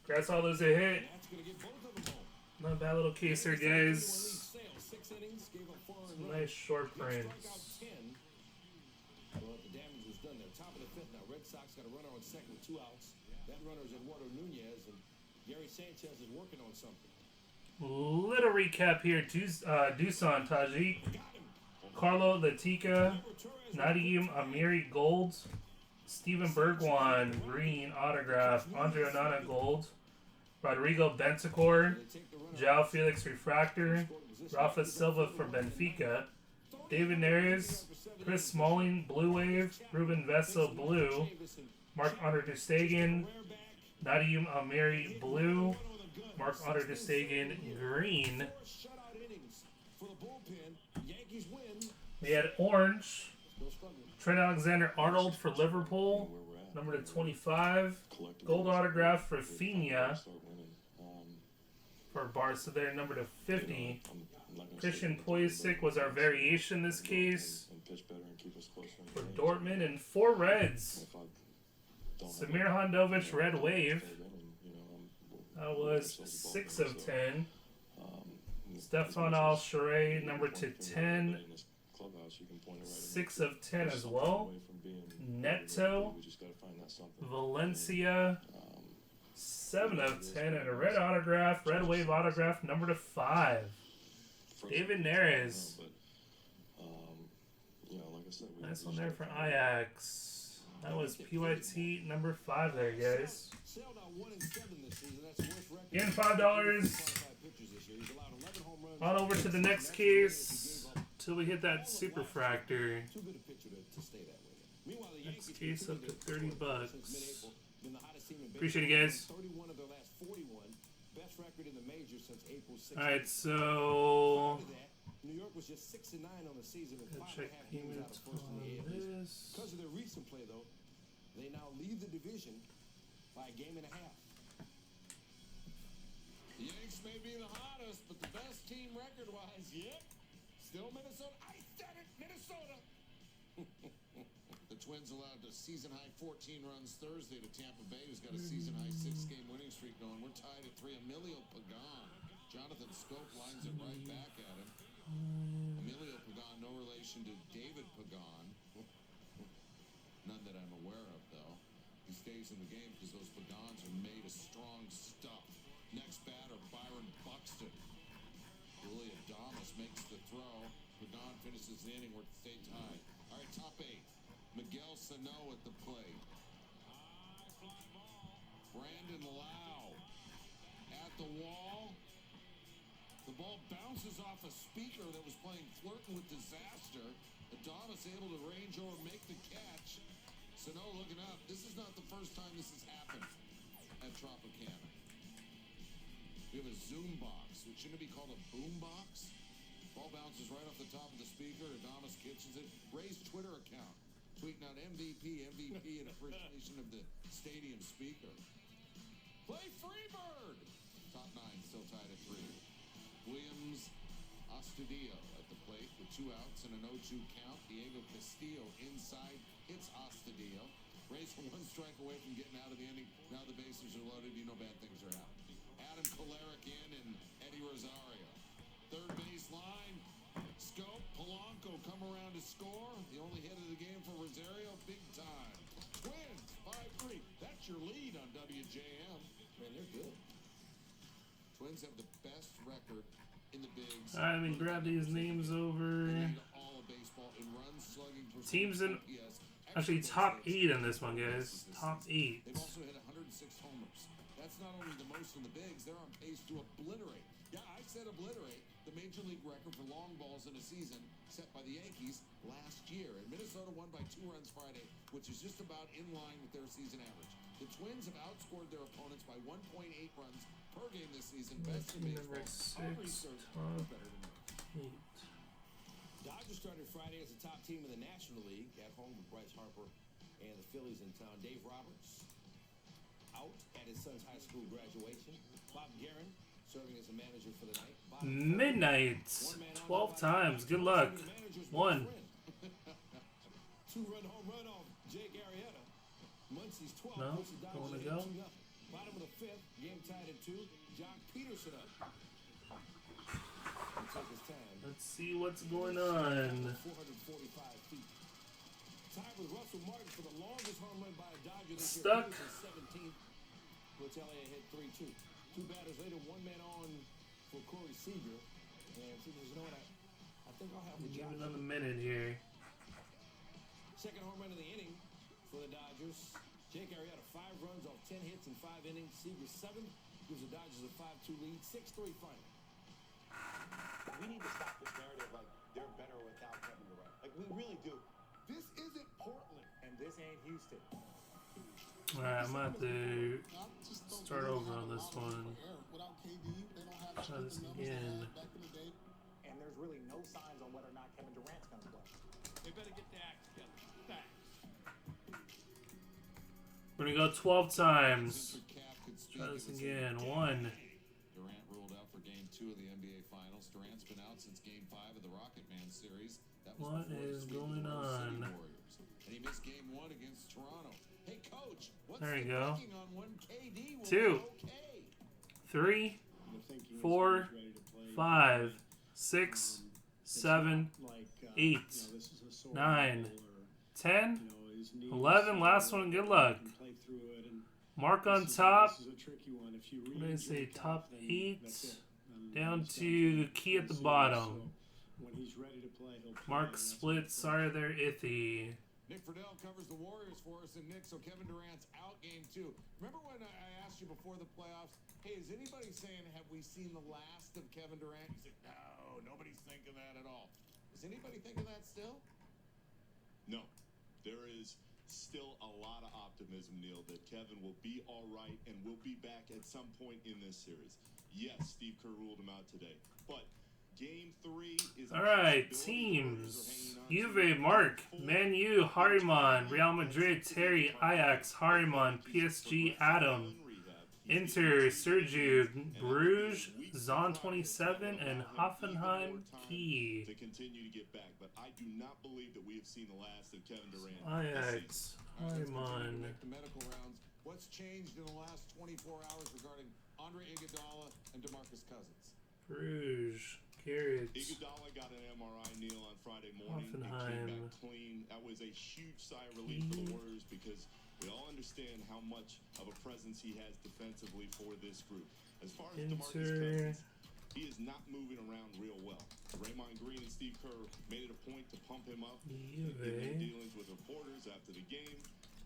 Congrats all those that hit. That's going to get both of them home. Not a bad little case there, guys. Sale, 6 innings, gave up 4 Some runs. nice short prints. Struck out 10. Well, the damage was done there. Top of the 5th now. Red Sox got a runner on second with 2 outs. That runner is Eduardo Nunez, and Gary Sanchez is working on something. Little recap here. Dusan Tajik. Carlo Latica. Nadim Amiri Gold. Steven Bergwan Green autograph. Andre Onana Gold. Rodrigo Bentancur. João Felix Refractor. Rafa Silva for Benfica. David Neres. Chris Smalling Blue Wave. Ruben Vessel Blue. Marc-Andre ter Stegen. Nadim Amiri Blue. Marc-Andre ter Stegen Green. We had orange. Trent Alexander-Arnold for Liverpool. Number to 25. Gold autograph for Rafinha. For Barca there, number to 50. Christian Pulisic was our variation this case. For Dortmund and 4 reds. Samir Handovich Red Wave. That was 6 of 10. Stefan Al-Sharae, number to 10. 6 of 10 as well. Neto. Valencia. 7 of 10. And a red autograph, Red Wave autograph, number to 5. David Neres. Nice one there for Ajax. That was PYT number 5 there, guys. Again, $5. On over to the next case till we hit that super fractor. Next case up to $30. Appreciate it, guys. Alright, so New York was just 6-9 on the season and 5.5 check games out of first in the payment 80s. Because of their recent play, though, they now lead the division by a game and a half. The Yanks may be the hottest, but the best team record-wise, yep, still Minnesota. I said it, Minnesota. The Twins allowed a season-high 14 runs Thursday to Tampa Bay, who's got a season-high 6-game winning streak going. We're tied at 3. Emilio Pagan. Jonathan Scope lines it right back at him. Emilio Pagan, no relation to David Pagan. None that I'm aware of, though. He stays in the game because those Pagans are made of strong stuff. Next batter, Byron Buxton. Willie Adames makes the throw. Pagan finishes the inning. We're stay tied. All right, top 8. Miguel Sano at the plate. Brandon Lau at the wall. The ball bounces off a speaker that was playing Flirting with Disaster. Adames able to range over, make the catch. Sano looking up. This is not the first time this has happened at Tropicana. We have a Zoom box, which shouldn't be called a boom box. Ball bounces right off the top of the speaker. Adames catches it. Ray's Twitter account tweeting out MVP in appreciation of the stadium speaker. Play Freebird. Top 9 still tied at 3. Williams Astudillo at the plate with 2 outs and an 0-2 count. Diego Castillo inside hits Astudillo. Rays are 1 strike away from getting out of the inning. Now the bases are loaded. You know bad things are happening. Adam Kolarek in and Eddie Rosario. Third base line. Scope. Polanco come around to score. The only hit of the game for Rosario. Big time. Twins 5-3. That's your lead on WJM. Man, they're good. Twins have the best record in the bigs. Alright, let me grab these names over. All of baseball in runs, slugging, Teams in actually top 8 in this one, guys. Top 8. They've also hit 106 homers. That's not only the most in the bigs, they're on pace to obliterate. Yeah, I said obliterate the major league record for long balls in a season set by the Yankees last year. And Minnesota won by 2 runs Friday, which is just about in line with their season average. The Twins have outscored their opponents by 1.8 runs per game this season. Best in baseball. Number 6, top 8. Dodgers started Friday as the top team in the National League at home with Bryce Harper and the Phillies in town. Dave Roberts out at his son's high school graduation. Bob Guerin serving as a manager for the night. Midnight. 12 times. Good luck. 1. 2-run home run off Jake Arrieta. Muncie's 12. No? Puts the Dodgers Don't wanna ahead go? 2-0. Bottom of the 5th. Game tied at 2. Jock Peterson up. He'll take his time. Let's see what's going on. 445 feet. Tied with Russell Martin for the longest home run by a Dodger this Stuck. year. 17th. Puts LA ahead 3-2. 2 batters later, 1 man on for Corey Seager. And Seager, you know what? I think I'll have the Give job. another minute here. Second home run of the inning for the Dodgers. Jake Arrieta, 5 runs off 10 hits in 5 innings. Seager 7 gives the Dodgers a 5-2 lead. 6-3 final. We need to stop this narrative like they're better without Kevin Durant. Like we really do. This isn't Portland. And this ain't Houston. Alright, I'm about to start over on this one. Without KD, they don't have Try this the numbers they again. had back in the day. And there's really no signs on whether or not Kevin Durant's going to play. They better get their act together. Facts. We're gonna go 12 times. Try this again. 1. Durant ruled out for Game 2 of the NBA Finals. Durant's been out since Game 5 of the Rocket Man series. That was What before is the sweep of going the Rose City on? Warriors. And he missed Game 1 against Toronto. Hey, Coach, what's There the you go. thinking on when KD will 2. be okay? 3. 4. 5. 6. 7. 8. 9. 10. 11. Last one. Good luck. Mark on top. I'm going to say top 8. Down to the key at the bottom. Mark split. Sorry, they're iffy. Nick Friedel covers the Warriors for us. And Nick, so Kevin Durant's out Game 2. Remember when I asked you before the playoffs, hey, is anybody saying, have we seen the last of Kevin Durant? You said, no, nobody's thinking that at all. Is anybody thinking that still? No. There is still a lot of optimism, Neil, that Kevin will be all right and will be back at some point in this series. Yes, Steve Kerr ruled him out today. But Game 3 is... Alright, teams. Juve, Mark. Man U, Hariman. Real Madrid, Terry. Ajax, Hariman. PSG, Adam. Inter, Sergio. Bruges, Zon 27, and Hoffenheim, Key. To continue to get back, but I do not believe that we have seen the last of Kevin Durant. Ajax, Hariman. The medical rounds. What's changed in the last 24 hours regarding Andre Iguodala and DeMarcus Cousins? Bruges, Garrett. Iguodala got an MRI, Neil, on Friday morning. He came Hoffenheim. back clean. That was a huge sigh of relief for the Warriors because we all understand how much of a presence he has defensively for this group. As far as DeMarcus Cousins, he is not moving around real well. Draymond Green and Steve Kerr made it a point to pump him up in their dealings with reporters after the game.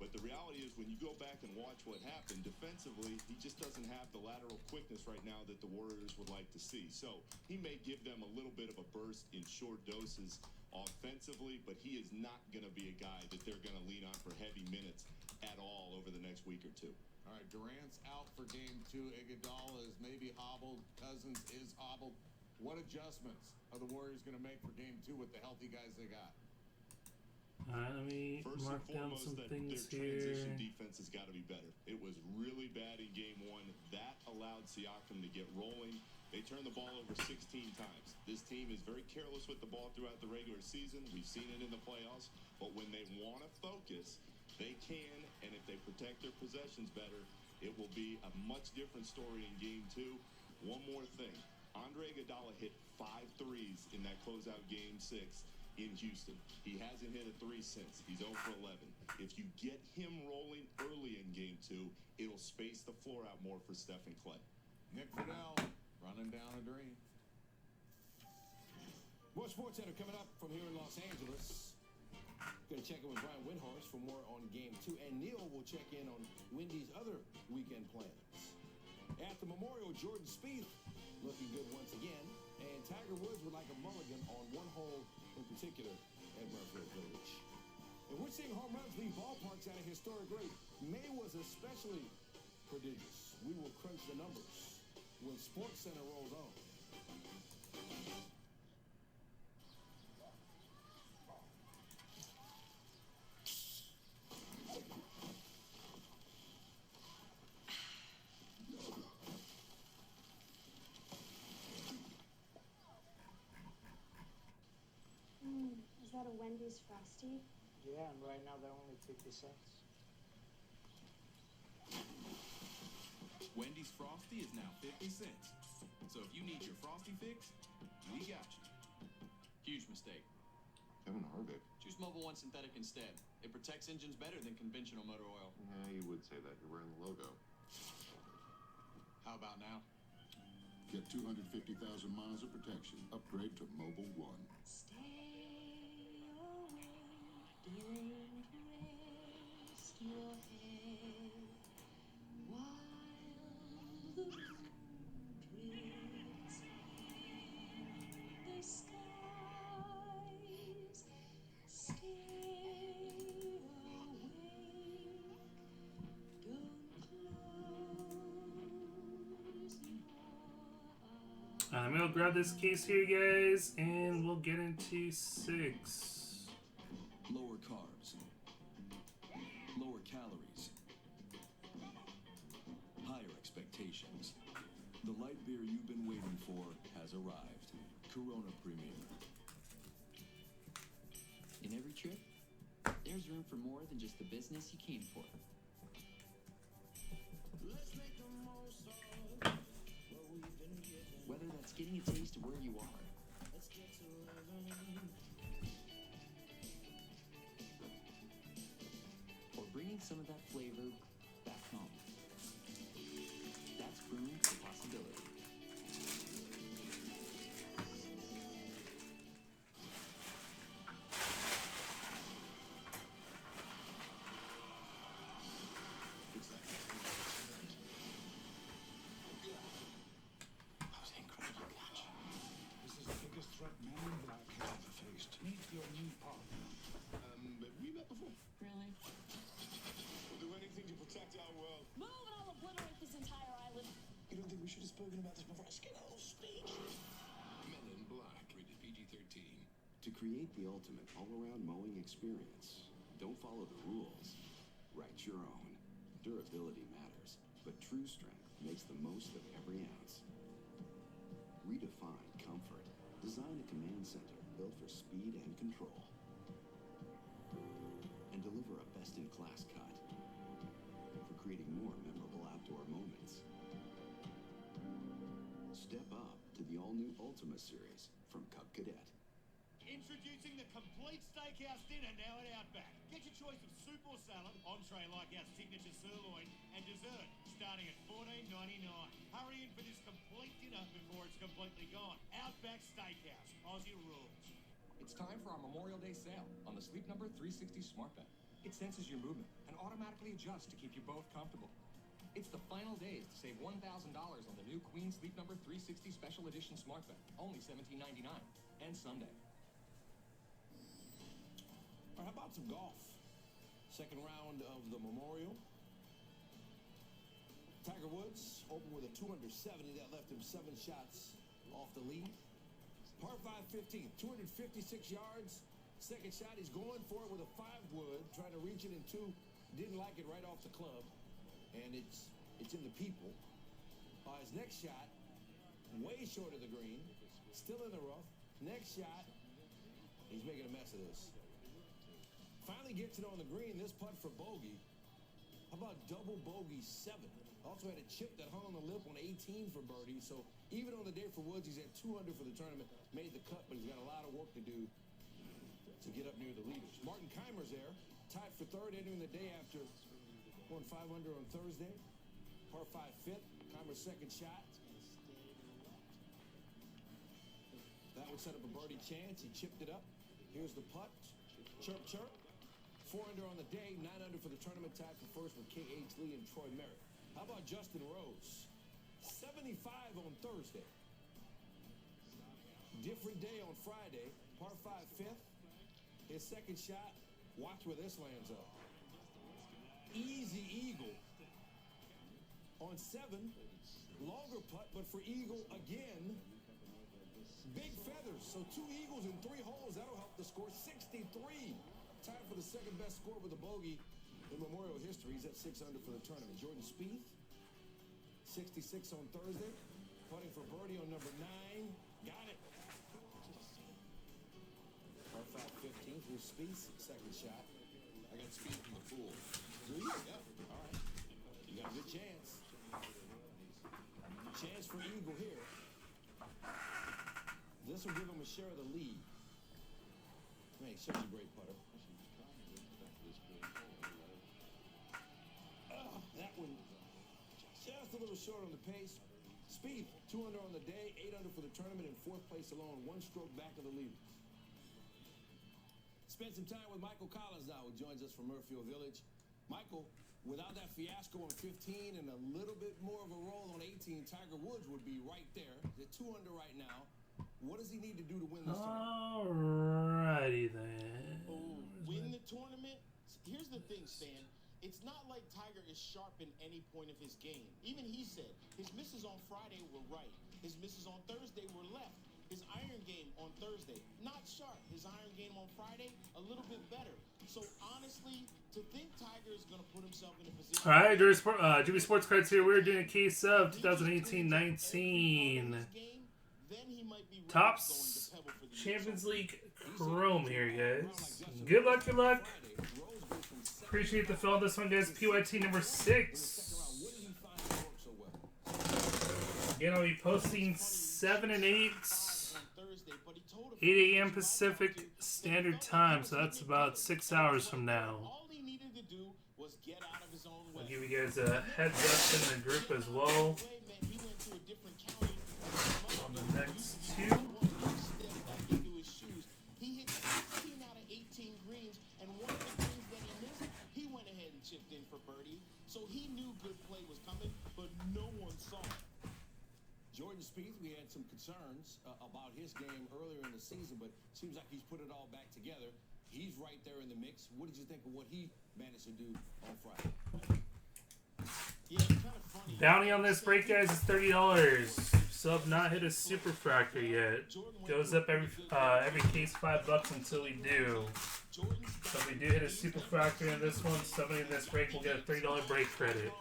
But the reality is when you go back and watch what happened defensively, he just doesn't have the lateral quickness right now that the Warriors would like to see. So he may give them a little bit of a burst in short doses offensively, but he is not going to be a guy that they're going to lean on for heavy minutes at all over the next week or two. All right, Durant's out for Game 2. Iguodala is maybe hobbled. Cousins is hobbled. What adjustments are the Warriors going to make for Game 2 with the healthy guys they got? Alright, let me First mark and down foremost, some that things their here. transition defense has got to be better. It was really bad in Game 1. That allowed Siakam to get rolling. They turned the ball over 16 times. This team is very careless with the ball throughout the regular season. We've seen it in the playoffs. But when they want to focus, they can. And if they protect their possessions better, it will be a much different story in Game 2. One more thing. Andre Iguodala hit 5 threes in that closeout Game 6 in Houston. He hasn't hit a 3 since. He's 0 for 11. If you get him rolling early in Game 2, it'll space the floor out more for Steph and Clay. Nick Friedel running down a dream. More Sports Center coming up from here in Los Angeles. Going to check in with Brian Windhorst for more on Game 2. And Neil will check in on Wendy's other weekend plans. At the Memorial, Jordan Spieth looking good once again. And Tiger Woods would like a mulligan on one hole in particular at Murrayfield Village. And we're seeing home runs leave ballparks at a historic rate. May was especially prodigious. We will crunch the numbers when Sports Center rolls on. Is that a Wendy's Frosty? Yeah, and right now they're only 50 cents. Wendy's Frosty is now 50 cents. So if you need your Frosty fix, we got you. Huge mistake. Kevin Harvick. Choose Mobil 1 Synthetic instead. It protects engines better than conventional motor oil. Yeah, you would say that. You're wearing the logo. How about now? Get 250,000 miles of protection. Upgrade to Mobil 1. Rest your head while the moon drifts the skies. Stay awake. Don't close your eyes. I'm gonna grab this case here, guys, and we'll get into 6. Lower carbs, lower calories, higher expectations. The light beer you've been waiting for has arrived. Corona Premier. In every trip, there's room for more than just the business you came for. Whether that's getting a taste of where you are, or bringing some of that flavor back home. That's room for possibility. This is the biggest threat Man in Black has ever faced. Meet your new partner. We met before. Really? We'll do anything to protect our world. Move and I'll obliterate this entire island. You don't think we should have spoken about this before I get a whole speech? Men in Black, rated PG-13. To create the ultimate all-around mowing experience, don't follow the rules. Write your own. Durability matters, but true strength makes the most of every ounce. Redefine comfort. Design a command center built for speed and control. And deliver a best-in-class cut for creating more memorable outdoor moments. Step up to the all-new Ultima series from Cub Cadet. Introducing the complete steakhouse dinner now at Outback. Get your choice of soup or salad, entree like our signature sirloin, and dessert starting at $14.99. Hurry in for this complete dinner before it's completely gone. Outback Steakhouse, Aussie rules. It's time for our Memorial Day sale on the Sleep Number 360 Smart Bed. It senses your movement and automatically adjusts to keep you both comfortable. It's the final days to save $1,000 on the new Queen Sleep Number 360 Special Edition Smart Bed, only $17.99, and Sunday. All right, how about some golf? Second round of the Memorial. Tiger Woods opened with a 270 that left him 7 shots off the lead. Par 5 15, 256 yards. Second shot, he's going for it with a 5-wood, trying to reach it in 2. Didn't like it right off the club, and it's in the people. His next shot, way short of the green. Still in the rough. Next shot. He's making a mess of this. Finally gets it on the green. This putt for bogey. How about double bogey 7? Also had a chip that hung on the lip on 18 for birdie. So even on the day for Woods, he's at 2 under for the tournament. Made the cut, but he's got a lot of work to do to get up near the leaders. Martin Keimer's there, tied for 3rd, entering the day after going 5 under on Thursday. Par 5 5th. Keimer's 2nd shot. That would set up a birdie chance. He chipped it up. Here's the putt. Chirp, chirp. 4 under on the day. 9 under for the tournament. Tied for 1st with K.H. Lee and Troy Merritt. How about Justin Rose? 75 on Thursday. Different day on Friday. Par 5 5th. His 2nd shot. Watch where this lands up. Easy eagle. On 7. Longer putt, but for eagle again. Big feathers. So 2 eagles in 3 holes. That'll help the score. 63. Tied for the 2nd best score with a bogey in Memorial history. He's at 6 under for the tournament. Jordan Spieth, 66 on Thursday. Putting for birdie on number 9. Got it. Par 5 15th. Here's Spieth's 2nd shot. I got Spieth in the pool. Do you? Yep. All right. You got a good chance. Chance for eagle here. This will give him a share of the lead. Man, he's such a great putter. That one just a little short on the pace. Spieth, 2 under on the day, 8 under for the tournament, in 4th place alone, 1 stroke back of the leaders. Spend some time with Michael Collins now, who joins us from Murfield Village. Michael, without that fiasco on 15 and a little bit more of a roll on 18, Tiger Woods would be right there. They're 2 under right now. What does he need to do to win this tournament? Alrighty then. Win the tournament? Here's the thing, Stan. It's not like Tiger is sharp in any point of his game. Even he said his misses on Friday were right. His misses on Thursday were left. His iron game on Thursday, not sharp. His iron game on Friday, a little bit better. So honestly, to think Tiger is going to put himself in a position... All right, Jimmy Sports Cards here. We're doing a case of 2018-19 Topps Champions League Chrome here, guys. Good luck, good luck. Appreciate the fill on this one, guys. PYT number 6. Again, I'll be posting 7 and 8. 8 a.m. Pacific Standard Time, so that's about 6 hours from now. I'll give you guys a heads up in the group as well on the next 2. So he knew good play was coming, but no one saw it. Jordan Spieth, we had some concerns about his game earlier in the season, but seems like he's put it all back together. He's right there in the mix. What did you think of what he managed to do on Friday? Yeah, kind of funny. Bounty on this break, guys, is $30. Still have not hit a super fractor yet. Goes up every case $5 until we do. So if we do hit a super fractor in this one, somebody in this break will get a $30 break credit.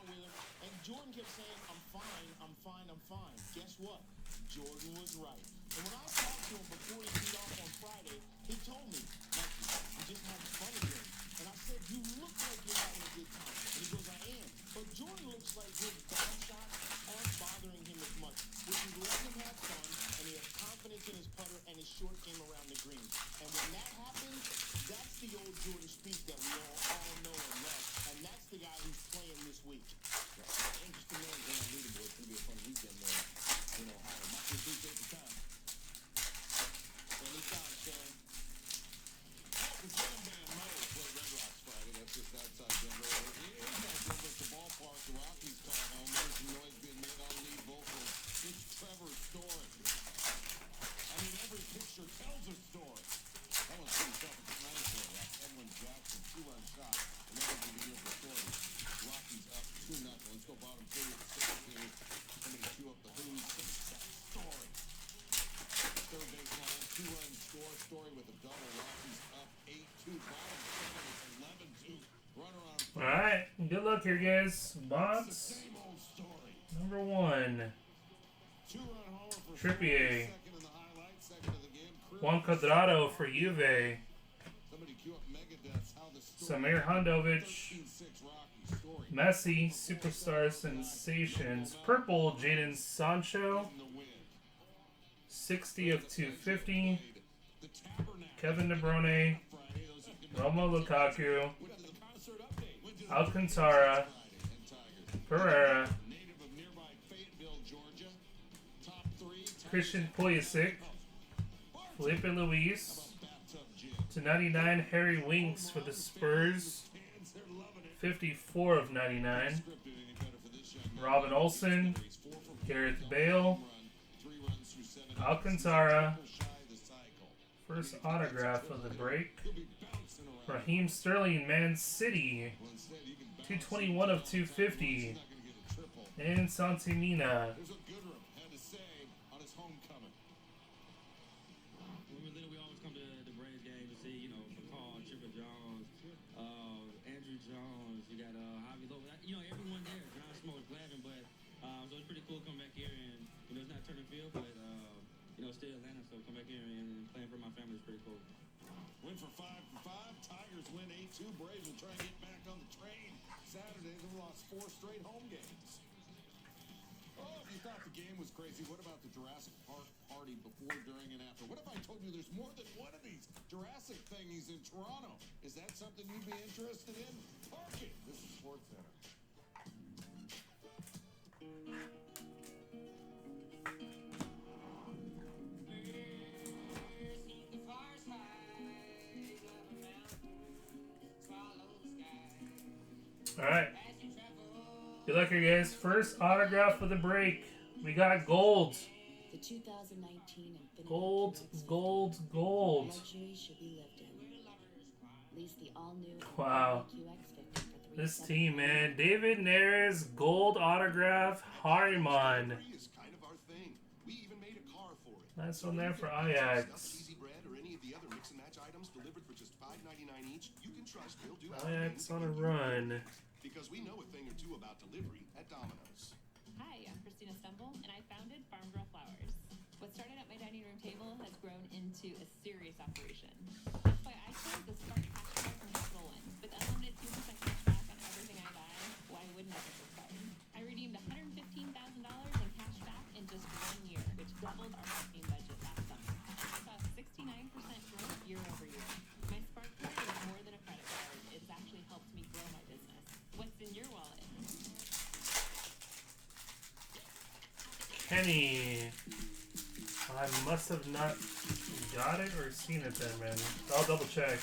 And Jordan kept saying, I'm fine, I'm fine, I'm fine. Guess what? Jordan was right. And when I talked to him before he beat off on Friday, he told me, Mikey, I'm just having fun again. And I said, you look like you're having a good time. And he goes, I am. But Jordan looks like his bad shots aren't bothering him as much, which is letting him have fun, and he has confidence in his putter and his short game around the green. And when that happens, that's the old Jordan Spieth that we all know and love. And that's the guy who's playing this week. Interesting man on the leaderboard. It's going to be a fun weekend there in Ohio. Much appreciate the time. Anytime, Stan. The Slam Band Meadows play Red Rocks Friday. That's just outside Denver. It is not Denver. It's the ballpark. The Rockies call home. There's some noise being made on lead vocals. It's Trevor Story. I mean, every picture tells a story. That one's pretty self-explanatory. Edwin Jackson, 2-run shot. Another big year for Story. Rockies up 2-0. Let's go bottom 2 with the 16. Somebody chew up the Who's. Story. Third baseline, 2-run score. Story with a double. Rockies up 8-2. Bottom 7 with 11-2. Runner on. Alright, good luck here, guys. Box number 1. Two-run homer for Trippier. second in the highlight, second of the game. Juan Cuadrado for Juve. Somebody cue up Megadeth's How the Story. Samir Handovic. 13-6 Rocky story. Messi, Superstar Sensations. Purple, Jadon Sancho. 60 of 250. Kevin De Bruyne. Roma Lukaku. Alcantara. Pereira. Christian Pulisic. Felipe Luis. To 99, Harry Winks for the Spurs. 54 of 99. Robin Olsen. Gareth Bale. Alcantara. First autograph of the break. Raheem Sterling, Man City. 221 of 250. And Santimina. Here's what Goodrum had to say on his homecoming. When we're little, we always come to the Braves game to see, McCall, Chipper Jones, Andrew Jones. You got Javi Lopez. Everyone there. John Smoltz, Glavin. But so it's pretty cool to come back here and it's not turning field, but still Atlanta. So come back here and playing for my family is pretty cool. Win for 5 for 5. Tigers win 8-2. Braves will try and get back on the train. Saturday, they lost 4 straight home games. Oh, if you thought the game was crazy, what about the Jurassic Park party before, during, and after? What if I told you there's more than one of these Jurassic thingies in Toronto? Is that something you'd be interested in? Park it. This is Sports Center. Alright. Good luck here, guys. First autograph of the break. We got gold. The 2019 Infinity Gold, gold, gold. luxury should be lived in. Lease the all-new Wow. QX50 for This team, man. David Neres, gold autograph, Harriman. Is kind of our thing. We even made a car for it. Nice one there for Ajax. Cheesy bread or any of the other mix and match items delivered for just $5.99 each. You can trust they'll do Ajax on a run. because we know a thing or two about delivery at Domino's. Hi, I'm Christina Stumble, and I founded Farm Girl Flowers. What started at my dining room table has grown into a serious operation. That's why I chose the Spark Cash Card from Capital One. With unlimited 2% cash back on everything I buy, why wouldn't I get this card? I redeemed $115,000 in cash back in just 1 year, which doubled our marketing budget last summer. I saw 69% growth year over year. My Spark Card is more than a credit card. It's actually helped me grow my business. What's in your wallet? Kenny. I must have not got it or seen it then, man. I'll double check.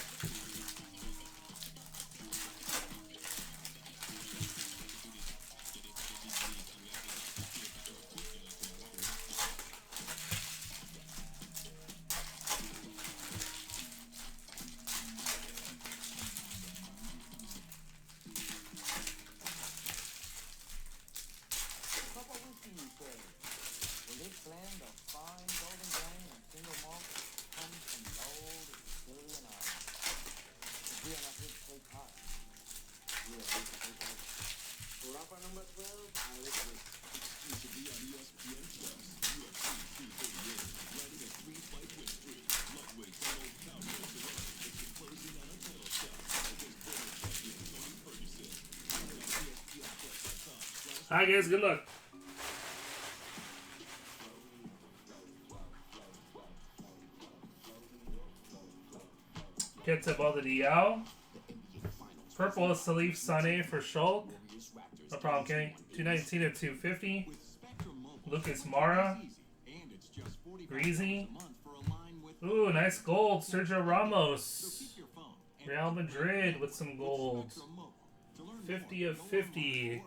Alright guys, good luck. Gets up all the Diao. Purple Salif Sané for Shulk. No problem, Kenny. 219 of 250. Lucas Mara. Greasy. Ooh, nice gold. Sergio Ramos. Real Madrid with some gold. 50 of 50.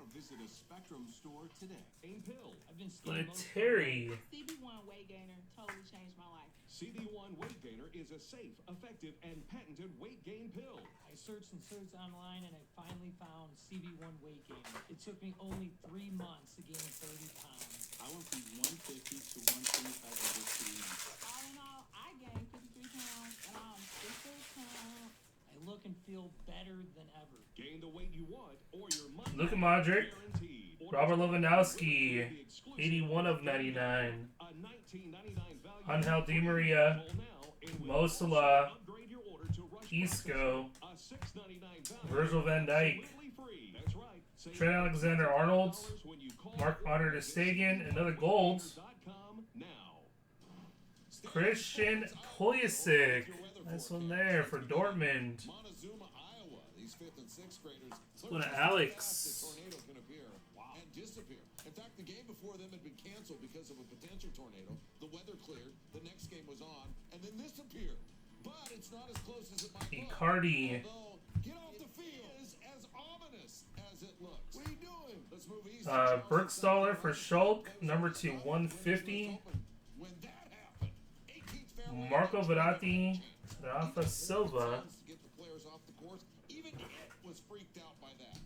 Terry. CB1 weight gainer totally changed my life. CB1 Weight Gainer is a safe, effective, and patented weight gain pill. I searched and searched online and I finally found CB1 weight gainer. It took me only 3 months to gain 30 pounds. I went from 150 to 125 over 3 months. All in all, I gained 53 pounds and I'm still count. I look and feel better than ever. Gain the weight you want or your money Luka Modric. Robert Lewandowski, 81 of 99. Angel Di Maria, Mo Salah, Isco, Virgil van Dijk, Trent Alexander-Arnold, Marc-Andre ter Stegen, another gold. Christian Pulisic, nice one there for Dortmund. Montezuma, Iowa. These 5th and 6th graders. Let's go to Alex. The tornado can appear and disappear. In fact, the game before them had been canceled because of a potential tornado. The weather cleared. The next game was on, and then this appeared. But it's not as close as it might look. Icardi. Get off the field. It is as ominous as it looks. What are you doing? Let's move east. Burgstaller for Schalke, number 2, 150. Marco Verratti, Rafa Silva. To get the players off the course. Even it was freaked out by that.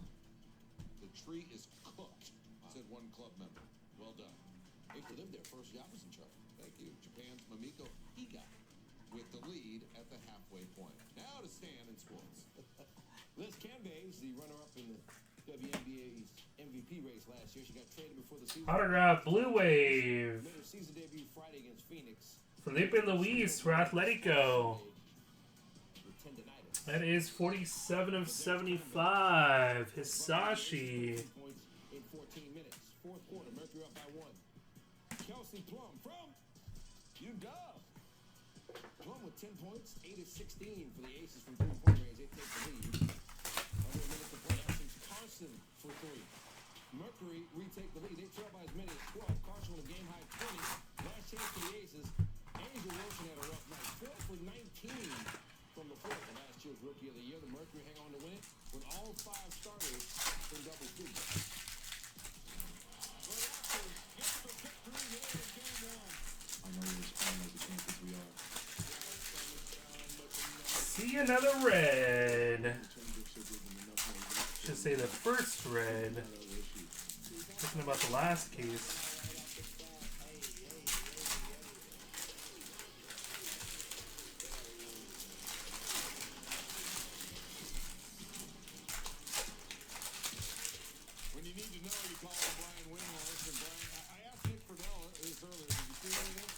The tree is cooked, said one club member. Well done. If you lived there first, Yap was in charge. Thank you. Japan's Mamiko Higa with the lead at the halfway point. Now to Stan in sports. Liz Cambage, the runner-up in the WNBA's MVP race last year. She got traded before the season. Autograph Blue Wave. Made her season debut Friday against Phoenix. Felipe Luis for Atletico. That is 47 of 75. Hisashi. Points in 14 minutes. Fourth quarter, Mercury up by 1. Kelsey Plum from UW. Plum with 10 points, 8 of 16 for the Aces from 3-point range. They take the lead. Under a minute to play. Essence Carson for 3. Mercury retake the lead. They trail by as many as 12. Carson with a game-high 20. Last chance for the Aces. Angel Wilson had a rough night. 4 for 19 from the floor. The last year's Rookie of the Year. The Mercury hang on to win it with all 5 starters in double figures. I know we're as fine as the champions we are. See another red. Should say the first red. Talking about the last case. When you need to know, you call him Brian Windhorst. And Brian, I asked Nick Friedel this earlier. Did you see anything?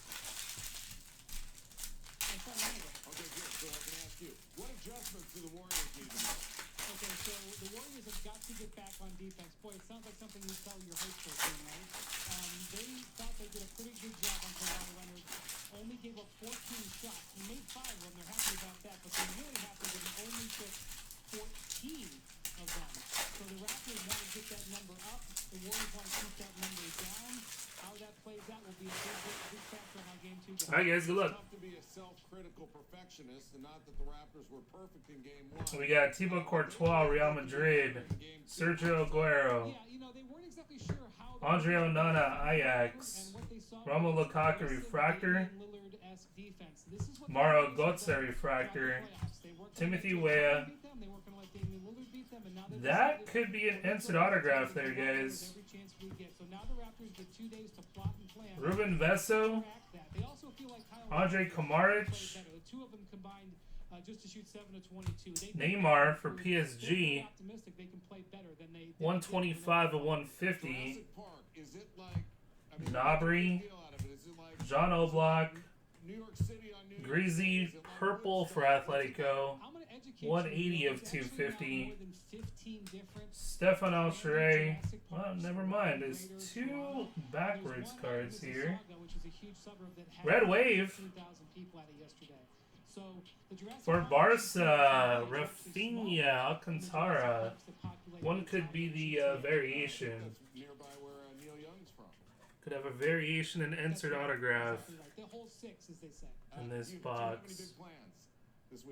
Okay, good. So I can ask you, what adjustments do the Warriors need to make? Okay, so the Warriors have got to get back on defense. Boy, it sounds like something you tell your high school team, right? They thought they did a pretty good job on Kawhi Leonard. Only gave up 14 shots. He made 5 of them. They're happy about that, but they're really happy that he only took 14 of them. So the Raptors want to get that number up. The Warriors want to keep that number down. How that plays out will be a big factor on how game 2 goes. All right, guys, good luck. It's tough to be a self-critical perfectionist, and not that the Raptors were perfect in game 1. We got Thibaut Courtois, Real Madrid. Sergio Aguero. Yeah, you know, they weren't exactly sure how Andre Onana, Ajax. Romelu Lukaku, Refractor. Mauro Götze, Refractor. Timothy Weah. That could be an instant autograph there, guys. Ruben Vesso. Andre Kamaric. Neymar for PSG. 125 of 150. Gnabry. John Oblak. Greasy purple for Atletico. 180 of 250. Stefan Alshire. Well, never mind. There's 2 backwards cards here. Red Wave. For Barca, Rafinha, Alcantara. One could be the variation. Could have a variation and insert autograph in this box.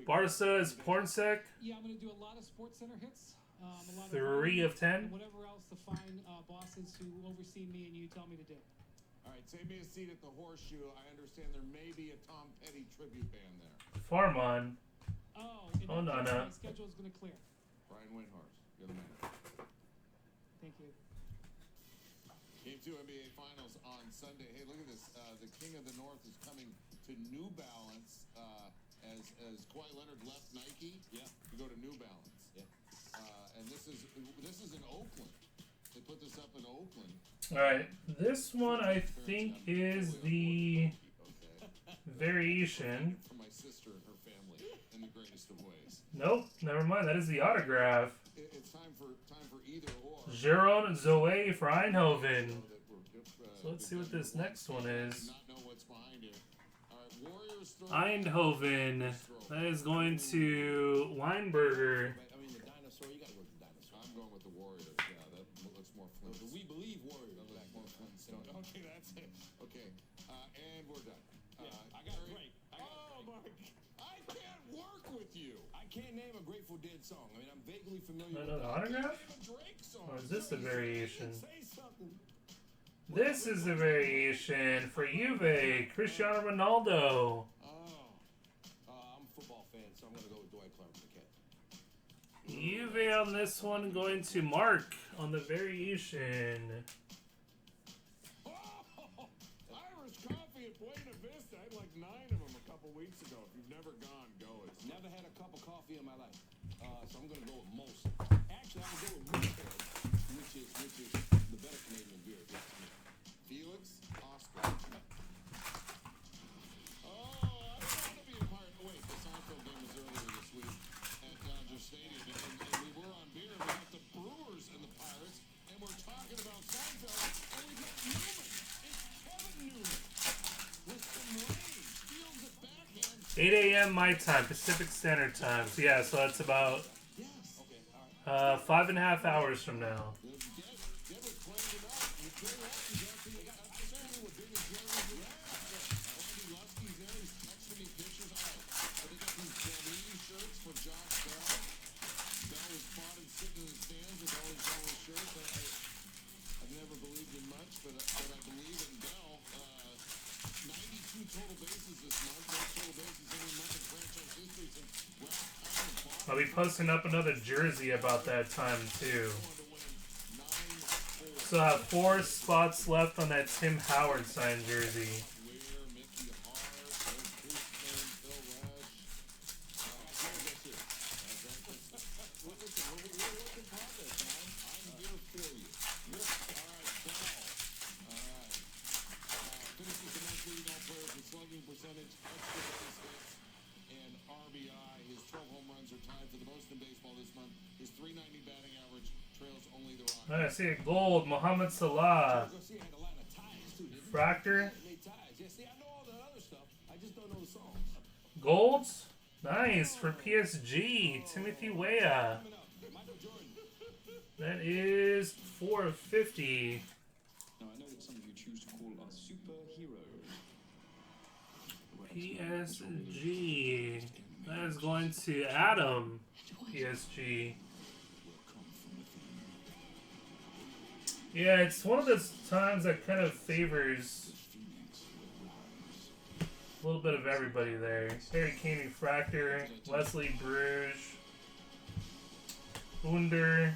Barca is Pornsec. Yeah, I'm going to do a lot of Sports Center hits. 3 of 10. Whatever else the fine bosses who oversee me and you tell me to do. All right, save me a seat at the Horseshoe. I understand there may be a Tom Petty tribute band there. Farmon. Oh, Nana. My schedule is going to clear. Brian Windhorst, you're the man. Thank you. Game 2 NBA Finals on Sunday. Hey, look at this. The King of the North is coming to New Balance as Kawhi Leonard left Nike. Yeah. To go to New Balance. Yeah. And this is in Oakland. They put this up up in Oakland. Alright, this one I think is the variation. For my sister and her family in the greatest of ways. Nope, never mind. That is the autograph. It's time for either or. Jeroen Zoe for Eindhoven. So let's see what this next one is. Eindhoven. That is going to Weinberger. I mean, the dinosaur, you gotta go with the dinosaur. I'm going with the Warriors. Yeah, that looks more Flintstone. We believe Warriors. That looks more Flintstone. Okay, that's it. Okay, and we're done. I got a break. Oh my! I can't work with you. I can't name a Grateful Dead song. I mean, I'm vaguely familiar Another with autograph? Drake song. Or is this a variation? Say something. This is a variation for Juve, Cristiano Ronaldo. I'm a football fan, so I'm going to go with Dwight Clark for the cat. Juve on this one, going to Mark on the variation. Irish coffee at Buena Vista. I had like 9 of them a couple weeks ago. If you've never gone, go. It's Never had a cup of coffee in my life, so I'm going to go with Molson. Actually, I'm going to go with Moosehead, which is the better Canadian beer. If you ask me. Felix Oscar. Oh, I don't want to be a part. Wait, the Seinfeld game was earlier this week at Dodger Stadium, and we were on beer. We got the Brewers and the Pirates, and we're talking about Seinfeld, and we got Newman. It's Kevin Newman with some range. Steals it backhand. 8 a.m. my time, Pacific Standard Time. So yeah, so that's about 5.5 hours from now. I'll be posting up another jersey about that time too. So I have 4 spots left on that Tim Howard signed jersey. I see a gold, Mohamed Salah. Fractor. Golds? Nice for PSG. Timothy Weah. That is 450. Now, I know that some of you choose to call us superheroes. PSG. That is going to Adam. PSG. Yeah, it's one of those times that kind of favors a little bit of everybody there. Harry Kane Refractor, Wesley Bruges, Under,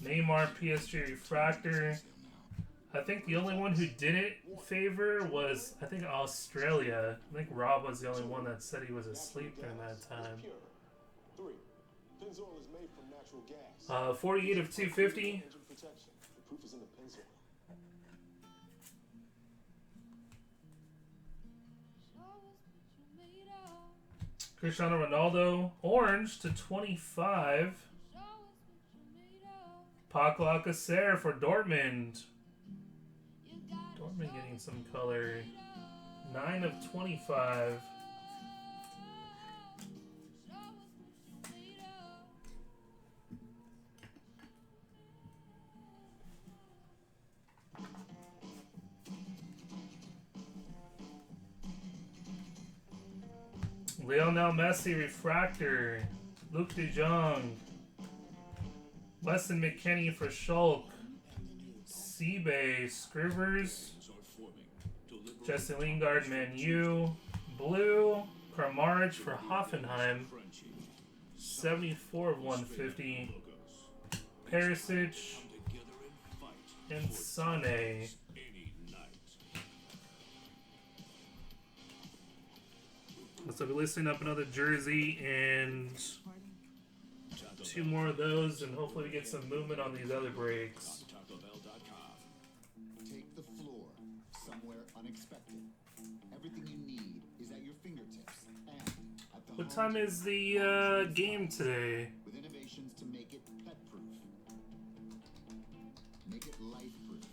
Neymar PSG Refractor. I think the only one who didn't favor was, I think, Australia. I think Rob was the only one that said he was asleep during that time. 3. Pennzoil is made from natural gas. 48 of 250. Engine protection. The proof is in the Pennzoil. Cristiano Ronaldo, orange to 25. Paco Alcacer for Dortmund. Dortmund getting some color. 9 of 25. Lionel Messi Refractor, Luke de Jong, Weston McKennie for Schalke, Seabay Scrivers, Jesse Lingard Man U, Blue, Kramaric for Hoffenheim, 74 of 150, Perisic, and Sané. So I'll be listing up another jersey and 2 more of those, and hopefully we get some movement on these other breaks. take the floor somewhere unexpected. Everything you need is at your fingertips and at the What home time team. is the game today? With innovations to make it pet-proof. Make it life-proof.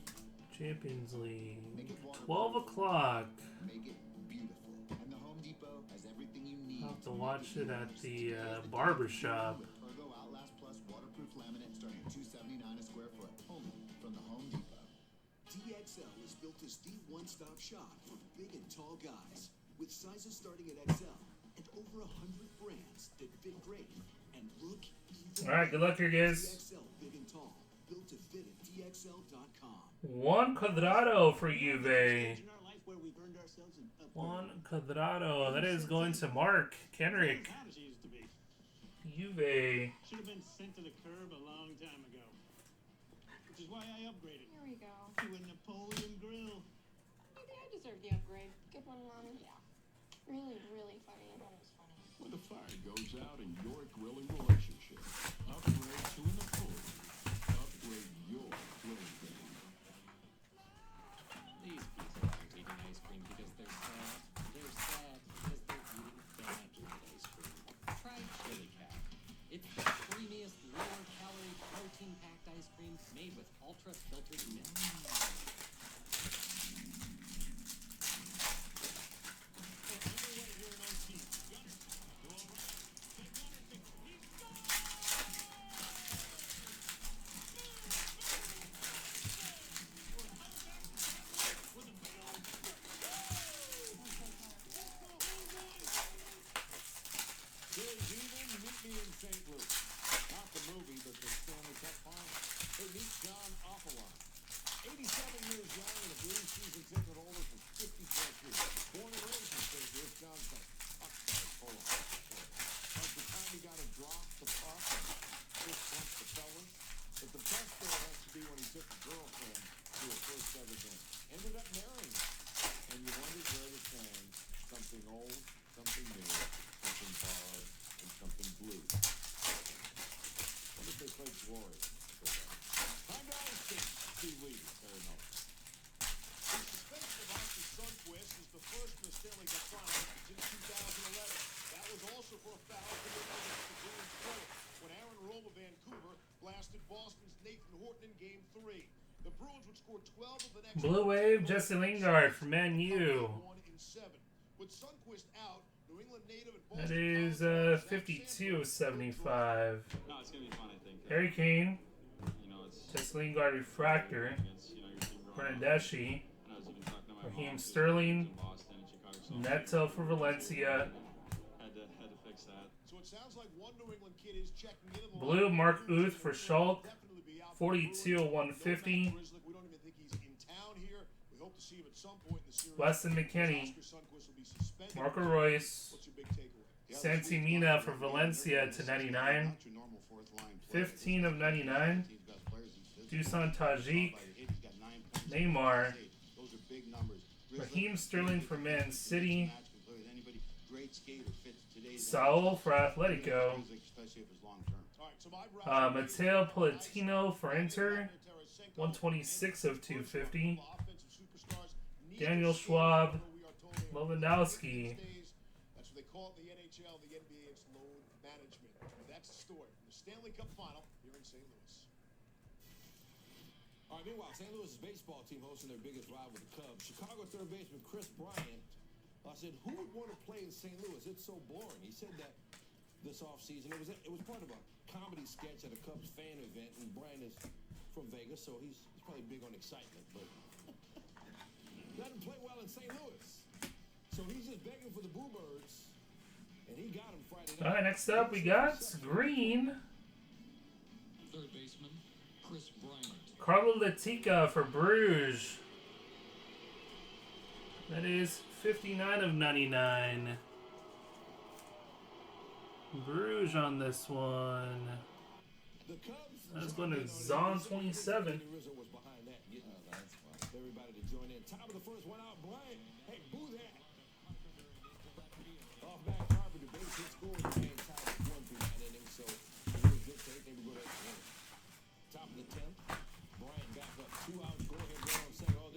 Champions League. Make it waterproof. 12 o'clock. Make it beautiful. And the Home Depot has everything you need. I'll have to watch it at the barber shop. With Ergo Outlast Plus waterproof laminate starting at $279 a square foot. Only from the Home Depot. DXL is built as the one-stop shop for big and tall guys, with sizes starting at XL and over 100 brands that fit great and look even All right, good luck here, guys. DXL big and tall, built to fit at DXL.com. Juan Cuadrado for Juve. In our life where we've earned ourselves an upgrade. Juan Cuadrado. That is going to Mark Kenrick. How does he used to be? Juve. Should have been sent to the curb a long time ago. Which is why I upgraded Here we go. to a Napoleon grill. Maybe I deserve the upgrade. Good one, Mommy. Yeah. Really, really funny. I thought it was funny. When the fire goes out in your grilling relationship, upgrade to a Napoleon. Upgrade your grilling game. These people aren't eating ice cream because they're sad. They're sad because they're eating bad ice cream. Try Chili Cat. It's the creamiest, lower-calorie, protein-packed ice cream made with ultra-filtered milk. Billy's Even, Meet Me in St. Louis. Not the movie, but the Stanley Cup final. They meet John Offalon. 87 years young and a Blues season ticket holder for 50+ years. Born and raised in St. Louis, John said, hold on. Like the time he got to drop the puck and fist bump the fellas. But the best there has to be when he took a girlfriend to her first ever game. Ended up marrying her. And you wondered where the saying, something old, something new, something borrowed, and something blue. What if they played Glory? Time to ice cream. Steve Levy, Terry Miller. The suspension of Oscar Sundqvist is the first in the Stanley Cup final since 2011. That was also for a foul committed against the Bruins player when Aaron Rome of Vancouver blasted Boston's Nathan Horton in Game 3. The Bruins would score 12 of the next. Blue Wave, Jesse Lingard for Man U. 1 in 7. With Sundqvist out, New England native and That Boston is 52 of 75. No, it's gonna be fun, I think. Harry Kane. You know, it's Jesse Lingard refractor. against, you know, your team growing up. Bernadeschi. And I was even talking to my Raheem mom, Sterling. in Boston and Chicago, so Neto for Valencia. had to fix that. So it sounds like one New England kid is checking in. Blue, Mark Uth for Schultz. 42 of 150. We don't even think he's in town here. We hope to see him at some point in the series. Weston McKennie. Oscar Sundqvist will be suspended. Marco Royce. What's your big takeaway? Santi Mina for Valencia to 99. 15 of 99. Dusan Tajik. Neymar. Those are big numbers. Raheem Sterling for Man City. Anybody great skater fits today's Saul for Atletico. especially if it's long term. Matteo Poletino for Inter. 126 of 250. Daniel Schwab. Lewandowski. That's what they call it in the NHL, the NBA. It's load management. That's the story. The Stanley Cup final here in St. Louis. All right, meanwhile, St. Louis' baseball team hosting their biggest rival with the Cubs. Chicago third baseman Chris Bryant said, who would want to play in St. Louis? It's so boring. He said that this offseason. It was part of a comedy sketch at a Cubs fan event, and Bryant is from Vegas, so he's probably big on excitement, but doesn't play well in St. Louis. So he's just begging for the Bluebirds, and he got him Friday night. All right, next up we got Green. Third baseman, Chris Bryant. Carlo Latica for Bruges. That is 59 of 99. Bruges on this one. That's going to Zon 27. Everybody to join in. Top of the first one out, Bryant. Hey, boo that. Off back Carpenter, base hit scores. Man, tied at 1 through 9 innings, so it was good take. They would go to extra innings. Top of the 10th, Bryant back up 2 outs, go ahead, go on second. Oh,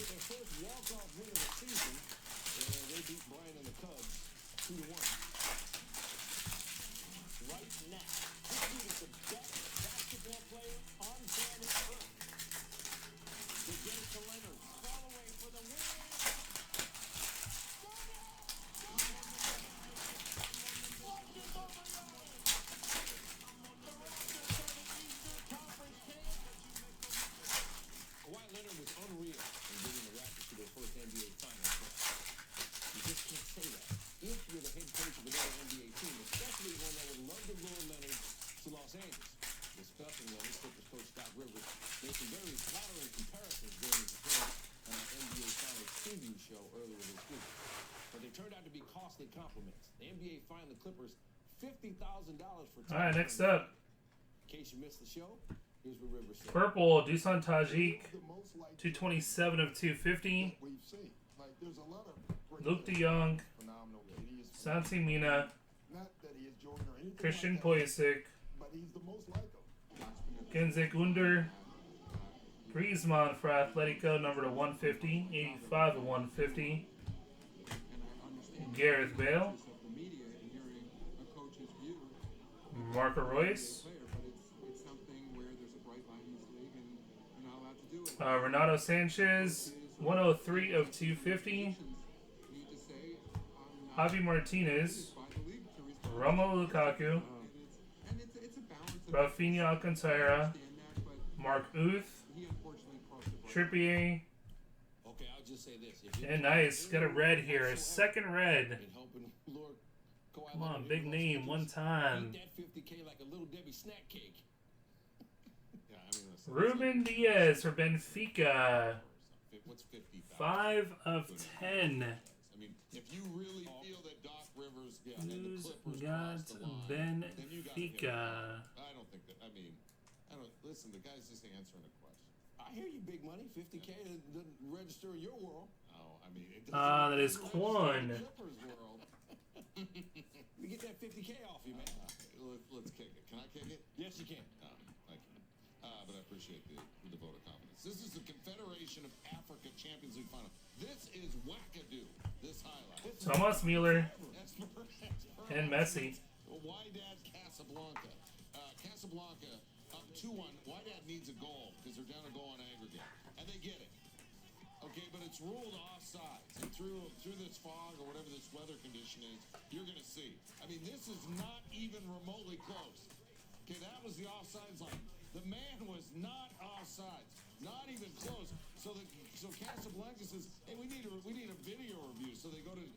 their first walk-off win of the season, and they beat Bryant and the Cubs 2-1. Right now, this dude is the best basketball player on planet Earth. The game to Leonard. Fall away for the win. Kawhi Leonard was unreal in getting the Raptors to their first NBA Finals, but you just can't say that if you're the head coach of another NBA team, especially one that would love to lure Leonard to Los Angeles. Discussing Leonard, Clippers coach Doc Rivers made some very flattering comparisons during his appearance on an NBA Finals preview show earlier this week. But they turned out to be costly compliments. The NBA fined the Clippers $50,000 for All right, next up. In case you missed the show, here's what Rivers said. Purple, Dusan Tajik, 227 of 250. Luke DeYoung, Santi Mina, Christian Pulisic, Genzek Under, Griezmann for Atletico, number to 150, 85 of 150. Gareth Bale, Marco Royce, Renato Sanchez, 103 of 250. Javi Martinez, Romelu Lukaku, Rafinha Alcantara, Mark Uth, Trippier, and nice, got a red here, a second red. Come on, big name, one time. Ruben Diaz for Benfica, 5 of 10. If you really feel that Doc Rivers and the Who's Clippers got crossed the line, then you got to Benfica? I don't think that. I mean, I don't listen. The guy's just answering a question. I hear you, big money. 50K doesn't register in your world. Oh, I mean, it doesn't That is Quan. Clippers world. We get that 50K off you, man. Let's kick it. Can I kick it? Yes, you can. Thank you. But I appreciate the vote of confidence. This is the Confederation of Africa Champions League final. This is wackadoo. This highlight. Thomas Mueller and Messi. Wydad Casablanca. Casablanca up 2-1. Wydad needs a goal because they're down a goal on aggregate. And they get it. Okay, but it's ruled offsides. And through this fog or whatever this weather condition is, you're going to see. I mean, this is not even remotely close. Okay, that was the offsides line. The man was not offsides. Not even close. So Casablanca says, "Hey, we need a video review." So they go to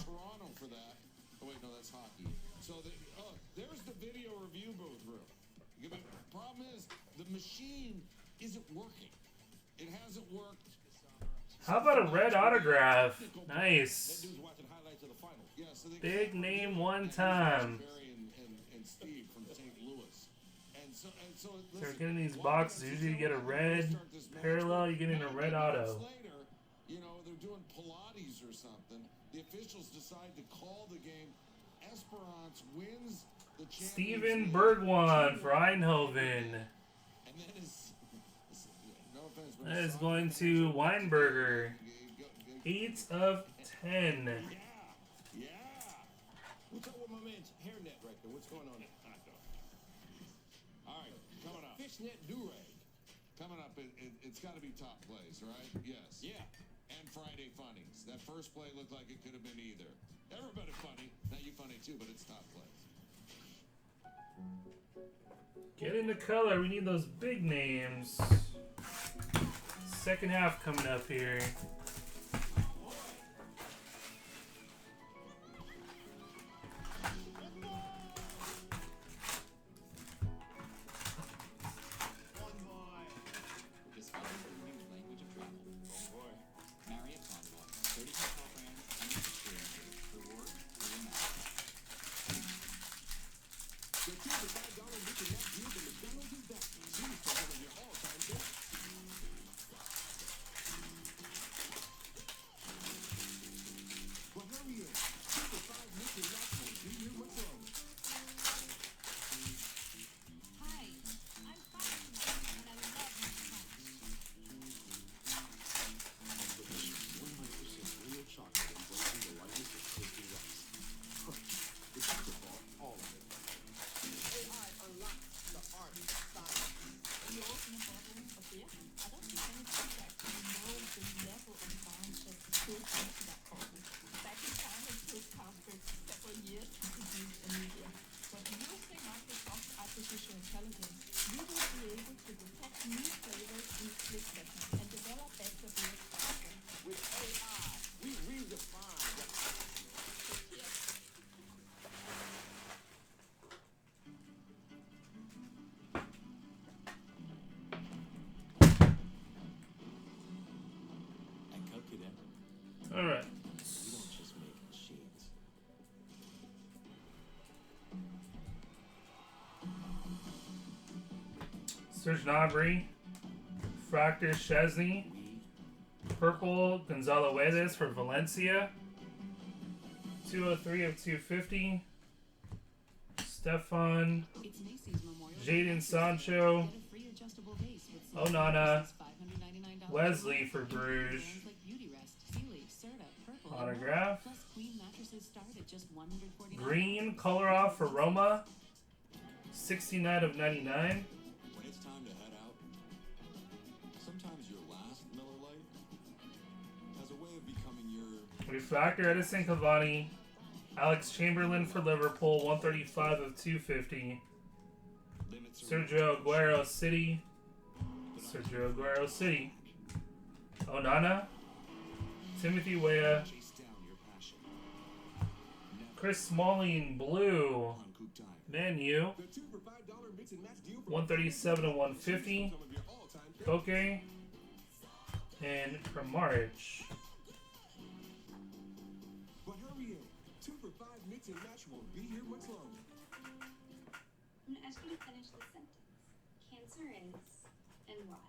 Toronto for that. Oh wait, no, that's hockey. So there's the video review booth room. The problem is the machine isn't working. It hasn't worked. How about a red autograph? Nice. Yeah, so Big name one time. And Steve from St. Louis. So They're getting these boxes. Usually you get a red parallel, you're getting a red auto. Later, they're doing Pilates or something. The officials decide to call the game. Esperance wins the championship. Steven Bergwijn for Eindhoven. And then no offense, but That is going to Weinberger. 8 of 10. Yeah. What's up with my man's hairnet right there? What's going on there? All right, coming up. Fishnet do-rag. Coming up, it's got to be top plays, right? Yes. Yeah. And Friday funnies. That first play looked like it could have been either. Everybody funny. Now you funny too, but it's top plays. Get into color. We need those big names. Second half coming up here. Discover the new language of travel. Oh boy. Marriott Bonvoy. 32 programs, and experiences. Reward for your match. Get you the $5 Richer Net View than McDonald's is that. Choose for one of your all-time favorites. it in. All right. We don't just make machines. Serge Gnabry, Fractor Chesney, Purple Gonzalo Guedes for Valencia, 203 of 250. Stefan, It's Macy's Memorial Jadon Sancho, Get a free adjustable base with some Onana, $599 Wesley for Bruges, brands like Beauty Rest, Sealy, Serta, Purple, autograph, plus Queen mattresses start at just $149. Green Kolarov for Roma, 69 of 99. When it's time to head out, sometimes your last Miller Lite has a way of becoming your... Refractor Edison Cavani, Alex Chamberlain for Liverpool, 135 of 250. Sergio Aguero City. Sergio Aguero City. Onana. Timothy Weah. Chris Smalling Blue. Man U. 137 of 150. Koke. And Kramaric. But hurry in. 2 for $5 mix and match won't be here much longer. I'm gonna ask you to finish the sentence. Cancer is, and why?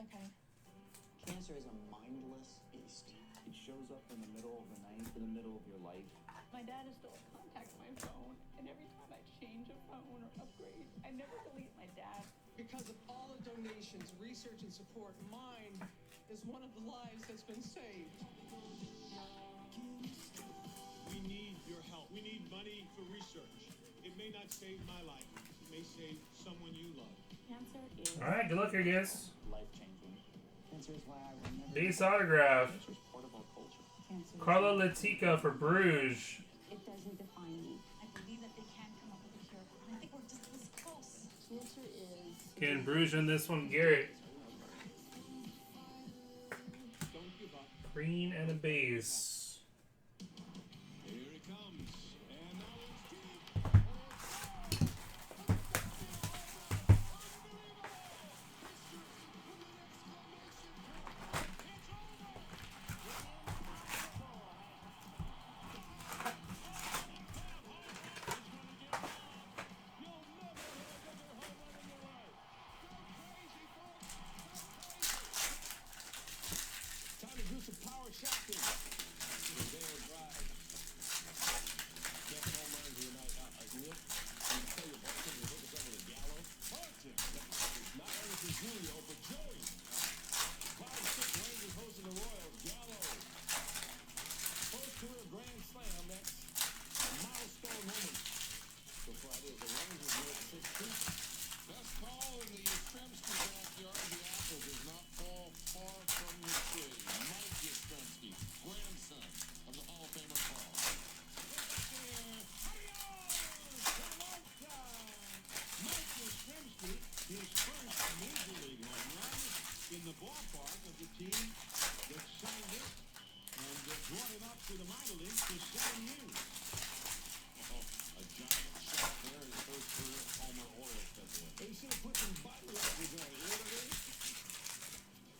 Okay. Cancer is a mindless beast. It shows up in the middle of the night, in the middle of your life. My dad is still contacts my phone, and every time I change a phone or upgrade, I never delete my dad. Because of all the donations, research, and support, mine is one of the lives that's been saved. We need your help. We need money for research. It may not save my life. It may save someone you love. Cancer is Alright, good luck here, guys. Life-changing. Cancer is why I will never... Base autograph. Cancer is part of our culture. Carlo Latica for Bruges. It doesn't define me. I believe that they can come up with a cure, and I think we're just this close. Cancer is... Can Bruges in this one, Garrett? Don't give up. Green and a base. Here it comes. And now it's deep. Time to do some power shopping. Rodeo Drive. Best home runs of the night. Neil, can you tell your bartender to hook us up with a Gallo? Not Anderson Julio, but Joey. 5-6 Rangers hosting the Royals. Gallo. First career grand slam. That's a milestone moment. So Friday, the Rangers were at 6-2. Best call in the Yastrzemski backyard. The apple does not fall far from the tree. Mike Yastrzemski, grandson of the Hall of Famer Paul. Mike Yastrzemski, his first major league home run in the ballpark of the team that signed it and brought him up to the minor leagues for 7 years. A giant shot there, his first career homer Orioles festival. They should have put some body language on it. You know what I mean?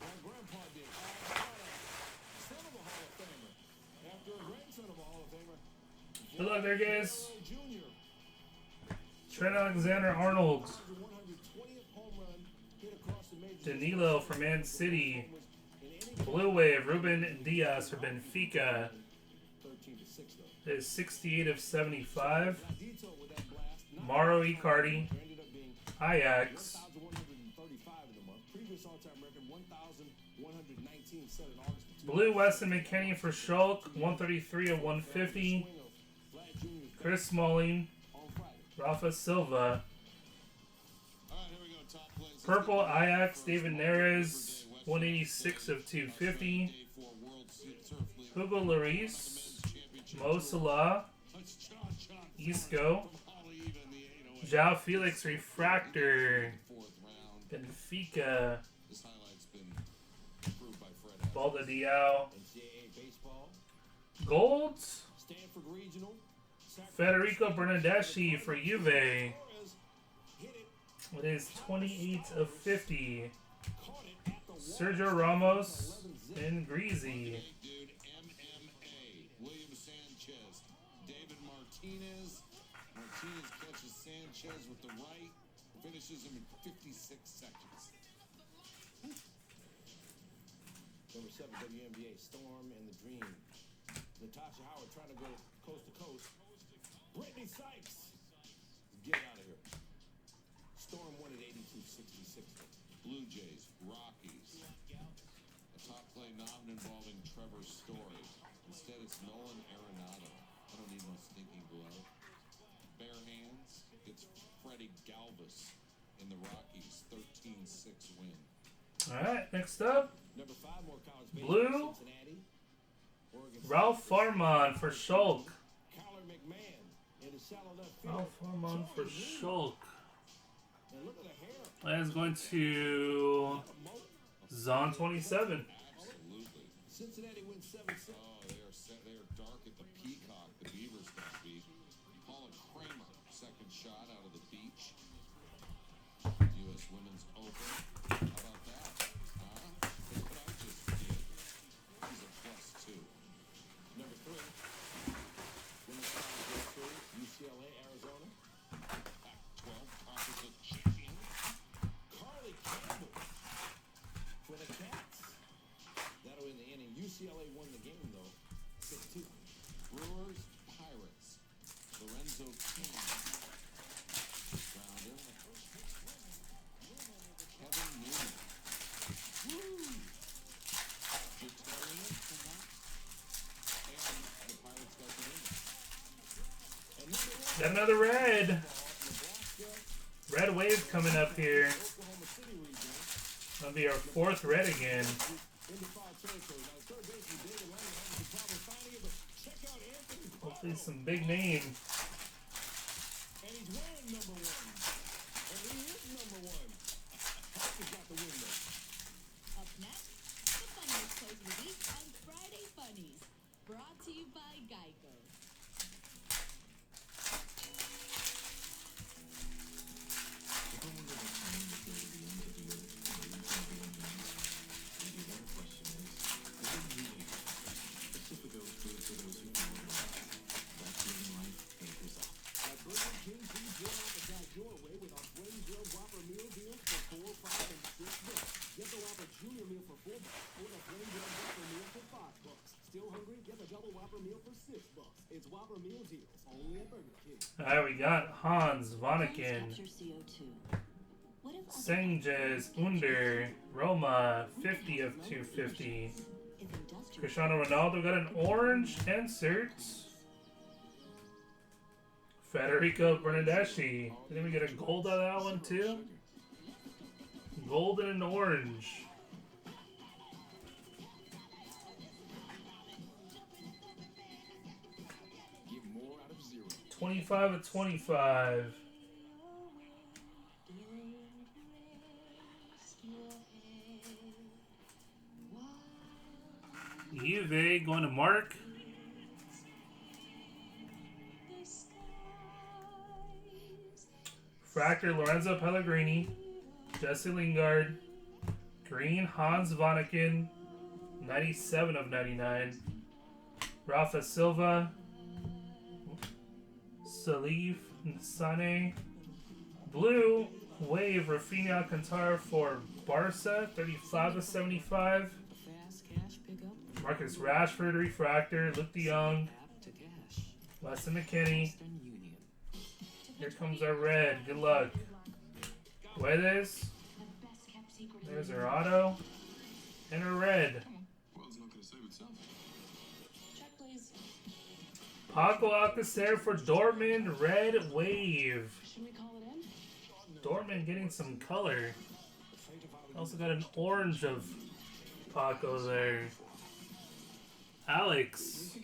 My grandpa did. Son of a Hall of Famer. After a grandson of a Hall of Famer. Good luck there, guys. Jr. Trent Alexander-Arnold. 120th home run hit across the major Danilo for Man City. Blue Wave, Ruben Diaz for Benfica. 13-6 though. Is 68 of 75. Mauro Icardi, Ajax. 1,135 in the month. Previous all-time record 1,119 set in August. Blue Weston McKennie for Schalke, 133 of 150. Chris Smalling, Rafa Silva. All right, here we go. Top plays. Purple Ajax, David Neres, 186 of 250. Hugo Lloris, Mo Salah, Isco, João Felix Refractor, Benfica, Balda Diao, Gold, Stanford Regional. Federico Bernardeschi for Juve, It is 28 of 50. Sergio Ramos and Greasy. Dude, MMA. William Sanchez. David Martinez. Martinez catches Sanchez with the right. Finishes him in 56 seconds. Number 7 WNBA, Storm and the Dream. Natasha Howard trying to go coast to coast. Brittany Sykes. Get out of here. Storm won at 82-66. Blue Jays, Rockies. A top play not involving Trevor Story. Instead, it's Nolan Arenado. I don't need no stinking glove. Bare hands. It's Freddie Galvis in the Rockies' 13-6 win. All right, next up, Number 5, more college baseball, Blue, Cincinnati. Oregon Ralph Farmon for Shulk. Kyler McMahon into shallow left field. Ralph Farmon for Shulk. And look at the hair. That is going to Zon 27. Absolutely. Cincinnati wins 7-6. Oh, they are dark at the Peacock. The Beavers got beat. Paula Kramer, second shot out of the beach. U.S. Women's Open. How about that? Huh? Look what I just did. He's a +2. Number 3, women's college baseball, UCLA, Arizona. Pac-12 conference champion. Carly Campbell for the Cats. That'll end the inning. UCLA won the game, though, 6-2. Brewers, Pirates. Lorenzo King. Grounder. Kevin Newman. Woo! Victoria. And the Pirates got the win. Got another red. Red wave coming up here. Oklahoma City region. That'll be our 4th red again. Into foul territory. Now, third baseman David Lang having some problem finding it, but check out Anthony Barr. Hopefully some big names. And he's wearing number 1. And he is number 1. Hopkins got the win, though. Up next, the funniest plays of the week on Friday Funnies. Brought to you by Geico. At Burger King, please get appetite your way with our Flame Grilled Whopper meal deals for $4, $5, and $6. Get the Whopper Junior meal for $4 or the Flame Grilled Whopper meal for $5. Still hungry? Get the Double Whopper meal for $6. It's Whopper meal deals only at Burger King. Alright, we got Hans Vanaken, Capture CO2. What if Senges Under, Roma, 50 of 250. Cristiano Ronaldo got an orange insert. Federico Bernardeschi. Didn't we get a gold out of that one too? Gold and an orange. Get more out of 0. 25 of 25. Juve going to Mark. Fractor Lorenzo Pellegrini. Jesse Lingard. Green Hans Vanaken. 97 of 99. Rafa Silva. Salif Sane. Blue Wave Rafinha Alcantara for Barca. 35 of 75. Marcus Rashford Refractor. Luke de Jong. Weston McKinney. Here comes our red. Good luck. Guedes. There's our auto. And our red. Check, please. Paco Alcacer for Dortmund. Red Wave. Should we call it in? Dortmund getting some color. Also got an orange of Paco there. Alex.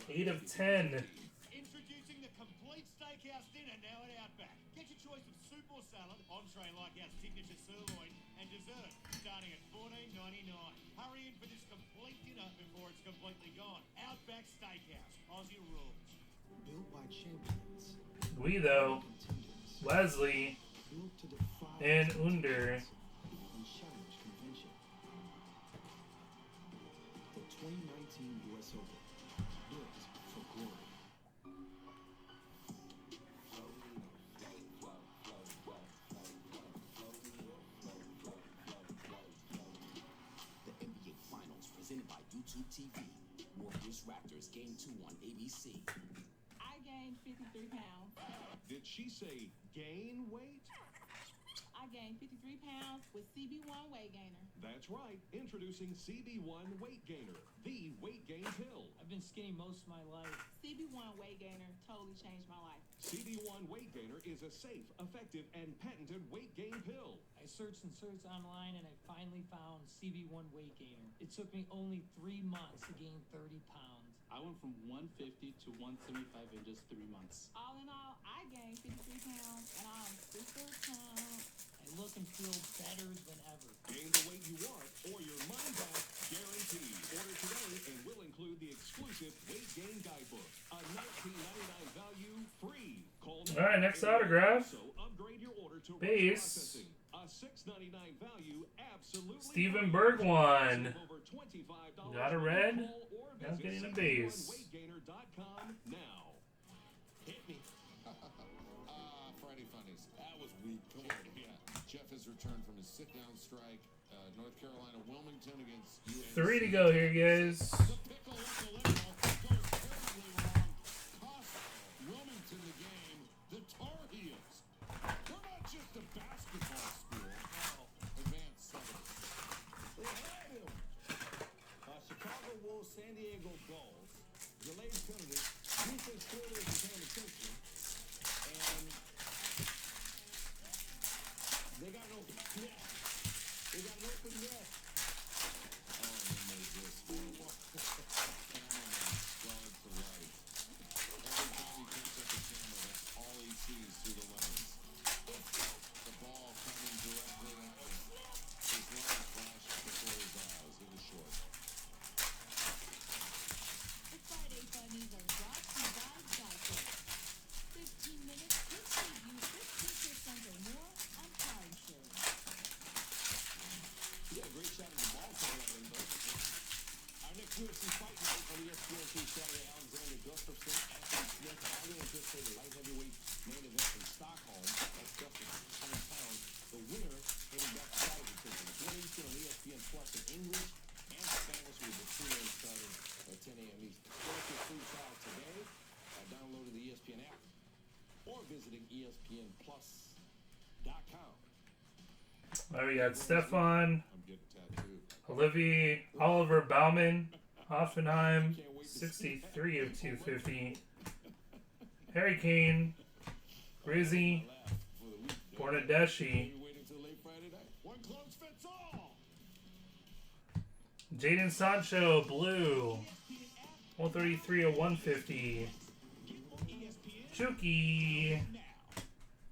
8 of 10. Introducing the complete steakhouse dinner now at Outback. Get your choice of soup or salad, entree like our signature sirloin, and dessert starting at $14.99. Hurry in for this complete dinner before it's completely gone. Outback Steakhouse, Aussie rules. Built by champions. Guido. Wesley, and Under. Unchallenged convention. The 2019 U.S. Open, built for glory. The NBA Finals presented by YouTube TV. Warriors Raptors Game 2 on ABC. I gained 53 pounds. Did she say gain weight? I gained 53 pounds with CB1 Weight Gainer. That's right. Introducing CB1 Weight Gainer, the weight gain pill. I've been skinny most of my life. CB1 Weight Gainer totally changed my life. CB1 Weight Gainer is a safe, effective, and patented weight gain pill. I searched and searched online and I finally found CB1 Weight Gainer. It took me only 3 months to gain 30 pounds. I went from 150 to 175 in just 3 months. All in all, I gained 53 pounds and I'm super pumped. I look and feel better than ever. Gain the weight you want or your money back guaranteed. Order today and we'll include the exclusive Weight Gain Guidebook. A $19.99 value free. Call now. All right, next autograph. So upgrade your order to Base. processing. A $6.99 value absolutely Stephen free. Bergwijn. Save over $25 Got a red. or Now visit getting a base. CB1weightgainer.com now. Hit me. Friday Funnies. That was weak. Come on. Yeah. Jeff has returned from his sit-down strike. North Carolina, Wilmington against UNC. 3 to go here, guys. Wilmington the game. The Tar Heels. They're not just a basketball school. Advanced Southern. They had him. Chicago Wolves, San Diego Gulls. Delayed penalty. Defense clearly isn't paying attention. And they got an open net. They got an open net. Oh, and then there's this. Cameron guard to right. Every time he picks up the camera, that's all he sees through the lens. The ball coming directly at him. His line flashed before his eyes. It was short. The Friday Funnies are brought to you by Geico. 15 minutes could save you 15% or more on car insurance. He got a great shot at the ball corner, though. Our next UFC fight night on ESPN2 Saturday, Alexander Gustafsson, Anthony Smith, highly anticipated light heavyweight main event in Stockholm. That's Gustafsson, 100 pounds. The winner heading back to title decision. It's 1 Eastern on ESPN Plus in English and Spanish with the two starting at 10 a.m. Eastern. Start your free trial today by downloading the ESPN app or visiting ESPNplus.com. All right, we got Stefan, I'm getting tattooed. Olivier, Oliver Baumann, Hoffenheim, 63 of 250. Harry Kane, Rizzi, Bornadeshi, One close fits all. Jadon Sancho, blue, 133 of 150. Chucky,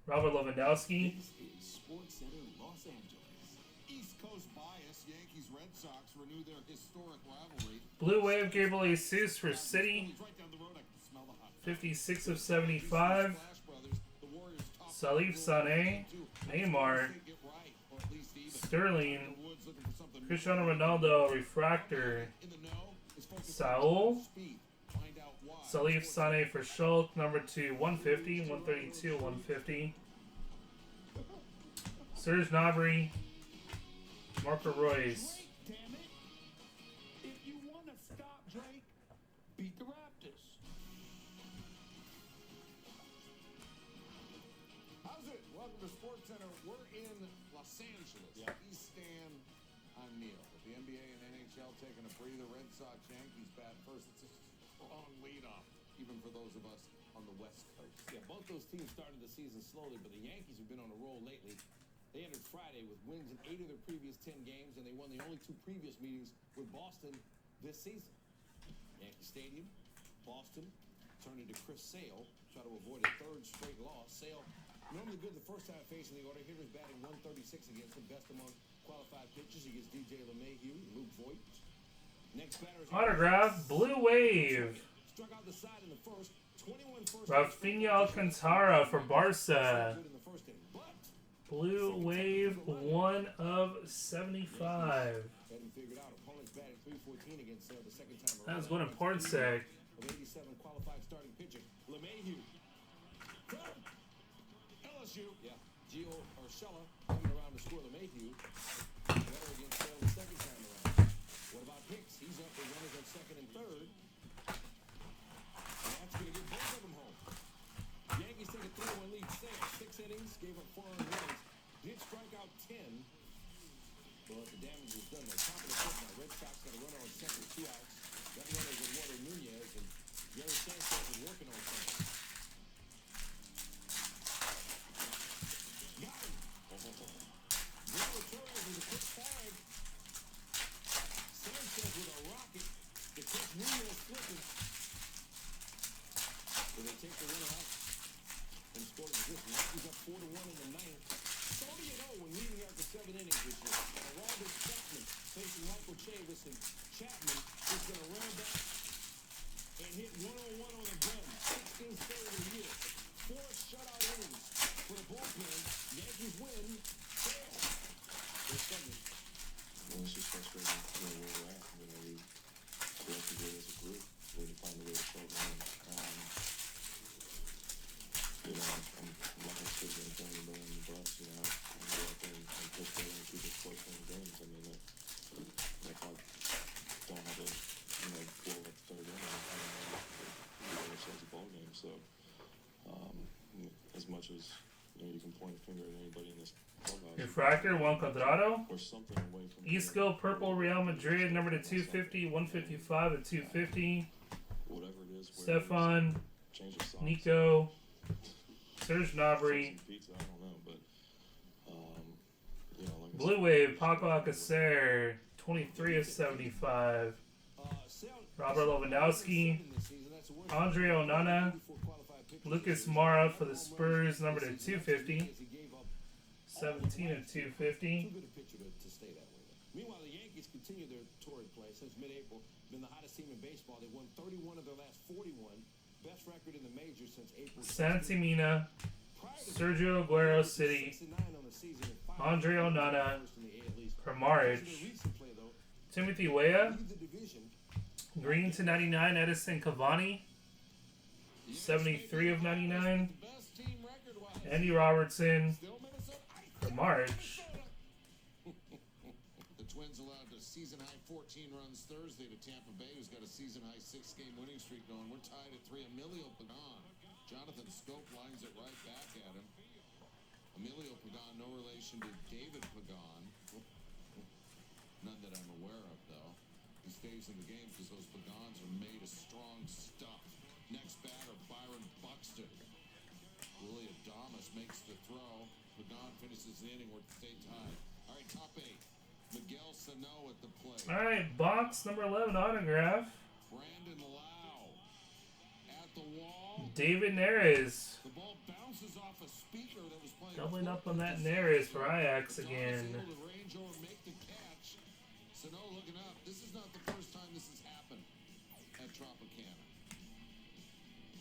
Robert Lewandowski, Sports Center, Los Angeles. East Coast bias. Yankees Red Sox renew their historic rivalry. Blue Wave, Gabriel Jesus for City, Right down the road, I can smell the hot. 56 of 75. Salif Sané, Neymar, Sterling, Cristiano Ronaldo, Refractor, Saul, Salif Sané for Schultz, number 2, 150, 132, 150. Serge Gnabry, Marco Royce. Damn it. If you want to stop Drake, beat the Raptors. How's it? Welcome to Sports Center. We're in Los Angeles. East Stand. I'm Neil. With the NBA and NHL taking a breather, Red Sox Yankees bat first. It's a strong leadoff, even for those of us on the West Coast. Yeah, both those teams started the season slowly, but the Yankees have been on a roll lately. They entered Friday with wins in 8 of their previous 10 games, and they won the only 2 previous meetings with Boston this season. Yankee Stadium, Boston, turned into Chris Sale, try to avoid a 3rd straight loss. Sale, normally good the first time facing the order. Hitters batting 136 against him, best among qualified pitchers against DJ LeMahieu, Luke Voigt. Next batter is Autograph, Blue Wave. Struck out the side in the first, Rafinha Alcantara for Barca. Blue Wave 1 of 75. That was going to Pornsec. 87 qualified starting pitcher. LeMahieu. LSU. Yeah. Gio Urshela coming around to score LeMahieu. Better against Sale the second time around. What about Hicks? He's up with runners on second and third. And that's going to get both of them home. Yankees take a 3-1 lead. Sale, 6 innings, gave up 4 earned runs. Did strike out 10. Well, the damage was done. They're top of the fifth now. Red Sox got a runner on second, 2 outs. That runner is Eduardo Nunez, and Gary Sanchez is working on something. Got him. Gilbert Torres with a quick tag. Sanchez with a rocket. The quick Nunez flipping. So they take the runner out and score the position. Yankees up 4-1 in the ninth. 30-0 when leading after 7 innings this year. And Aroldis Chapman facing Michael Chavis, and Chapman is going to run back and hit 101 on the gun. 16th save of the year. 4 shutout innings for the bullpen. Yankees win. Fail. They're second. Well, it's just frustrating, where we're at. We have to go as a group. We have to find a way to show them. I'm not going to sit there and tell anybody on the bus, I'm go out there and push them and keep it close in the games. I mean, if I don't have a, blow up third inning, I don't know if it's a ball game. So, as much as, you can point a finger at anybody in this clubhouse. Refractor, Juan Cuadrado. Or something away from Isco, purple, Real Madrid, number to 250, 155 and 250. Whatever it is. Stefan, Nico, Serge Gnabry. Pizza, I don't know, but, like Blue Wave, Paco Alcacer, 23 of 75. Robert Lewandowski, Andre Onana, Lucas Mara for the Spurs, number to 250. 17 of 250. Too good a pitcher to stay that way. Meanwhile, the Yankees continue their torrid play since mid-April. Been the hottest team in baseball. They've won 31 of their last 41. Best record in the majors since April. Santi Mina, Sergio Aguero City, Andre Onana, Kramaric, Timothy Weah, Green to 99, Edison Cavani, 73 of 99, Andy Robertson, Kramaric. The Twins allowed a season-high 14 runs Thursday to Tampa Bay, who's got a season-high 6-game winning streak going. We're tied at 3. Emilio Pagan. Jonathan Scope lines it right back at him. Emilio Pagan, no relation to David Pagan. None that I'm aware of, though. He stays in the game because those Pagans are made of strong stuff. Next batter, Byron Buxton. Willie Adames makes the throw. Pagan finishes the inning. We're stay tied. All right, top 8. Miguel Sano at the plate. All right, box number 11 autograph. Brandon Lau at the wall. David Neres. The ball bounces off a speaker that was playing. Doubling up on that Neres for Ajax again. Able to range over, make the catch. Sano looking up. This is not the first time this has happened at Tropicana.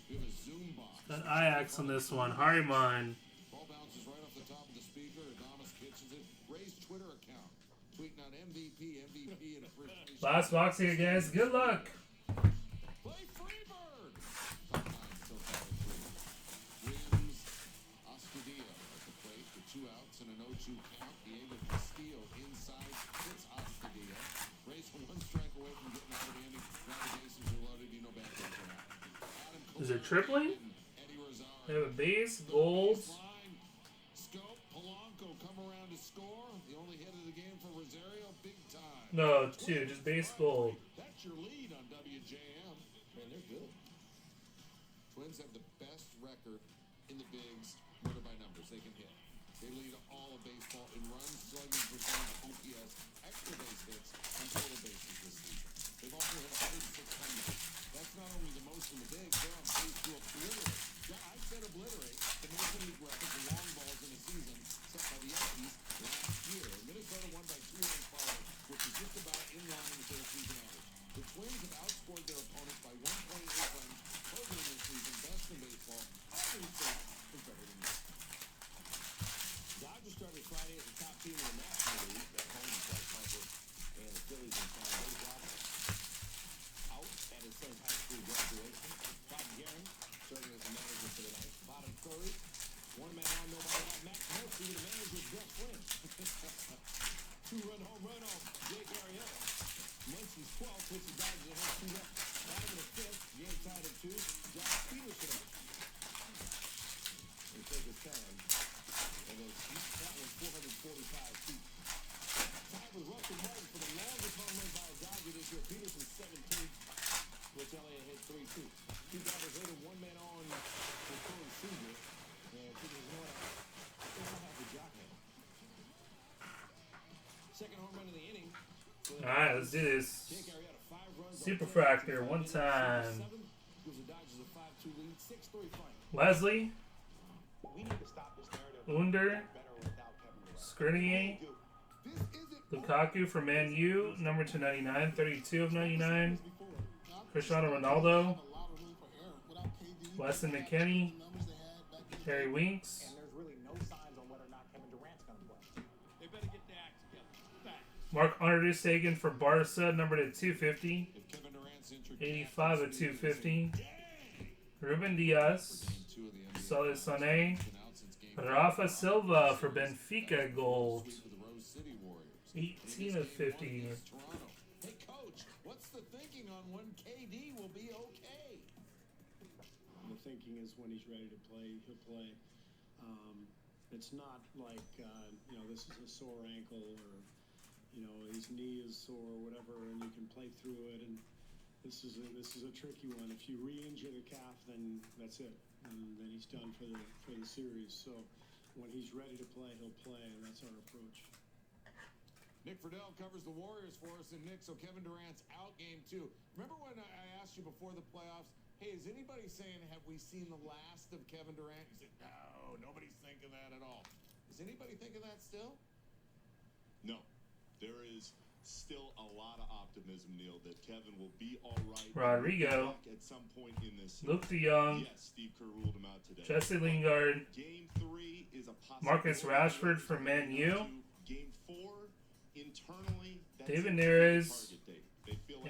We have a zoom box. Got Ajax on this one. Harriman. Ball bounces right off the top of the speaker. Adames pitches it. Ray's Twitter account. Tweeting out MVP, and appreciation. Last box here, guys. Good luck. Play Freebird. Williams, Astudillo at the plate for 2 outs and an 0-2 count. Diego Castillo inside hits Astudillo. Rays 1 strike away from getting out of the inning. Now the bases are loaded. You know bad things are happening. Is it tripling? They have a base, gold. Scope, Polanco come around to score. The only hit of the game for Rosario, big time. No, 2, just base gold. That's your lead on WJM. Man, they're good. Twins have the best record in the bigs, murder by numbers. They can hit. They lead all of baseball in runs, slugging percentage, OPS, extra base hits, and total bases this season. They've also hit 106 home runs. That's not only the most in the bigs, they're on pace to obliterate. Yeah, I said obliterate the Major League record for long balls in a season set by the Yankees last year. Minnesota won by 2 runs following, which is just about in line with their season average. The Twins have outscored their opponents by 1.8 runs, totaling this season best Alright, let's do this. Superfractor, one time. Leslie. Under. Skriniar. Lukaku for Man U, number 299, 32 of 99. Cristiano Ronaldo. Weston McKennie. Harry Winks. And there's really no signs on whether or not Kevin Durant's going to play. They better get their act together. Mark-Andre Sagan for Barca, number to 250. 85 of 250. Ruben Diaz. Salih Sané. Rafa Silva for Benfica gold. 18 of 50. Hey, coach, what's the thinking on when KD will be okay? The thinking is when he's ready to play, he'll play. It's not like, this is a sore ankle or, his knee is sore or whatever, and you can play through it. And this is a tricky one. If you re-injure the calf, then that's it. And then he's done for the series. So when he's ready to play, he'll play, and that's our approach. Nick Friedel covers the Warriors for us, and Nick, so Kevin Durant's out game 2. Remember when I asked you before the playoffs, hey, is anybody saying, have we seen the last of Kevin Durant? You said, no, nobody's thinking that at all. Is anybody thinking that still? No. There is still a lot of optimism, Neil, that Kevin will be all right. Rodrigo. At some point in this Luke de Jong. Yes, Steve Kerr ruled him out today. Jesse Lingard. Game 3 is a Marcus Rashford for Man U. Game 4, internally, David Neres.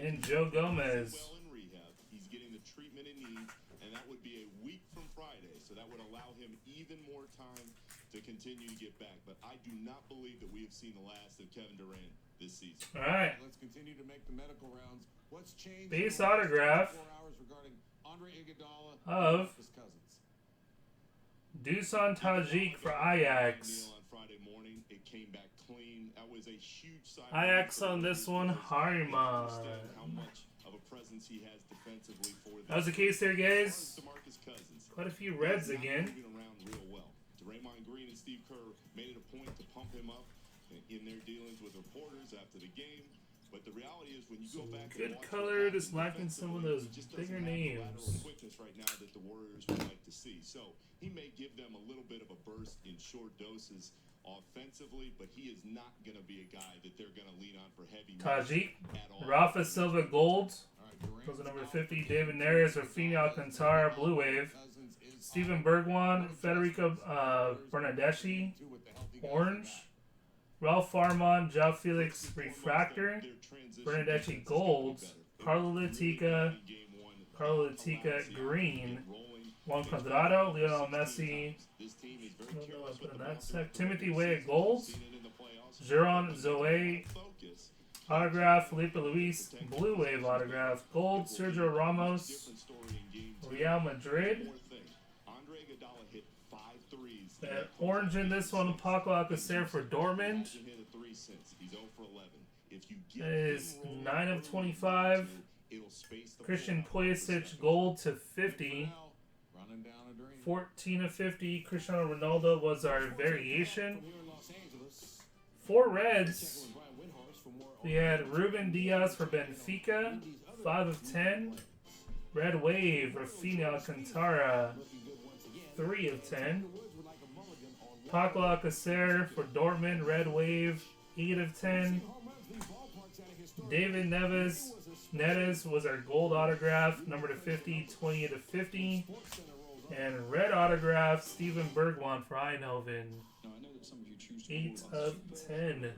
And Joe Gomez. Well in rehab. He's getting the treatment he needs, and that would be a week from Friday, so that would allow him even more time to continue to get back. But I do not believe that we have seen the last of Kevin Durant this season. All right. Let's continue to make the medical rounds. What's changed? Base autograph 4 hours regarding Andre Iguodala of his cousins. Dusan Tajik for Ajax. On Friday morning, it came back clean. That was a huge sign. Ajax on this one, Harman. How much of a presence he has defensively for That was the case there, guys. DeMarcus Cousins. Quite a few Reds again. Moving around real well. Draymond Green and Steve Kerr made it a point to pump him up in their dealings with reporters after the game. But the reality is, when you go back Good and watch color, just lacking some of those just bigger doesn't have the names. lateral quickness right now that the Warriors would like to see. So he may give them a little bit of a burst in short doses offensively, but he is not going to be a guy that they're going to lean on for heavy Tajik, at all. Rafa Silva gold. Those are number 50. David Neres, Rafinha Alcantara, Blue Wave. Steven Bergwijn, Federico Bernardeschi, orange. Ralph Farmon, Joao Felix, refractor. Bernardeschi gold. Carlo Latica, green. Juan Cuadrado, Lionel Messi. Don't know what put in that stack. Timothy Weah gold. Jeron Zoe autograph. Felipe Luis blue wave autograph. Gold. Sergio Ramos. Real Madrid. And orange in this one. Paco Alcacer for Dortmund. That is 9 of 25. Christian Pulisic gold to 50. 14 of 50. Cristiano Ronaldo was our variation. 4 Reds. We had Ruben Diaz for Benfica. 5 of 10. Red Wave, Rafinha Alcantara. 3 of 10. Paco Alcacer for Dortmund. Red Wave. 8 of 10. David Neres was our gold autograph. Number to 50. 20 to 50. And red autograph, Steven Bergwijn for Eindhoven. 8 of 10.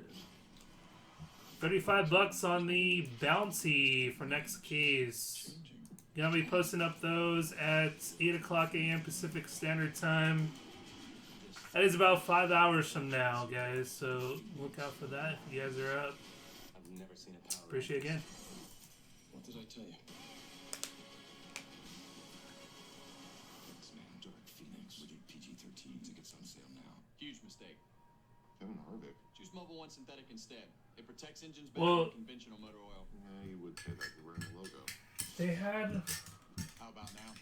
$35 on the bounty for next case. Gonna be posting up those at 8 o'clock a.m. Pacific Standard Time. That is about 5 hours from now, guys. So look out for that if you guys are up. I've never seen a power. Appreciate it again. What did I tell you? PG-13 tickets on sale now. Huge mistake. Kevin Harvick. Choose Mobil 1 synthetic instead. It protects engines better Well, than conventional motor oil. Yeah, you would say that. You're wearing the logo. they had... How about now?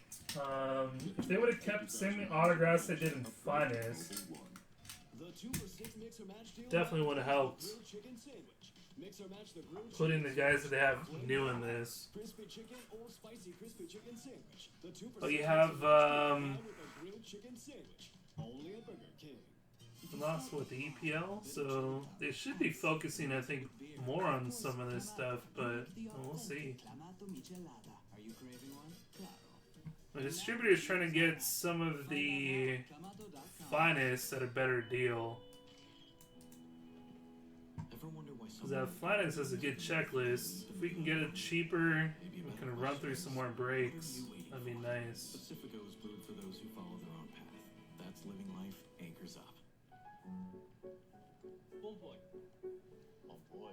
if they would have kept sending autographs they did in finest, definitely would have helped. Mix or match the grilled Putting the guys that they have new in this. crispy chicken or spicy crispy chicken sandwich. The 2% Oh, you have with a grilled chicken sandwich. Only at Burger King. lost with the EPL, so they should be focusing, I think, more on some of this stuff, but we'll see. Are you craving one? The distributor's trying to get some of the finest at a better deal. Ever wonder why Because that finest has a good checklist. If we can get it cheaper, we can run through some more breaks. That'd be nice. Pacifico is brewed for those who follow their own path. That's living life anchors up. Oh boy. Oh boy.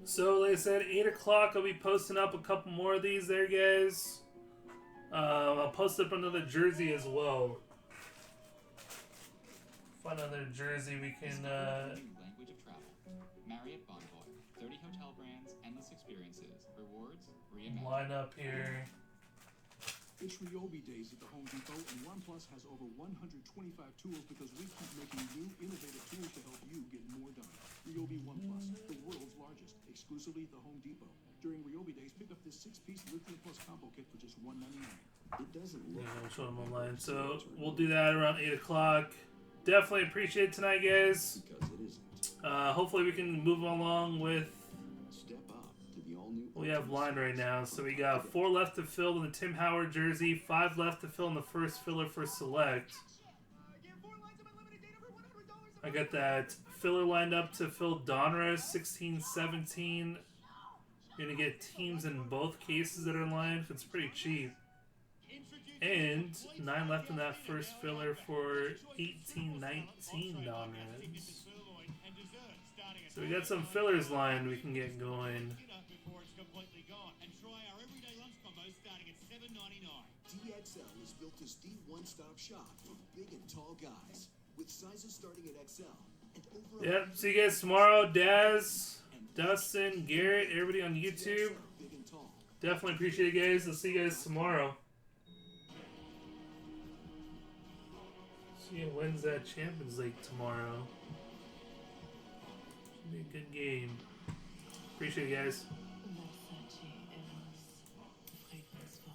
So, like I said, 8 o'clock, I'll be posting up a couple more of these there, guys. I'll post up another jersey as well. Find another jersey we can, Language of travel. Marriott Bonvoy. 30 hotel brands, endless experiences, rewards, reimagined. line up here. It's Ryobi Days at the Home Depot, and OnePlus has over 125 tools because we keep making new, innovative tools to help you get more done. Ryobi OnePlus, the world's largest, exclusively at the Home Depot. During Ryobi Days, pick up this 6-piece Lithium Plus combo kit for just $1.99. It doesn't look. Yeah, we'll show them online. So we'll do that around 8 o'clock. Definitely appreciate it tonight, guys. Because it isn't. Hopefully we can move along with Step up to the all-new. what we have lined right now. So we got 4 left to fill in the Tim Howard jersey, 5 left to fill in the first filler for Select. I got that filler lined up to fill Donruss 16-17. You're going to get teams in both cases that are lined. It's pretty cheap. And 9 left in that first filler for 18-19 Donruss. So we got some fillers lined we can get going. DXL is built as the one-stop shop for big and tall guys, with sizes starting at XL and over. Yep, see you guys tomorrow. Daz, Dustin, Garrett, everybody on YouTube. Big and tall. Definitely appreciate it, guys. I'll see you guys tomorrow. See who wins that Champions League tomorrow. Should be a good game. Appreciate it, guys.